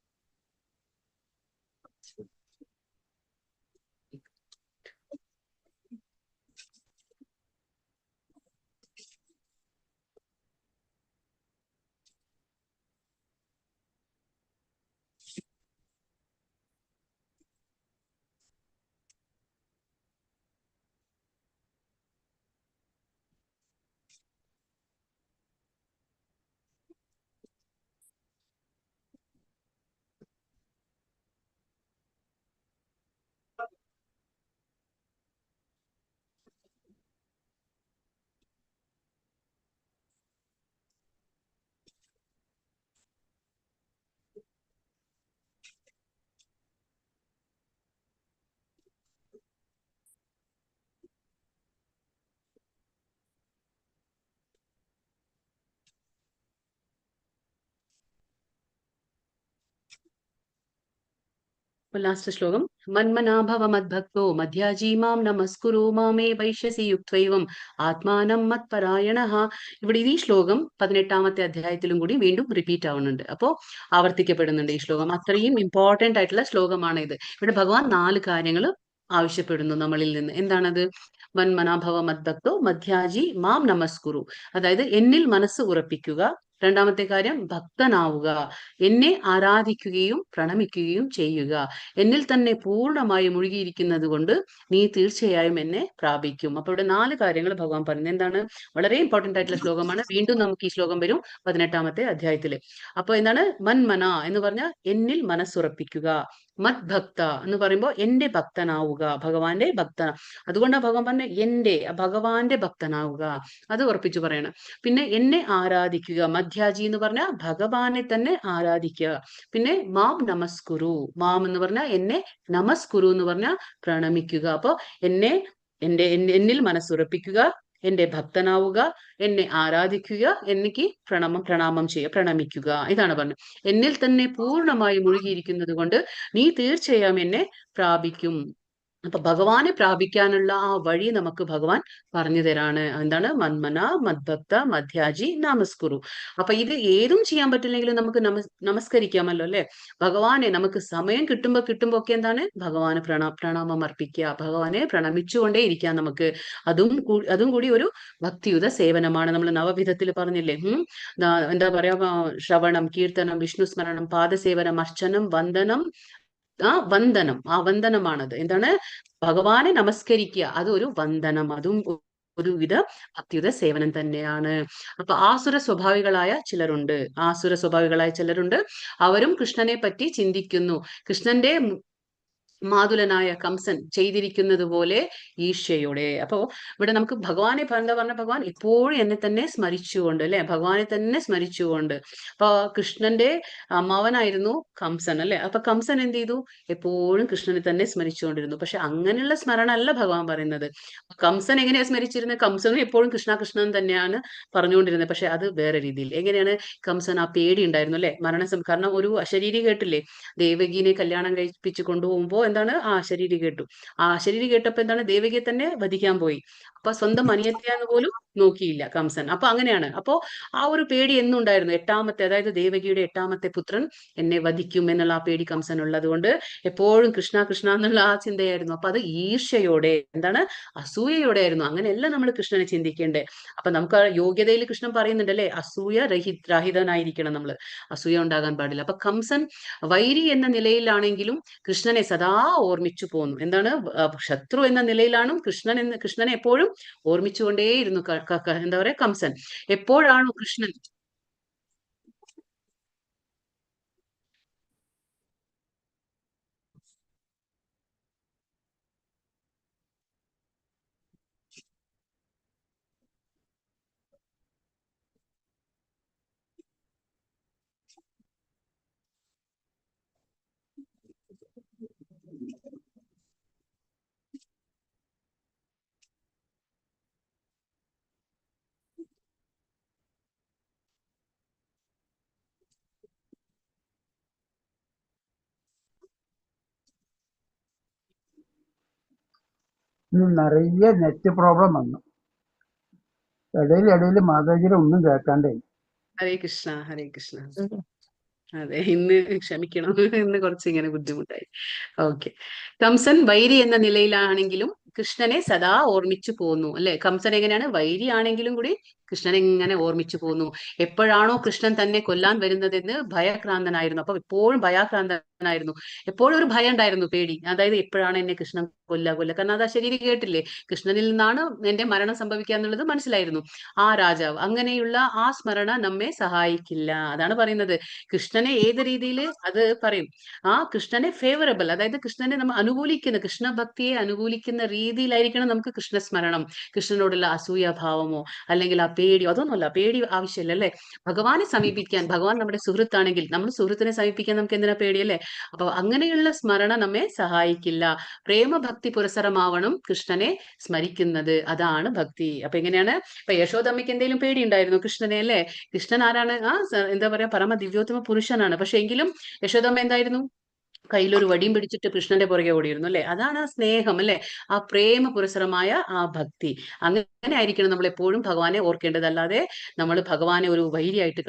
ലാസ്റ്റ് ശ്ലോകം, മന്മനാഭവ മദ്ഭക്തോ മധ്യാജീ മാം നമസ്കുരു മാമേ വൈശ്യസി യുക്തൈവം ആത്മാനം മത്പരായണഃ. ഇവിടെ ഈ ശ്ലോകം 18ാമത്തെ അധ്യായത്തിലും കൂടി വീണ്ടും റിപ്പീറ്റ് ആവുന്നുണ്ട്. അപ്പോ ആവർത്തിക്കപ്പെടുന്നുണ്ട് ഈ ശ്ലോകം. അത്രയും ഇമ്പോർട്ടന്റ് ആയിട്ടുള്ള ശ്ലോകമാണ് ഇത്. ഇവിടെ ഭഗവാൻ 4 കാര്യങ്ങൾ ആവശ്യപ്പെടുന്നു നമ്മളിൽ നിന്ന്. എന്താണത്? മന്മനാഭവ മദ്ഭക്തോ മധ്യാജി മാം നമസ്കുരു, അതായത് എന്നിൽ മനസ്സ് ഉറപ്പിക്കുക. രണ്ടാമത്തെ കാര്യം ഭക്തനാവുക, എന്നെ ആരാധിക്കുകയും പ്രണമിക്കുകയും ചെയ്യുക. എന്നിൽ തന്നെ പൂർണ്ണമായി മുഴുകിയിരിക്കുന്നത് കൊണ്ട് നീ തീർച്ചയായും എന്നെ പ്രാപിക്കും. അപ്പൊ ഇവിടെ 4 കാര്യങ്ങൾ ഭഗവാൻ പറയുന്നത്. എന്താണ്? വളരെ ഇമ്പോർട്ടന്റ് ആയിട്ടുള്ള ശ്ലോകമാണ്. വീണ്ടും നമുക്ക് ഈ ശ്ലോകം വരും 18ാമത്തെ അധ്യായത്തില്. അപ്പൊ എന്താണ്? മന്മന എന്ന് പറഞ്ഞാൽ എന്നിൽ മനസ്സുറപ്പിക്കുക. മദ്ഭക്ത എന്ന് പറയുമ്പോൾ എന്റെ ഭക്തനാവുക, ഭഗവാന്റെ ഭക്തന. അതുകൊണ്ടാണ് ഭഗവാൻ പറഞ്ഞ ഭഗവാന്റെ ഭക്തനാവുക, അത് ഉറപ്പിച്ചു പറയണം. പിന്നെ എന്നെ ആരാധിക്കുക, മധ്യാജി എന്ന് പറഞ്ഞാൽ ഭഗവാനെ തന്നെ ആരാധിക്കുക. പിന്നെ മാം നമസ്കുരു, മാം എന്ന് പറഞ്ഞാൽ എന്നെ, നമസ്കുരു എന്ന് പറഞ്ഞാൽ പ്രണമിക്കുക. അപ്പൊ എന്നിൽ മനസ്സുറപ്പിക്കുക, എന്റെ ഭക്തനാവുക, എന്നെ ആരാധിക്കുക, എനിക്ക് പ്രണാമം ചെയ്യുക, പ്രണമിക്കുക. ഇതാണ് പറഞ്ഞത്. എന്നിൽ തന്നെ പൂർണ്ണമായി മുഴുകിയിരിക്കുന്നത് കൊണ്ട് നീ തീർച്ചയായും എന്നെ പ്രാപിക്കും. അപ്പൊ ഭഗവാനെ പ്രാപിക്കാനുള്ള ആ വഴി നമുക്ക് ഭഗവാൻ പറഞ്ഞു തരാണ്. എന്താണ്? മന്മന മദ്ഭക്ത മധ്യാജി നമസ്കുരു. അപ്പൊ ഇത് ഏതും ചെയ്യാൻ പറ്റില്ലെങ്കിലും നമുക്ക് നമസ്കരിക്കാമല്ലോ അല്ലെ. ഭഗവാനെ നമുക്ക് സമയം കിട്ടുമ്പോ ഒക്കെ എന്താണ്? ഭഗവാന് പ്രണാമം അർപ്പിക്കുക, ഭഗവാനെ പ്രണമിച്ചുകൊണ്ടേ ഇരിക്കാം നമുക്ക്. അതും കൂടി ഒരു ഭക്തിയുത സേവനമാണ്. നമ്മൾ നവവിധത്തിൽ പറഞ്ഞില്ലേ, എന്താ പറയാ, ശ്രവണം, കീർത്തനം, വിഷ്ണു സ്മരണം, പാദസേവനം, അർച്ചനം, വന്ദനം, വന്ദനമാണത്. എന്താണ്? ഭഗവാനെ നമസ്കരിക്കുക, അതൊരു വന്ദനം, അതും ഒരുവിധ ഭക്തിയുടെ സേവനം തന്നെയാണ്. അപ്പൊ ആസുര സ്വഭാവികളായ ചിലരുണ്ട്. അവരും കൃഷ്ണനെ പറ്റി ചിന്തിക്കുന്നു. കൃഷ്ണന്റെ മാതുലനായ കംസൻ ചെയ്തിരിക്കുന്നത് പോലെ ഈർഷ്യയോടെ. അപ്പോ ഇവിടെ നമുക്ക് ഭഗവാനെ എന്താ പറഞ്ഞ, ഭഗവാൻ എപ്പോഴും എന്നെ തന്നെ സ്മരിച്ചുകൊണ്ട്, അല്ലെ, ഭഗവാനെ തന്നെ സ്മരിച്ചുകൊണ്ട്. അപ്പൊ കൃഷ്ണന്റെ അമ്മാവനായിരുന്നു കംസൻ, അല്ലെ. അപ്പൊ കംസൻ എന്ത് ചെയ്തു? എപ്പോഴും കൃഷ്ണനെ തന്നെ സ്മരിച്ചുകൊണ്ടിരുന്നു. പക്ഷെ അങ്ങനെയുള്ള സ്മരണ അല്ല ഭഗവാൻ പറയുന്നത്. കംസൻ എങ്ങനെയാ സ്മരിച്ചിരുന്നത്? കംസനും എപ്പോഴും കൃഷ്ണ കൃഷ്ണൻ തന്നെയാണ് പറഞ്ഞുകൊണ്ടിരുന്നത്. പക്ഷെ അത് വേറെ രീതിയിൽ. എങ്ങനെയാണ്? കംസൻ ആ പേടി ഉണ്ടായിരുന്നു, അല്ലെ, കാരണം ഒരു അശരീരി കേട്ടില്ലേ, ദേവകീനെ കല്യാണം കഴിപ്പിച്ച് കൊണ്ടുപോകുമ്പോ എന്താണ്, ആ അശരീരി കേട്ടു. ആ അശരീരി കേട്ടപ്പോ എന്താണ്, ദേവകിയെ തന്നെ വധിക്കാൻ പോയി. അപ്പൊ സ്വന്തം അനിയത്തിയാന്ന് പോലും നോക്കിയില്ല കംസൻ. അപ്പൊ അങ്ങനെയാണ്. അപ്പോ ആ ഒരു പേടി എന്നും ഉണ്ടായിരുന്നു. അതായത് ദേവകിയുടെ 8ാമത്തെ പുത്രൻ എന്നെ വധിക്കും എന്നുള്ള ആ പേടി കംസൻ ഉള്ളത് കൊണ്ട് എപ്പോഴും കൃഷ്ണ കൃഷ്ണ എന്നുള്ള ആ ചിന്തയായിരുന്നു. അപ്പൊ അത് ഈർഷ്യയോടെ, എന്താണ്, അസൂയയോടെ ആയിരുന്നു. അങ്ങനെയല്ല നമ്മൾ കൃഷ്ണനെ ചിന്തിക്കേണ്ടേ. അപ്പൊ നമുക്ക് ആ യോഗ്യതയിൽ കൃഷ്ണൻ പറയുന്നുണ്ട്, അല്ലെ, അസൂയ രഹിതനായിരിക്കണം നമ്മൾ, അസൂയ ഉണ്ടാകാൻ പാടില്ല. അപ്പൊ കംസൻ വൈരി എന്ന നിലയിലാണെങ്കിലും കൃഷ്ണനെ സദാ ഓർമ്മിച്ചു പോന്നു. എന്താണ്, ശത്രു എന്ന നിലയിലാണ് കൃഷ്ണനെ എപ്പോഴും ഓർമ്മിച്ചുകൊണ്ടേയിരുന്നു എന്താ പറയാ, കംസൻ. എപ്പോഴാണോ കൃഷ്ണൻ ഇന്ന് നിറയെ നെറ്റ് പ്രോബ്ലം വന്നു. ഇടയിൽ മാതാജിയുടെ ഒന്നും കേൾക്കാണ്ടേ. ഹരേ കൃഷ്ണ, ഹരേ കൃഷ്ണ. അതെ, ഇന്ന് ക്ഷമിക്കണം, ഇന്ന് കുറച്ച് ഇങ്ങനെ ബുദ്ധിമുട്ടായി. ഓക്കെ. കംസൻ വൈരി എന്ന നിലയിലാണെങ്കിലും കൃഷ്ണനെ സദാ ഓർമ്മിച്ചു പോന്നു, അല്ലെ. കംസൻ എങ്ങനെയാണ്? വൈരി ആണെങ്കിലും കൂടി കൃഷ്ണനെ ഇങ്ങനെ ഓർമ്മിച്ചു പോന്നു. എപ്പോഴാണോ കൃഷ്ണൻ തന്നെ കൊല്ലാൻ വരുന്നതെന്ന് ഭയക്രാന്തനായിരുന്നു. അപ്പൊ എപ്പോഴും ഭയാക്രാന്തനായിരുന്നു. എപ്പോഴും ഒരു ഭയം ഉണ്ടായിരുന്നു, പേടി. അതായത് എപ്പോഴാണ് എന്നെ കൃഷ്ണൻ കൊല്ല. കാരണം അത് ആ ശരീരം കേട്ടില്ലേ, കൃഷ്ണനിൽ നിന്നാണ് എന്റെ മരണം സംഭവിക്കുക എന്നുള്ളത് മനസ്സിലായിരുന്നു ആ രാജാവ്. അങ്ങനെയുള്ള ആ സ്മരണ നമ്മെ സഹായിക്കില്ല. അതാണ് പറയുന്നത്. കൃഷ്ണനെ ഏത് രീതിയിൽ അത് പറയും, ആ കൃഷ്ണനെ ഫേവറബിൾ, അതായത് കൃഷ്ണനെ നമ്മൾ അനുകൂലിക്കുന്ന, കൃഷ്ണഭക്തിയെ അനുകൂലിക്കുന്ന രീതിയിലായിരിക്കണം നമുക്ക് കൃഷ്ണസ്മരണം. കൃഷ്ണനോടുള്ള അസൂയാഭാവമോ അല്ലെങ്കിൽ ആ പേടിയോ, അതൊന്നുമല്ല. പേടി ആവശ്യമില്ല, അല്ലെ. ഭഗവാനെ സമീപിക്കാൻ, ഭഗവാൻ നമ്മുടെ സുഹൃത്താണെങ്കിൽ നമ്മൾ സുഹൃത്തിനെ സമീപിക്കാൻ നമുക്ക് എന്തിനാ പേടിയല്ലേ. അപ്പൊ അങ്ങനെയുള്ള സ്മരണ നമ്മെ സഹായിക്കില്ല. പ്രേമഭക്തി പുരസരമാവണം കൃഷ്ണനെ സ്മരിക്കുന്നത്. അതാണ് ഭക്തി. അപ്പൊ എങ്ങനെയാണ്? ഇപ്പൊ യശോദമ്മയ്ക്ക് എന്തെങ്കിലും പേടി ഉണ്ടായിരുന്നു കൃഷ്ണനെ, അല്ലെ. കൃഷ്ണൻ ആരാണ്? എന്താ പറയാ, പരമ ദിവ്യോത്തമ പുരുഷനാണ്. പക്ഷെ എങ്കിലും യശോദമ്മ എന്തായിരുന്നു? കയ്യിലൊരു വടിയും പിടിച്ചിട്ട് കൃഷ്ണന്റെ പുറകെ ഓടിയിരുന്നു, അല്ലെ. അതാണ് ആ സ്നേഹം, അല്ലെ, ആ പ്രേമ പുരസരമായ ആ ഭക്തി. അങ്ങനെ ആയിരിക്കണം നമ്മൾ എപ്പോഴും ഭഗവാനെ ഓർക്കേണ്ടത്. അല്ലാതെ നമ്മൾ ഭഗവാനെ ഒരു വൈരിയായിട്ട്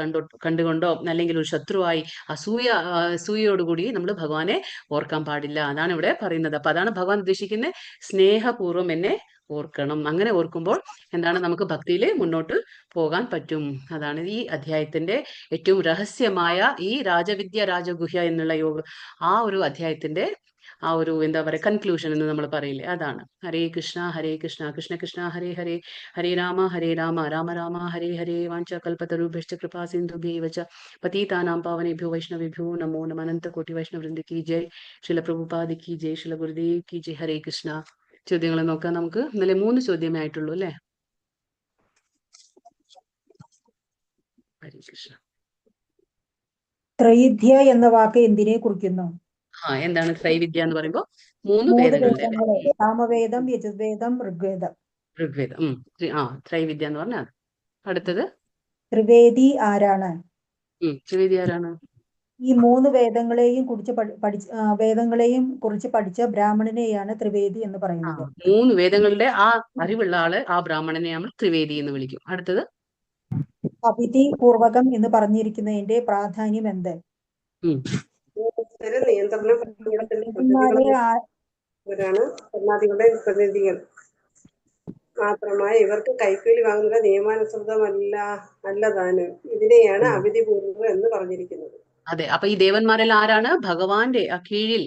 കണ്ടുകൊണ്ടോ അല്ലെങ്കിൽ ഒരു ശത്രുവായി അസൂയയോടുകൂടി നമ്മൾ ഭഗവാനെ ഓർക്കാൻ പാടില്ല. അതാണ് ഇവിടെ പറയുന്നത്. അപ്പൊ അതാണ് ഭഗവാൻ ഉദ്ദേശിക്കുന്നത്, സ്നേഹപൂർവ്വം എന്നെ ഓർക്കണം. അങ്ങനെ ഓർക്കുമ്പോൾ എന്താണ്, നമുക്ക് ഭക്തിയിൽ മുന്നോട്ട് പോകാൻ പറ്റും. അതാണ് ഈ അധ്യായത്തിന്റെ ഏറ്റവും രഹസ്യമായ ഈ രാജവിദ്യ രാജഗുഹ്യ എന്നുള്ള ആ ഒരു അധ്യായത്തിന്റെ ആ ഒരു എന്താ പറയുക, കൺക്ലൂഷൻ എന്ന് നമ്മൾ പറയില്ലേ, അതാണ്. ഹരേ കൃഷ്ണ കൃഷ്ണ കൃഷ്ണ ഹരേ ഹരേ, ഹരേ രാമ രാമ രാമ ഹരേ ഹരേ. വാഞ്ചകൽപതരുഭ്യശ്ച കൃപാ സിന്ധുഭ്യൈവ ച പതിതാനാം പാവനേഭ്യോ വൈഷ്ണവേഭ്യോ നമോ നമഃ. അനന്ത കോടി വൈഷ്ണവവൃന്ദ കി ജയ്. ശ്രീല പ്രഭുപാദ കി ജയ്. ശ്രീല ഗുരുദേവ് കി ജയ്. ഹരേ കൃഷ്ണ. ചോദ്യങ്ങൾ നോക്കാം നമുക്ക്. ഇന്നലെ 3 ചോദ്യമേ ആയിട്ടുള്ളൂ, അല്ലെ. ഹരേ കൃഷ്ണ. ത്രൈവിദ്യ എന്ന വാക്ക് എന്തിനെ കുറിക്കുന്നു? എന്താണ് ത്രൈവിദ്യ എന്ന് പറയുമ്പോൾ? 3 വേദങ്ങളുടെ, സാമവേദം, യജുർവേദം, ഋഗ്വേദം. ത്രൈവിദ്യ എന്ന് പറഞ്ഞാൽ. അടുത്തത് ത്രിവേദി ആരാണ്? ത്രിവേദി ആരാണ്? ഈ 3 വേദങ്ങളെയും കുറിച്ച് പഠിച്ച ബ്രാഹ്മണനെയാണ് ത്രിവേദി എന്ന് പറയുന്നത്. 3 വേദങ്ങളുടെ ആ അറിവുള്ള ആള്, ആ ബ്രാഹ്മണനെ നമ്മൾ ത്രിവേദി എന്ന് വിളിക്കും. അടുത്തത് അവിധി പൂർവകം എന്ന് പറഞ്ഞിരിക്കുന്നതിന്റെ പ്രാധാന്യം എന്ത്? നിയന്ത്രണം ഭരണാധികാരികളുടെ പ്രതിനിധികൾ മാത്രമായി ഇവർക്ക് കൈക്കൂലി വാങ്ങുന്നത് നിയമാനുസൃതമല്ല, അല്ലതാനും. ഇതിനെയാണ് അവിധി പൂർവകം എന്ന് പറഞ്ഞിരിക്കുന്നത്. അതെ. അപ്പൊ ഈ ദേവന്മാരെല്ലാം ആരാണ്? ഭഗവാന്റെ കീഴിൽ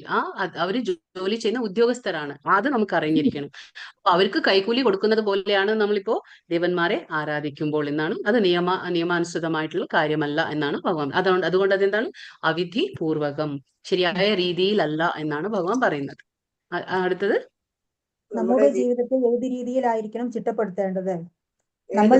അവര് ജോലി ചെയ്യുന്ന ഉദ്യോഗസ്ഥരാണ്. അത് നമുക്ക് അറിഞ്ഞിരിക്കണം. അപ്പൊ അവർക്ക് കൈക്കൂലി കൊടുക്കുന്നത് പോലെയാണ് നമ്മളിപ്പോ ദേവന്മാരെ ആരാധിക്കുമ്പോൾ എന്നാണ്. അത് നിയമാനുസൃതമായിട്ടുള്ള കാര്യമല്ല എന്നാണ് ഭഗവാൻ. അതുകൊണ്ട് അതെന്താണ്? അവിധി പൂർവകം, ശരിയായ രീതിയിലല്ല എന്നാണ് ഭഗവാൻ പറയുന്നത്. അടുത്തത്, നമ്മുടെ ജീവിതത്തെ ഏത് രീതിയിലായിരിക്കണം ചിട്ടപ്പെടുത്തേണ്ടത്? നമ്മൾ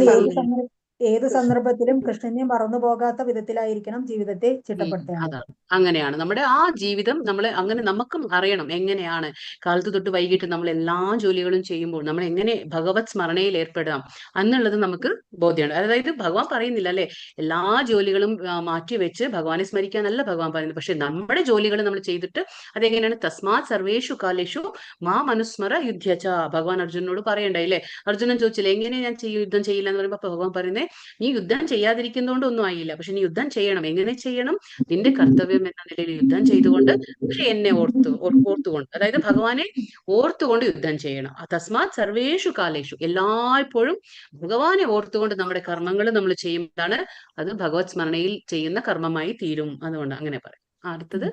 ഏത് സന്ദർഭത്തിലും കൃഷ്ണനെ മറന്നു പോകാത്ത വിധത്തിലായിരിക്കണം ജീവിതത്തെ ചിട്ടപ്പെടുത്തേണ്ടത്. അതാണ്. അങ്ങനെയാണ് നമ്മുടെ ആ ജീവിതം അങ്ങനെ നമുക്കും അറിയണം എങ്ങനെയാണ് കാലത്ത് തൊട്ട് വൈകിട്ട് നമ്മൾ എല്ലാ ജോലികളും ചെയ്യുമ്പോൾ നമ്മൾ എങ്ങനെ ഭഗവത് സ്മരണയിൽ ഏർപ്പെടാം എന്നുള്ളത് നമുക്ക് ബോധ്യമാണ്. അതായത് ഭഗവാൻ പറയുന്നില്ല അല്ലെ എല്ലാ ജോലികളും മാറ്റിവെച്ച് ഭഗവാനെ സ്മരിക്കാനല്ല ഭഗവാൻ പറയുന്നത്. പക്ഷെ നമ്മുടെ ജോലികൾ നമ്മൾ ചെയ്തിട്ട് അതെങ്ങനെയാണ്? തസ്മാത് സർവേഷു കാലേഷു മാം അനുസ്മര യുദ്ധ്യച. ഭഗവാൻ അർജുനനോട് പറയണ്ടായി അല്ലെ? അർജുനൻ ചോദിച്ചില്ലേ എങ്ങനെ ഞാൻ യുദ്ധം ചെയ്യില്ല എന്ന് പറയുമ്പോൾ ഭഗവാൻ പറയുന്നത്, നീ യുദ്ധം ചെയ്യാതിരിക്കുന്നതുകൊണ്ട് ഒന്നും ആയില്ല, പക്ഷെ നീ യുദ്ധം ചെയ്യണം. എങ്ങനെ ചെയ്യണം? നിന്റെ കർത്തവ്യം എന്ന നിലയിൽ യുദ്ധം ചെയ്തുകൊണ്ട്, പക്ഷെ എന്നെ ഓർത്തുകൊണ്ട്, അതായത് ഭഗവാനെ ഓർത്തുകൊണ്ട് യുദ്ധം ചെയ്യണം. തസ്മാത് സർവേഷു കാലേഷു, എല്ലായ്പ്പോഴും ഭഗവാനെ ഓർത്തുകൊണ്ട് നമ്മുടെ കർമ്മങ്ങൾ നമ്മൾ ചെയ്യുമ്പോഴാണ് അത് ഭഗവത് സ്മരണയിൽ ചെയ്യുന്ന കർമ്മമായി തീരും. അതുകൊണ്ട് അങ്ങനെ പറയും. അടുത്തത്,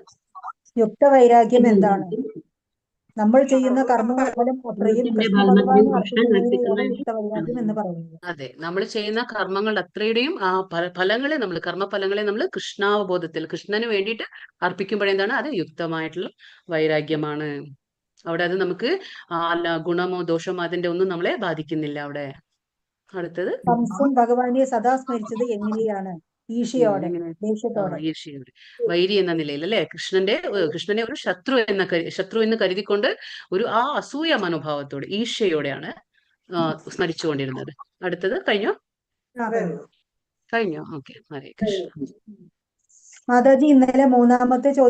യുക്തവൈരാഗ്യം എന്താണ്? നമ്മൾ ചെയ്യുന്ന കർമ്മഫലം അത്രയും കൃഷ്ണ ഭഗവാന് അർപ്പിക്കുന്നതിനെയാണ് യുക്തവൈരാഗ്യം എന്ന് പറയുന്നത്. അതെ, നമ്മൾ ചെയ്യുന്ന കർമ്മങ്ങളുടെ അത്രയുടെയും ഫലങ്ങളെ കർമ്മഫലങ്ങളെ നമ്മൾ കൃഷ്ണാവബോധത്തിൽ കൃഷ്ണന് വേണ്ടിയിട്ട് അർപ്പിക്കുമ്പോഴെന്താണ്? അത് യുക്തമായിട്ടുള്ള വൈരാഗ്യമാണ്. അവിടെ അത് നമുക്ക് ഗുണമോ ദോഷമോ അതിന്റെ ഒന്നും നമ്മളെ ബാധിക്കുന്നില്ല അവിടെ. അടുത്തത്, കംസൻ ഭഗവാനെ സദാ സ്മരിച്ചത് എങ്ങനെയാണ്? ഈശയോടെ, ദേഷ്യത്തോടെ, ഈർഷ്യയോടെ, വൈരി എന്ന നിലയിൽ അല്ലെ? കൃഷ്ണനെ ഒരു ശത്രു എന്ന് കരുതിക്കൊണ്ട് ഒരു അസൂയ മനോഭാവത്തോടെ ഈർഷ്യയോടെയാണ് സ്മരിച്ചുകൊണ്ടിരുന്നത്. അടുത്തത് കഴിഞ്ഞോ? ഓക്കെ, ഹരേ കൃഷ്ണ. മാതാജി, ഇന്നലെ മൂന്നാമത്തെ ചോദ്യം